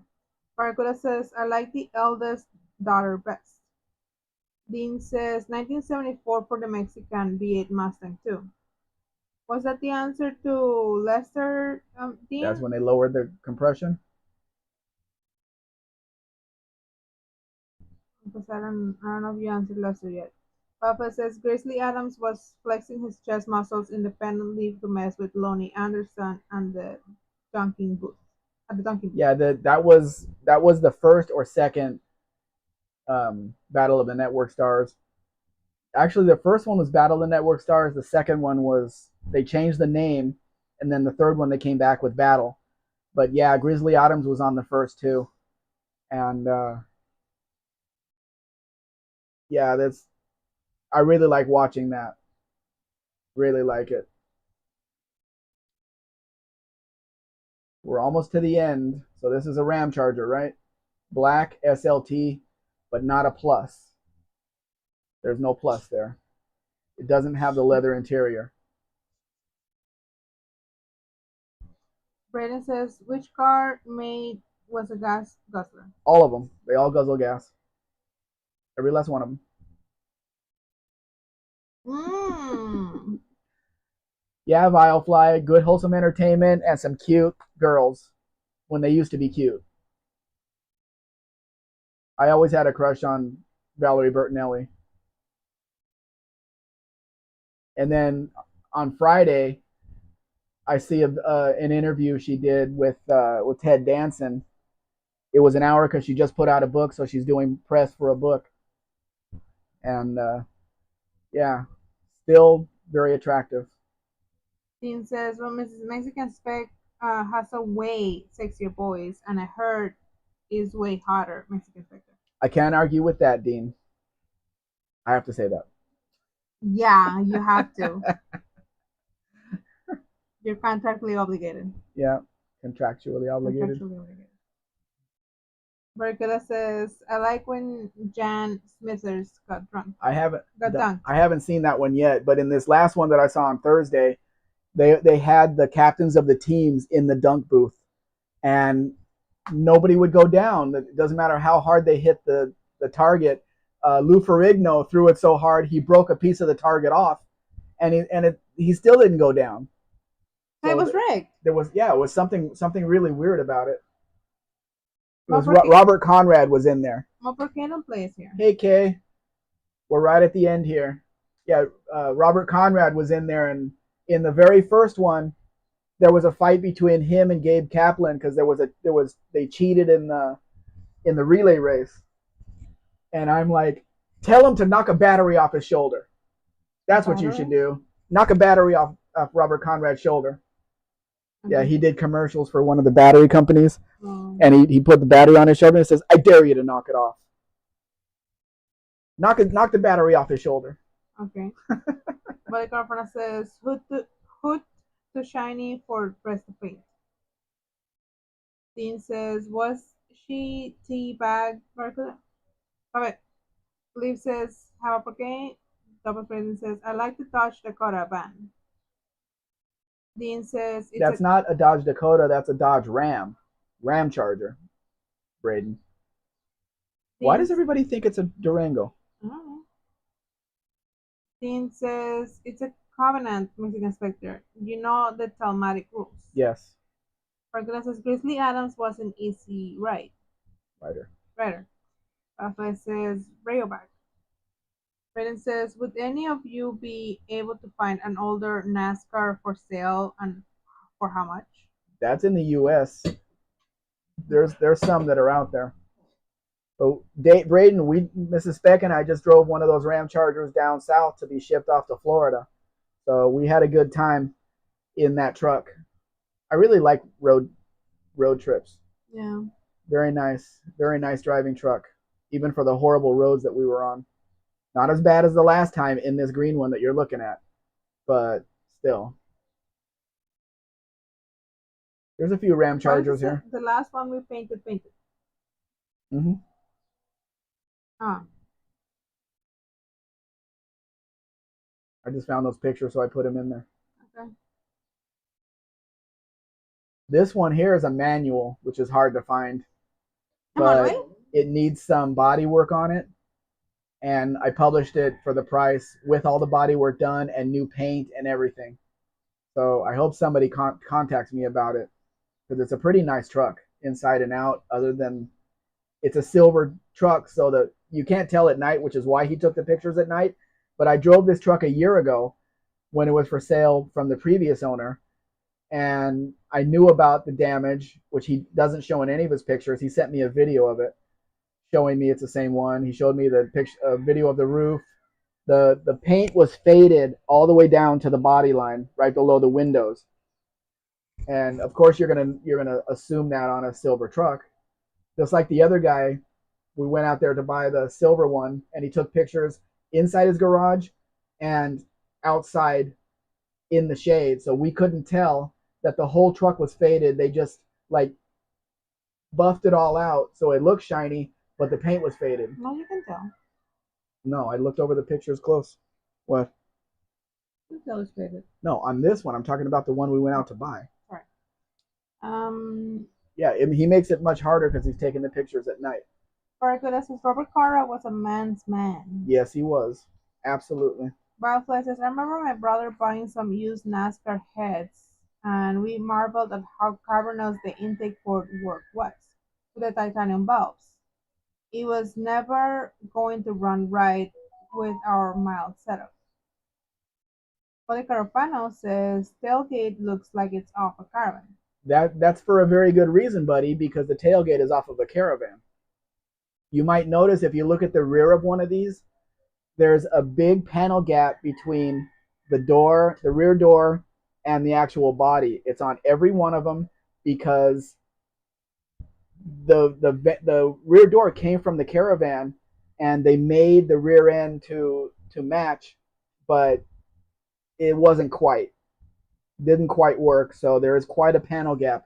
Barracuda says, I like the eldest daughter best. Dean says 1974 for the Mexican V8 Mustang too. Was that the answer to Lester, Dean? That's when they lowered the compression. Because I don't know if you answered Lester yet. Papa says Grizzly Adams was flexing his chest muscles independently to mess with Lonnie Anderson and the dunking booth. At the dunking booth. Yeah, that was the first or second Battle of the Network Stars. Actually, the first one was Battle of the Network Stars. The second one was they changed the name, and then the third one they came back with Battle. But yeah, Grizzly Adams was on the first two, and yeah, I really like watching that. Really like it. We're almost to the end. So this is a Ram Charger, right? Black SLT, but not a plus. There's no plus there. It doesn't have the leather interior. Braden says, which car made was a gas guzzler? All of them. They all guzzle gas. Every last one of them. Yeah, Vilefly, good wholesome entertainment, and some cute girls when they used to be cute. I always had a crush on Valerie Bertinelli. And then on Friday, I see an interview she did with Ted Danson. It was an hour because she just put out a book, so she's doing press for a book. And yeah, still very attractive. Dean says, well, Mrs. Mexican Spec has a way sexier voice, and I heard is way hotter. Mexican Spec. I can't argue with that, Dean. I have to say that. Yeah, you have to. You're contractually obligated. Yeah, contractually obligated. Barracuda says, I like when Jan Smithers got drunk. I haven't seen that one yet, but in this last one that I saw on Thursday, they had the captains of the teams in the dunk booth, and nobody would go down. It doesn't matter how hard they hit the target. Lou Ferrigno threw it so hard he broke a piece of the target off, and he still didn't go down. I So was right. there was, yeah, it was something really weird about it. It was More Robert Conrad was in there. Canon plays here. Hey Kay, we're right at the end here. Yeah, Robert Conrad was in there, and in the very first one, there was a fight between him and Gabe Kaplan because they cheated in the relay race, and I'm like, tell him to knock a battery off his shoulder. That's what you should do. Knock a battery off Robert Conrad's shoulder. Yeah, he did commercials for one of the battery companies, and he put the battery on his shoulder and says, "I dare you to knock it off. Knock the battery off his shoulder." Okay. But the girlfriend says, hood too shiny for press to paint. Dean says, was she teabag? Okay. Liv says, have a porqué. Double President says, I like to touch Dakota van. Dean says, that's not a Dodge Dakota, that's a Dodge Ram Charger, Braden. Why does everybody think it's a Durango? I don't know. Dean says, it's a Covenant Mexican Inspector. You know the Talmatic rules. Yes. Franklin says, Grizzly Adams was an easy Rider. Rafael says, Rayoback. Braden says, would any of you be able to find an older NASCAR for sale, and for how much? That's in the U.S. There's some that are out there. But Braden, Mrs. Spec and I just drove one of those Ram Chargers down south to be shipped off to Florida. So we had a good time in that truck. I really like road trips. Yeah. Very nice driving truck, even for the horrible roads that we were on. Not as bad as the last time in this green one that you're looking at, but still. There's a few Ram Chargers here. The last one we painted. Mm-hmm. Ah. I just found those pictures, so I put them in there. Okay. This one here is a manual, which is hard to find, but it needs some body work on it. And I published it for the price with all the body work done and new paint and everything. So I hope somebody contacts me about it, because it's a pretty nice truck inside and out, other than it's a silver truck, so that you can't tell at night, which is why he took the pictures at night. But I drove this truck a year ago when it was for sale from the previous owner, and I knew about the damage, which he doesn't show in any of his pictures. He sent me a video of it showing me it's the same one. He showed me the picture, video of the roof. The paint was faded all the way down to the body line, right below the windows. And of course, you're gonna assume that on a silver truck, just like the other guy. We went out there to buy the silver one, and he took pictures inside his garage and outside in the shade, so we couldn't tell that the whole truck was faded. They just like buffed it all out so it looked shiny, but the paint was faded. No, you can tell. No, I looked over the pictures close. What? You can tell it's faded. No, on this one, I'm talking about the one we went out to buy. Right. Yeah, he makes it much harder because he's taking the pictures at night. Barracuda says Robert Cara was a man's man. Yes, he was. Absolutely. Butterfly says, I remember my brother buying some used NASCAR heads, and we marveled at how cavernous the intake port work was with the titanium bulbs. It was never going to run right with our mild setup. Policarpano says tailgate looks like it's off a Caravan. That's for a very good reason, buddy, because the tailgate is off of a Caravan. You might notice if you look at the rear of one of these, there's a big panel gap between the rear door, and the actual body. It's on every one of them because the rear door came from the Caravan, and they made the rear end to match, but it didn't quite work. So there is quite a panel gap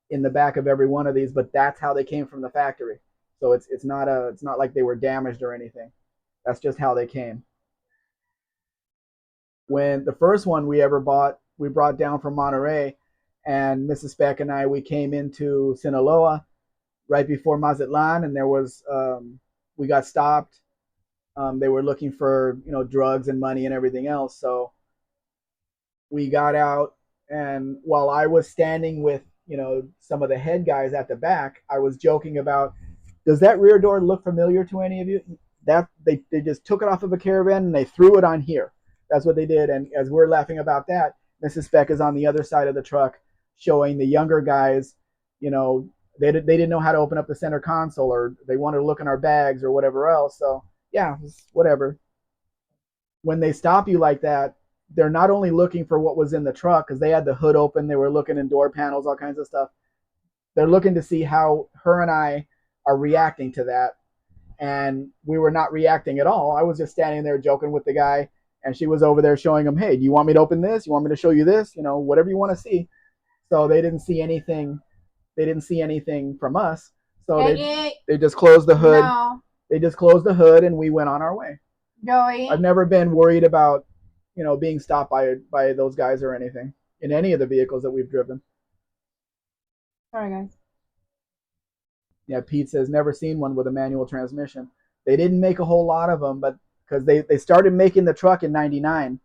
in the back of every one of these, but that's how they came from the factory. So it's not like they were damaged or anything. That's just how they came. When the first one we ever bought, we brought down from Monterey, and Mrs. Spec and I, we came into Sinaloa right before Mazatlan, and there was we got stopped. They were looking for drugs and money and everything else. So we got out And while I was standing with, some of the head guys at the back, I was joking about, does that rear door look familiar to any of you? That they just took it off of a Caravan and they threw it on here. That's what they did. And as we're laughing about that, Mrs. Spec is on the other side of the truck showing the younger guys, you know, they didn't know how to open up the center console, or they wanted to look in our bags or whatever else. So yeah, whatever. When they stop you like that, they're not only looking for what was in the truck because they had the hood open, they were looking in door panels, all kinds of stuff. They're looking to see how her and I are reacting to that. And we were not reacting at all. I was just standing there joking with the guy, and she was over there showing him, hey, do you want me to open this? You want me to show you this? Whatever you want to see. So they didn't see anything. They didn't see anything from us. So they just closed the hood. No. They just closed the hood, and we went on our way. Joey. I've never been worried about, being stopped by those guys or anything in any of the vehicles that we've driven. Sorry, guys. Yeah, Pete says never seen one with a manual transmission. They didn't make a whole lot of them, but because they started making the truck in '99,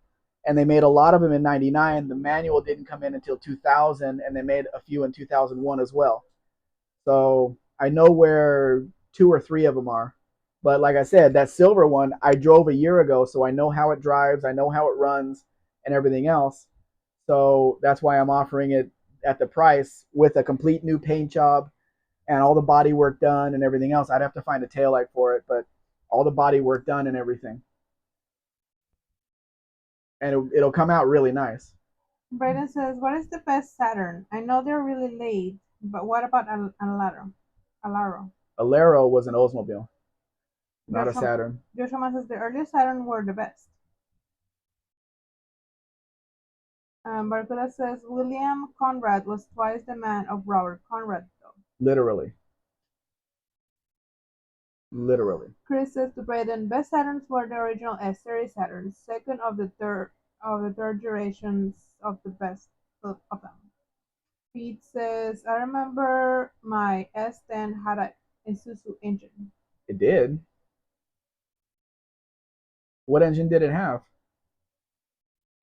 and they made a lot of them in '99. The manual didn't come in until 2000, and they made a few in 2001 as well. So I know where 2 or 3 of them are. But like I said, that silver one I drove a year ago, so I know how it drives, I know how it runs, and everything else. So that's why I'm offering it at the price with a complete new paint job and all the body work done and everything else. I'd have to find a taillight for it, but all the body work done and everything. And it'll come out really nice. Brayden says, what is the best Saturn? I know they're really late, but what about Alaro? Alaro was an Oldsmobile, not a Saturn. Joshua says the earliest Saturn were the best. Barcula says William Conrad was twice the man of Robert Conrad, though. Literally. Chris says to Braden, best Saturns were the original S-series Saturns, second of the third generations of the best of them. Pete says, I remember my S10 had a Isuzu engine. It did? What engine did it have?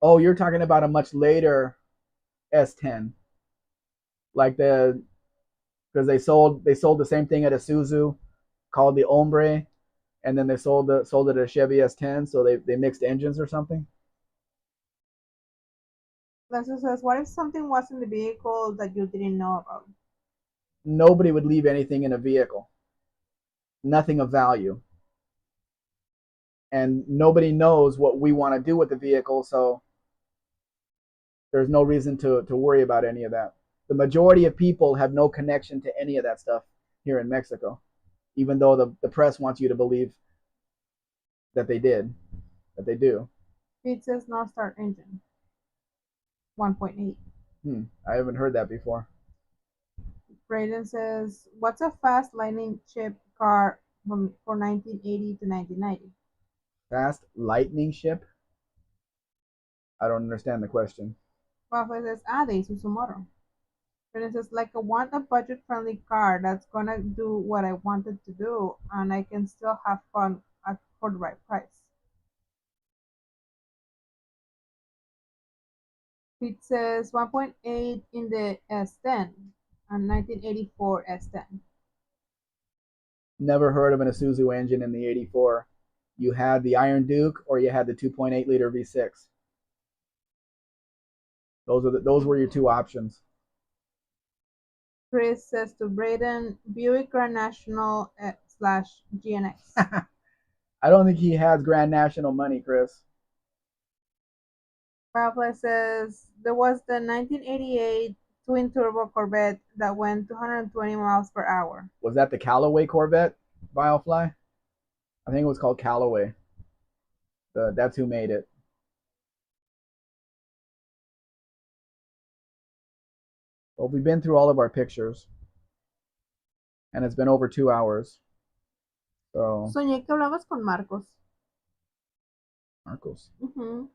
Oh, you're talking about a much later S10. Like because they sold the same thing at Isuzu called the Ombre, and then they sold it at a Chevy S10, so they mixed engines or something. Leslie says, what if something was in the vehicle that you didn't know about? Nobody would leave anything in a vehicle. Nothing of value. And nobody knows what we want to do with the vehicle, so there's no reason to worry about any of that. The majority of people have no connection to any of that stuff here in Mexico, even though the press wants you to believe that they do. It says no start engine. 1.8. I haven't heard that before. Braden says, what's a fast lightning ship car for 1980 to 1990? Fast lightning ship? I don't understand the question. Rafael says, the Isuzu Motor. Braden says, like I want a budget-friendly car that's gonna do what I wanted to do, and I can still have fun for the right price. It says 1.8 in the S10 and 1984 S10. Never heard of an Isuzu engine in the 84. You had the Iron Duke or you had the 2.8 liter V6. Those were your two options. Chris says to Braden, Buick Grand National / GNX. I don't think he has Grand National money, Chris. Rafael says there was the 1988 twin turbo Corvette that went 220 miles per hour. Was that the Callaway Corvette, Vilefly? I think it was called Callaway. That's who made it. Well, we've been through all of our pictures, and it's been over 2 hours. So. Soñé que hablabas con Marcos. Marcos. Mm-hmm.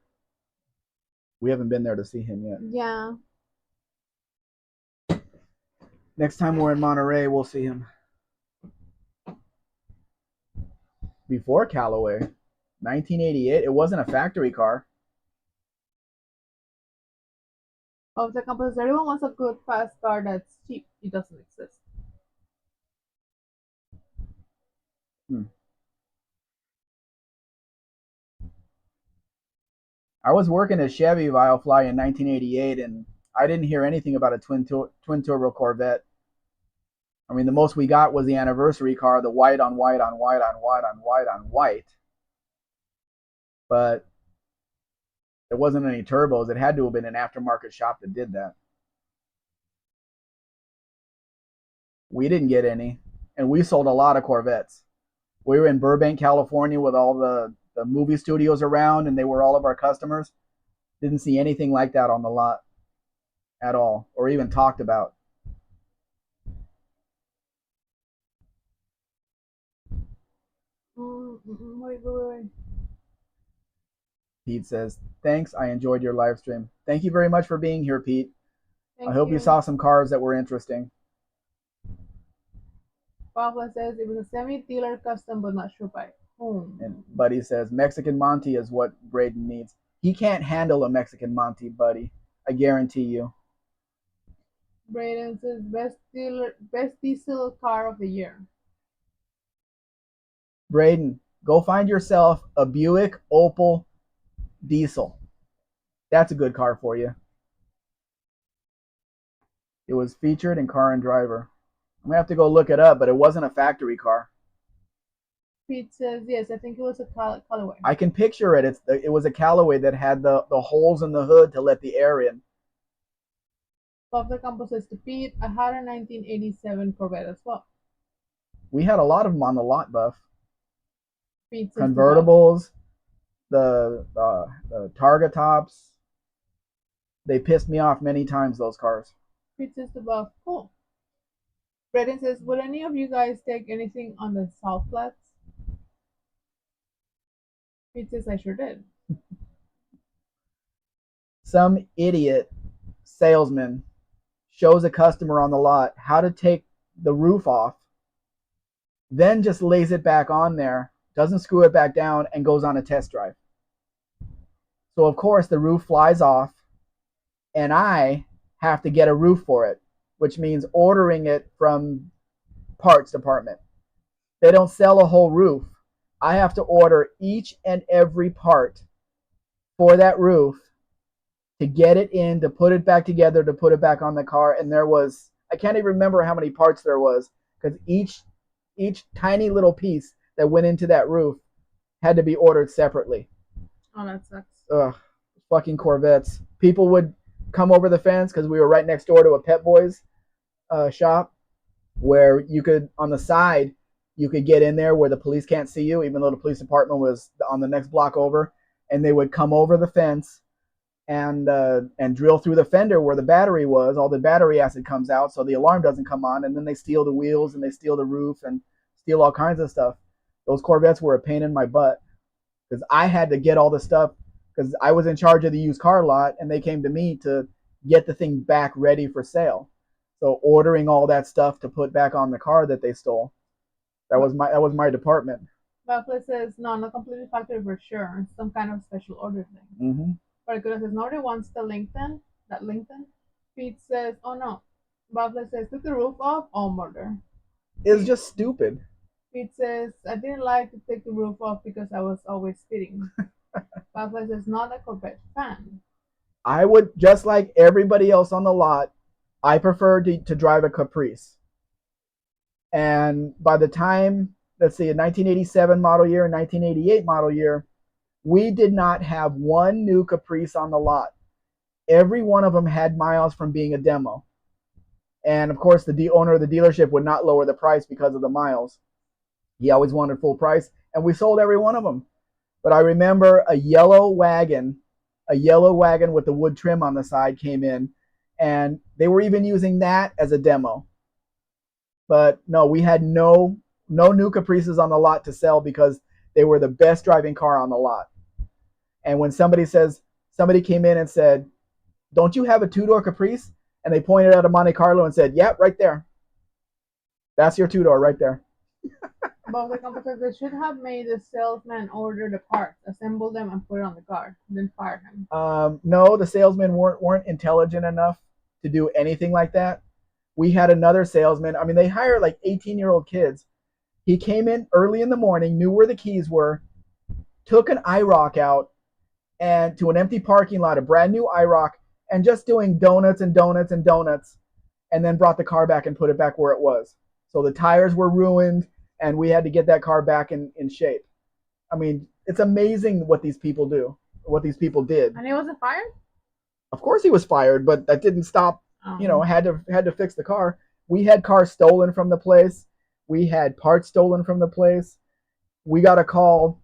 We haven't been there to see him yet. Yeah. Next time we're in Monterey, we'll see him. Before Callaway, 1988. It wasn't a factory car. Of the campus, everyone wants a good fast car that's cheap. It doesn't exist. Hmm. I was working at Chevy Firefly in 1988, and I didn't hear anything about a twin turbo Corvette. I mean, the most we got was the anniversary car, the white on white on white on white on white on white. But there wasn't any turbos. It had to have been an aftermarket shop that did that. We didn't get any, and we sold a lot of Corvettes. We were in Burbank, California, with all the movie studios around, and they were all of our customers. Didn't see anything like that on the lot at all, or even talked about. Wait. Pete says, "Thanks, I enjoyed your live stream." Thank you very much for being here, Pete. I Thank hope you you. saw some cars that were interesting. Pablo says it was a semi-dealer custom, but not sure by And whom. Buddy says, Mexican Monty is what Braden needs. He can't handle a Mexican Monty, Buddy. I guarantee you. Braden says best diesel car of the year. Braden, go find yourself a Buick Opal diesel. That's a good car for you. It was featured in Car and Driver. I'm gonna have to go look it up, but it wasn't a factory car. Pete says yes, I think it was a colorway. I can picture it. It was a Callaway that had the holes in the hood to let the air in. Bob the Campos says to Pete, I had a 1987 Corvette as well. We had a lot of them on the lot, Buff. Pete says Convertibles, the Targa tops. They pissed me off many times, those cars. Pete says to Bob, cool. Braden says, would any of you guys take anything on the South Flats? Pete says, I sure did. Some idiot salesman shows a customer on the lot how to take the roof off, then just lays it back on there, doesn't screw it back down, and goes on a test drive. So, of course, the roof flies off, and I have to get a roof for it, which means ordering it from parts department. They don't sell a whole roof. I have to order each and every part for that roof to get it in, to put it back together, to put it back on the car. And there was, I can't even remember how many parts there was, because each tiny little piece that went into that roof had to be ordered separately. Oh, that sucks. Ugh, fucking Corvettes. People would come over the fence because we were right next door to a Pet Boys shop, where you could, on the side, you could get in there where the police can't see you, even though the police department was on the next block over, and they would come over the fence and drill through the fender where the battery was. All the battery acid comes out, so the alarm doesn't come on, and then they steal the wheels and they steal the roof and steal all kinds of stuff. Those Corvettes were a pain in my butt because I had to get all the stuff because I was in charge of the used car lot, and they came to me to get the thing back ready for sale. So ordering all that stuff to put back on the car that they stole, that was my department. Buffalo says, no, not completely factory for sure. Some kind of special order thing. Mm-hmm. Barracuda says, nobody wants that LinkedIn. Pete says, oh no. Buffalo says, took the roof off, all murder. It's just stupid. Pete says, I didn't like to take the roof off because I was always speeding. Buffalo says, not a Corvette fan. I would, just like everybody else on the lot, I prefer to drive a Caprice. And by the time, let's see, a 1987 model year and 1988 model year, we did not have one new Caprice on the lot. Every one of them had miles from being a demo. And of course, the owner of the dealership would not lower the price because of the miles. He always wanted full price, and we sold every one of them. But I remember a yellow wagon with the wood trim on the side came in, and they were even using that as a demo. But no, we had no new Caprices on the lot to sell because they were the best driving car on the lot. And when somebody came in and said, don't you have a two-door Caprice? And they pointed out a Monte Carlo and said, yep, right there. That's your two-door right there. But the company they should have made the salesman order the parts, assemble them, and put it on the car, then fire him. No, the salesmen weren't intelligent enough to do anything like that. We had another salesman. I mean, they hire like 18-year-old kids. He came in early in the morning, knew where the keys were, took an IROC out and to an empty parking lot, a brand new IROC, and just doing donuts and donuts and donuts, and then brought the car back and put it back where it was. So the tires were ruined, and we had to get that car back in shape. I mean, it's amazing what these people do, what these people did. And he wasn't fired? Of course, he was fired, but that didn't stop. Oh. Had to fix the car. We had cars stolen from the place. We had parts stolen from the place. We got a call.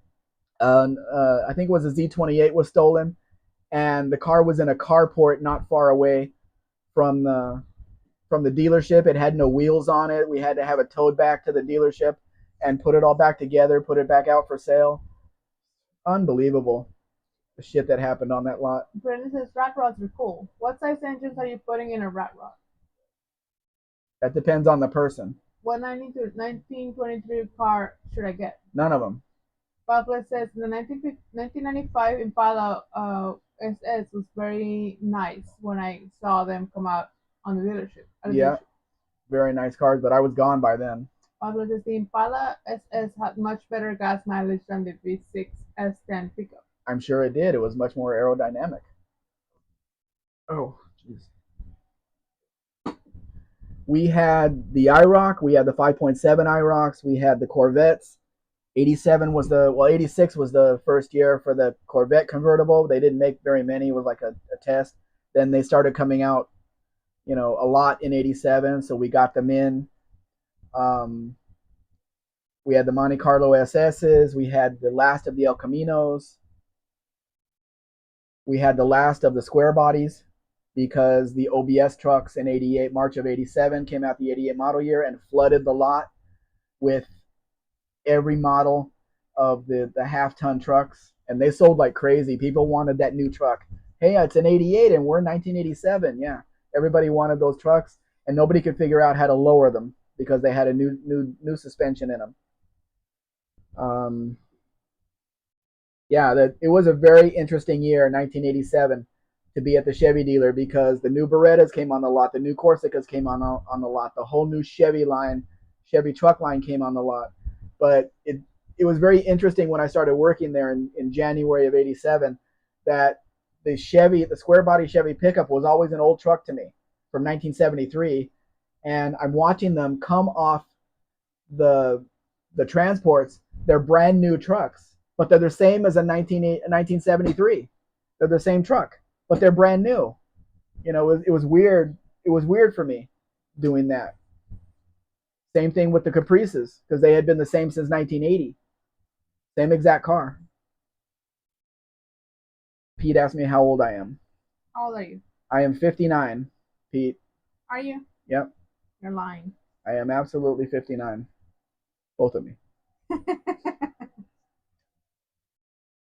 I think it was a Z28 was stolen, and the car was in a carport not far away from the dealership. It had no wheels on it. We had to have it towed back to the dealership and put it all back together, put it back out for sale. Unbelievable, the shit that happened on that lot. Brendan says rat rods are cool. What size engines are you putting in a rat rod? That depends on the person. What 1923 car should I get? None of them. Buffalo says the 1995 Impala SS was very nice when I saw them come out on the dealership. Yeah, very nice cars, but I was gone by then. Buffalo says the Impala SS had much better gas mileage than the V6 S10 pickup. I'm sure it did. It was much more aerodynamic. Oh, jeez. We had the IROC, we had the 5.7 IROCs, we had the Corvettes. 86 was the first year for the Corvette convertible. They didn't make very many. It was like a test. Then they started coming out, a lot in 87. So we got them in. We had the Monte Carlo SSs. We had the last of the El Caminos. We had the last of the square bodies because the OBS trucks in 88, March of 87 came out the 88 model year and flooded the lot with every model of the half-ton trucks, and they sold like crazy. People wanted that new truck. Hey, it's an 88 and we're in 1987. Yeah, everybody wanted those trucks, and nobody could figure out how to lower them because they had a new suspension in them. It was a very interesting year, 1987, to be at the Chevy dealer because the new Berettas came on the lot, the new Corsicas came on the lot, the whole new Chevy truck line came on the lot. But it was very interesting when I started working there in January of 87 that the square body Chevy pickup was always an old truck to me from 1973. And I'm watching them come off the transports. They're brand new trucks, but they're the same as a 1973. They're the same truck, but they're brand new. It was weird. It was weird for me doing that. Same thing with the Caprices because they had been the same since 1980. Same exact car. Pete asked me how old I am. How old are you? I am 59, Pete. Are you? Yep. You're lying. I am absolutely 59. Both of me.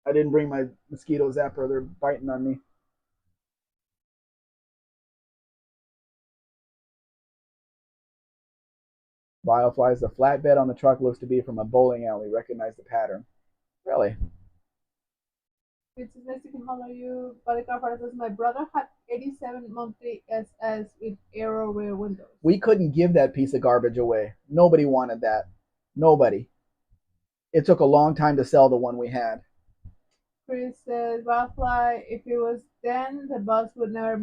I didn't bring my mosquito zapper. They're biting on me. Bioflies, the flatbed on the truck looks to be from a bowling alley. Recognize the pattern. Really? It's nice to follow you. But says my brother had 87 monthly SS with aero rear windows. We couldn't give that piece of garbage away. Nobody wanted that. Nobody. It took a long time to sell the one we had. Chris says, Butterfly, if it was then, the bus would never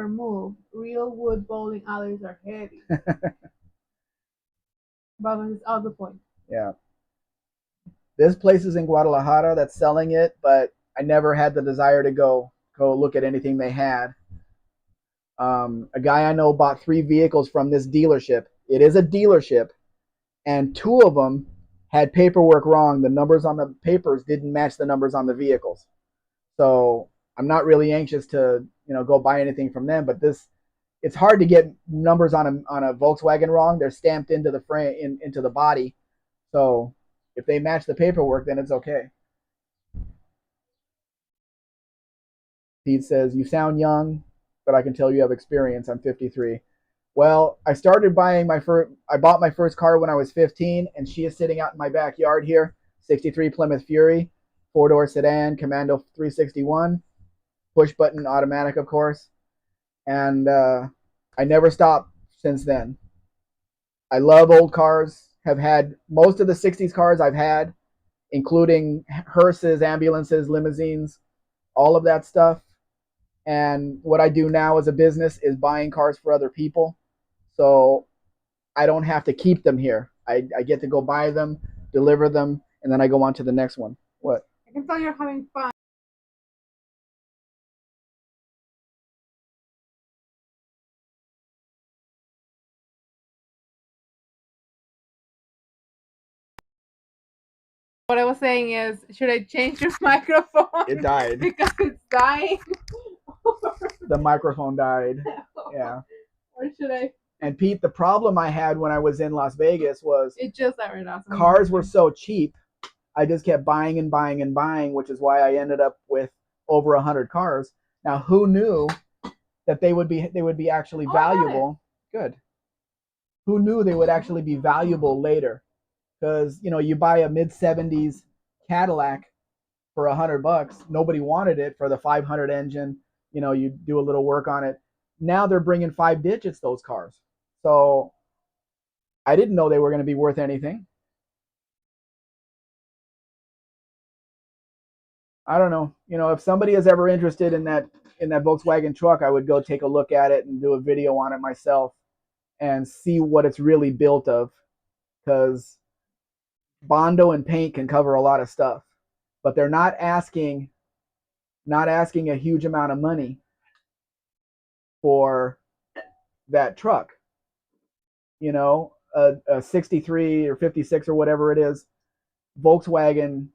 move. Real wood bowling alleys are heavy. But it's all the point. Yeah. There's places in Guadalajara that's selling it, but I never had the desire to go look at anything they had. A guy I know bought 3 vehicles from this dealership. It is a dealership, and 2 of them had paperwork wrong. The numbers on the papers didn't match the numbers on the vehicles. So I'm not really anxious to go buy anything from them. But it's hard to get numbers on a Volkswagen wrong. They're stamped into the frame into the body. So if they match the paperwork, then it's okay. Pete says, you sound young, but I can tell you have experience. I'm 53. Well, I started buying my first. I bought my first car when I was 15, and she is sitting out in my backyard here. '63 Plymouth Fury, four-door sedan, Commando 361, push button automatic, of course. And I never stopped since then. I love old cars. Have had most of the '60s cars I've had, including hearses, ambulances, limousines, all of that stuff. And what I do now as a business is buying cars for other people. So I don't have to keep them here. I get to go buy them, deliver them, and then I go on to the next one. What? I can tell you're having fun. What I was saying is, should I change your microphone? It died. Because it's dying. The microphone died. Yeah. Or should I? And Pete, the problem I had when I was in Las Vegas was It just that right now. cars were so cheap. I just kept buying and buying and buying, which is why I ended up with over 100 cars. Now, who knew that they would be actually valuable? Good. Who knew they would actually be valuable later? Because you buy a mid '70s Cadillac for $100, nobody wanted it for the 500 engine. You do a little work on it. Now they're bringing 5 digits, those cars. So I didn't know they were going to be worth anything. I don't know. If somebody is ever interested in that Volkswagen truck, I would go take a look at it and do a video on it myself and see what it's really built of. Because Bondo and paint can cover a lot of stuff, but they're not asking a huge amount of money for that truck. A 63 or 56 or whatever it is Volkswagen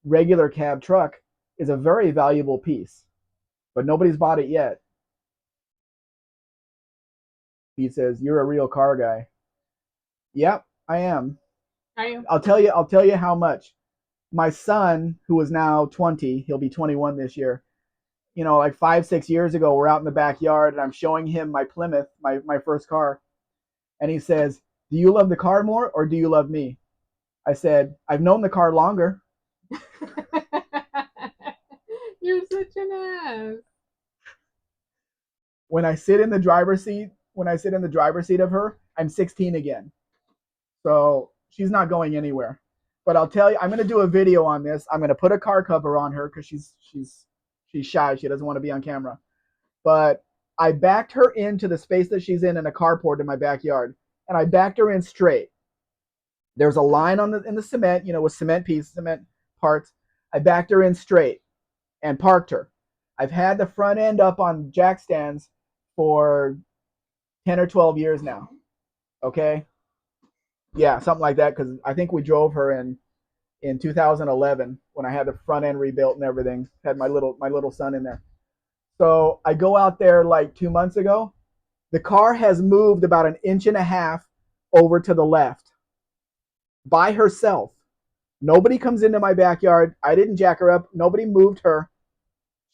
regular cab truck is a very valuable piece, but nobody's bought it yet. He says, "You're a real car guy." Yep, I am. Are you? I'll tell you how much. My son, who is now 20, he'll be 21 this year. Like 5, 6 years ago, we're out in the backyard and I'm showing him my Plymouth, my first car. And he says, "Do you love the car more or do you love me?" I said, "I've known the car longer." You're such an ass. When I sit in the driver's seat of her, I'm 16 again. So she's not going anywhere. But I'll tell you, I'm going to do a video on this. I'm going to put a car cover on her because she's shy. She doesn't want to be on camera. But I backed her into the space that she's in a carport in my backyard, and I backed her in straight. There's a line in the cement, with cement parts. I backed her in straight and parked her. I've had the front end up on jack stands for 10 or 12 years now. Okay? Yeah, something like that, because I think we drove her in 2011 when I had the front end rebuilt and everything. Had my little son in there. So I go out there like 2 months ago. The car has moved about an inch and a half over to the left by herself. Nobody comes into my backyard. I didn't jack her up. Nobody moved her.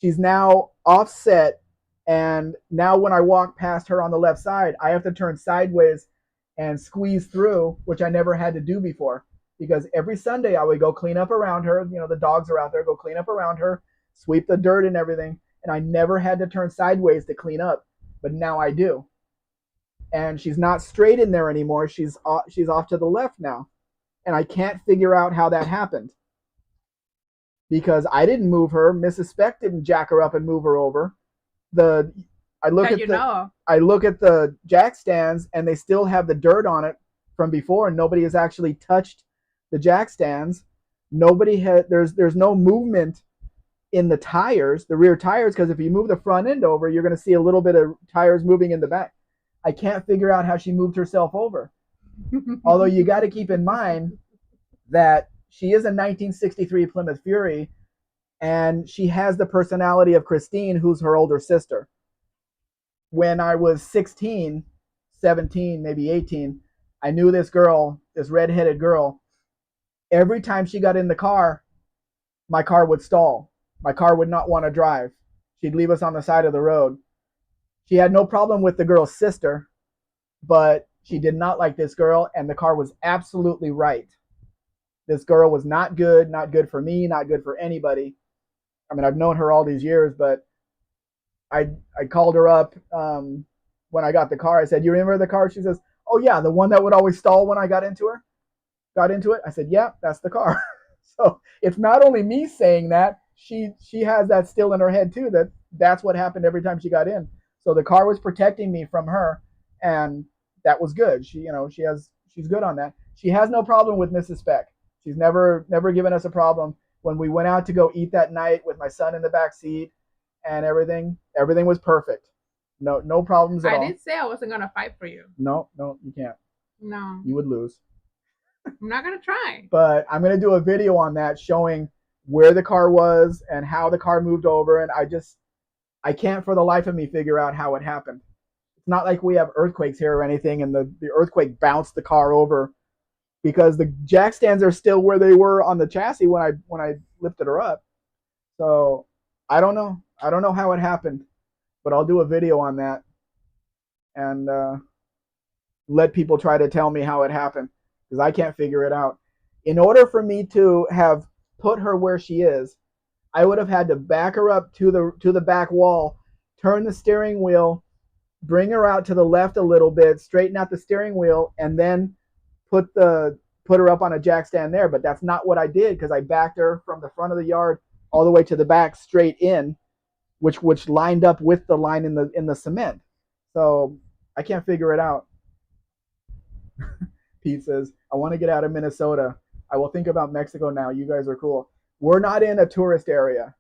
She's now offset. And now when I walk past her on the left side, I have to turn sideways and squeeze through, which I never had to do before. Because every Sunday I would go clean up around her. The dogs are out there. Go clean up around her, sweep the dirt and everything. And I never had to turn sideways to clean up. But now I do. And she's not straight in there anymore. She's off to the left now. And I can't figure out how that happened. Because I didn't move her. Mrs. Spec didn't jack her up and move her over. I look at the jack stands and they still have the dirt on it from before, and nobody has actually touched the jack stands. There's no movement in the tires, the rear tires, because if you move the front end over, you're going to see a little bit of tires moving in the back. I can't figure out how she moved herself over. Although you got to keep in mind that she is a 1963 Plymouth Fury, and she has the personality of Christine, who's her older sister. When I was 16, 17, maybe 18, I knew this girl, this redheaded girl. Every time she got in the car, my car would stall. My car would not want to drive. She'd leave us on the side of the road. She had no problem with the girl's sister. but she did not like this girl, and the car was absolutely right. This girl was not good for me, not good for anybody. I mean, I've known her all these years, but I called her up when I got the car. I said, "You remember the car?" She says, "Oh yeah, the one that would always stall when I got into it." I said, "Yeah, that's the car." So it's not only me saying that; she has that still in her head too. That's what happened every time she got in. So the car was protecting me from her, and that was good. She's good on that. She has no problem with Mrs. Spec. She's never given us a problem. When we went out to go eat that night with my son in the back seat and everything was perfect. No problems at I all. did say I wasn't gonna fight for you. No, you can't. No, You would lose. I'm not gonna try. But I'm gonna do a video on that showing where the car was and how the car moved over, and I can't for the life of me figure out how it happened. It's not like we have earthquakes here or anything, and the earthquake bounced the car over because the jack stands are still where they were on the chassis when I lifted her up. So I don't know. I don't know how it happened, but I'll do a video on that and let people try to tell me how it happened because I can't figure it out. In order for me to have put her where she is, I would have had to back her up to the back wall, turn the steering wheel, bring her out to the left a little bit, straighten out the steering wheel, and then put her up on a jack stand there. But that's not what I did because I backed her from the front of the yard all the way to the back straight in, which lined up with the line in the cement. So I can't figure it out. Pete says, I want to get out of Minnesota. I will think about Mexico now. You guys are cool. We're not in a tourist area.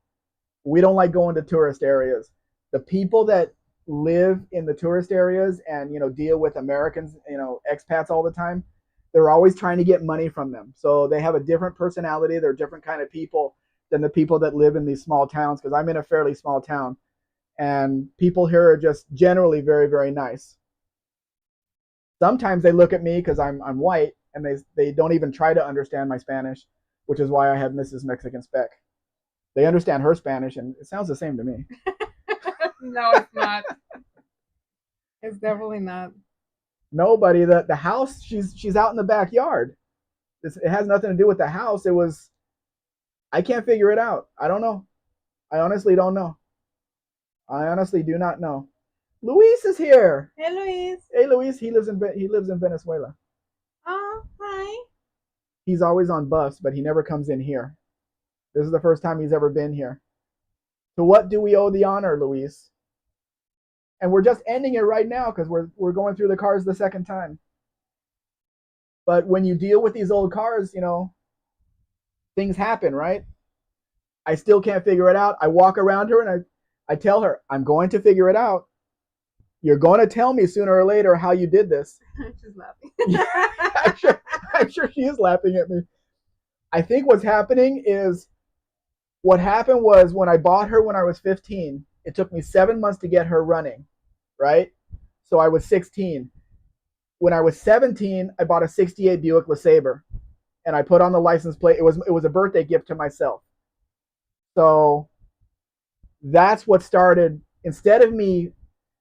We don't like going to tourist areas. The people that live in the tourist areas and deal with Americans, expats all the time, they're always trying to get money from them. So they have a different personality. They're different kind of people than the people that live in these small towns because I'm in a fairly small town. And people here are just generally very, very nice. Sometimes they look at me because I'm white and they don't even try to understand my Spanish, which is why I have Mrs. Mexican Spec. They understand her Spanish and it sounds the same to me. No, it's not. It's definitely not. Nobody. The house, she's out in the backyard. It has nothing to do with the house. I can't figure it out. I don't know. I honestly don't know. I honestly do not know. Luis is here. Hey, Luis. Hey, Luis. He lives in Venezuela. Oh, hi. He's always on buffs, but he never comes in here. This is the first time he's ever been here. To what do we owe the honor, Luis? And we're just ending it right now because we're going through the cars the second time. But when you deal with these old cars, things happen, right? I still can't figure it out. I walk around her and I tell her, I'm going to figure it out. You're going to tell me sooner or later how you did this. She's laughing. I'm sure she is laughing at me. I think what's happening is what happened was when I bought her when I was 15, it took me 7 months to get her running, right? So I was 16. When I was 17, I bought a 68 Buick LeSabre and I put on the license plate. It was a birthday gift to myself. So that's what started. Instead of me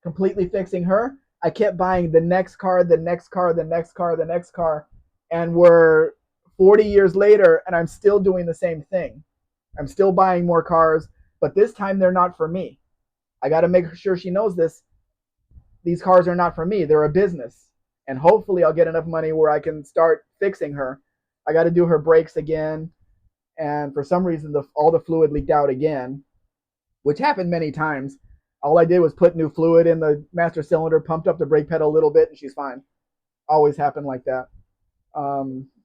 completely fixing her, I kept buying the next car, the next car, the next car, the next car. And we're 40 years later and I'm still doing the same thing. I'm still buying more cars, but this time they're not for me. I got to make sure she knows this. These cars are not for me. They're a business. And hopefully I'll get enough money where I can start fixing her. I got to do her brakes again. And for some reason, all the fluid leaked out again, which happened many times. All I did was put new fluid in the master cylinder, pumped up the brake pedal a little bit, and she's fine. Always happened like that.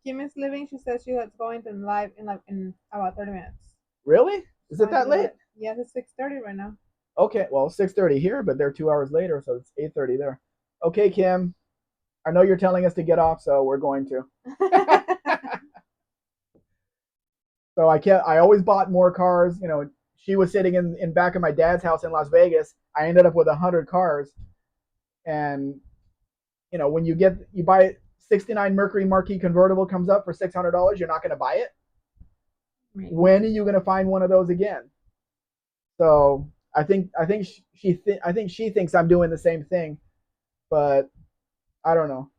Kim is leaving. She says she was going to live in about 30 minutes. Really? Is it that late? Yes, it's 6:30 right now. Okay, well, 6:30 here, but they're 2 hours later, so it's 8:30 there. Okay, Kim, I know you're telling us to get off, so we're going to. So I always bought more cars. She was sitting in back of my dad's house in Las Vegas. I ended up with 100 cars, and when you buy 69 Mercury Marquis convertible comes up for $600, you're not going to buy it. Maybe. When are you going to find one of those again? So I think she thinks I'm doing the same thing, but I don't know.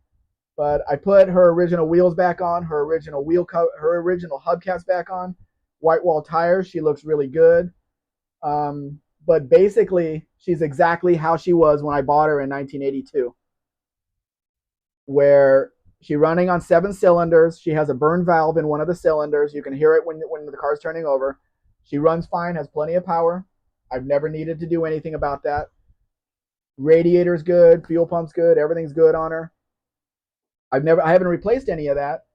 But I put her original wheels back on, her original her original hubcaps back on, white wall tires. She looks really good. But basically, she's exactly how she was when I bought her in 1982, where she's running on 7 cylinders. She has a burn valve in one of the cylinders. You can hear it when the car's turning over. She runs fine, has plenty of power. I've never needed to do anything about that. Radiator's good, fuel pump's good, everything's good on her. I haven't replaced any of that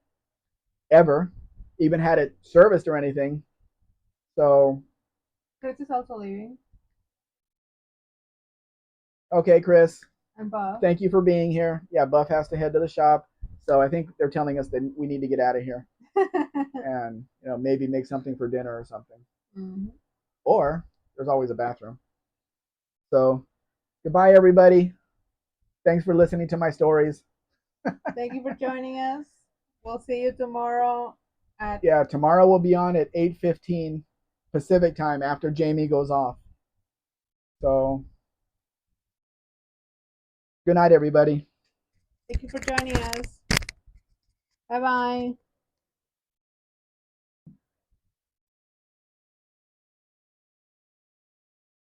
ever, even had it serviced or anything. So, Chris is also leaving. okay, Chris, And Bob. thank you for being here. Yeah, Buff has to head to the shop. So I think they're telling us that we need to get out of here and maybe make something for dinner or something. Mm-hmm. Or there's always a bathroom. So goodbye, everybody. Thanks for listening to my stories. Thank you for joining us. We'll see you tomorrow at tomorrow we'll be on at 8:15 Pacific time after Jamie goes off. So good night, everybody. Thank you for joining us. Bye bye.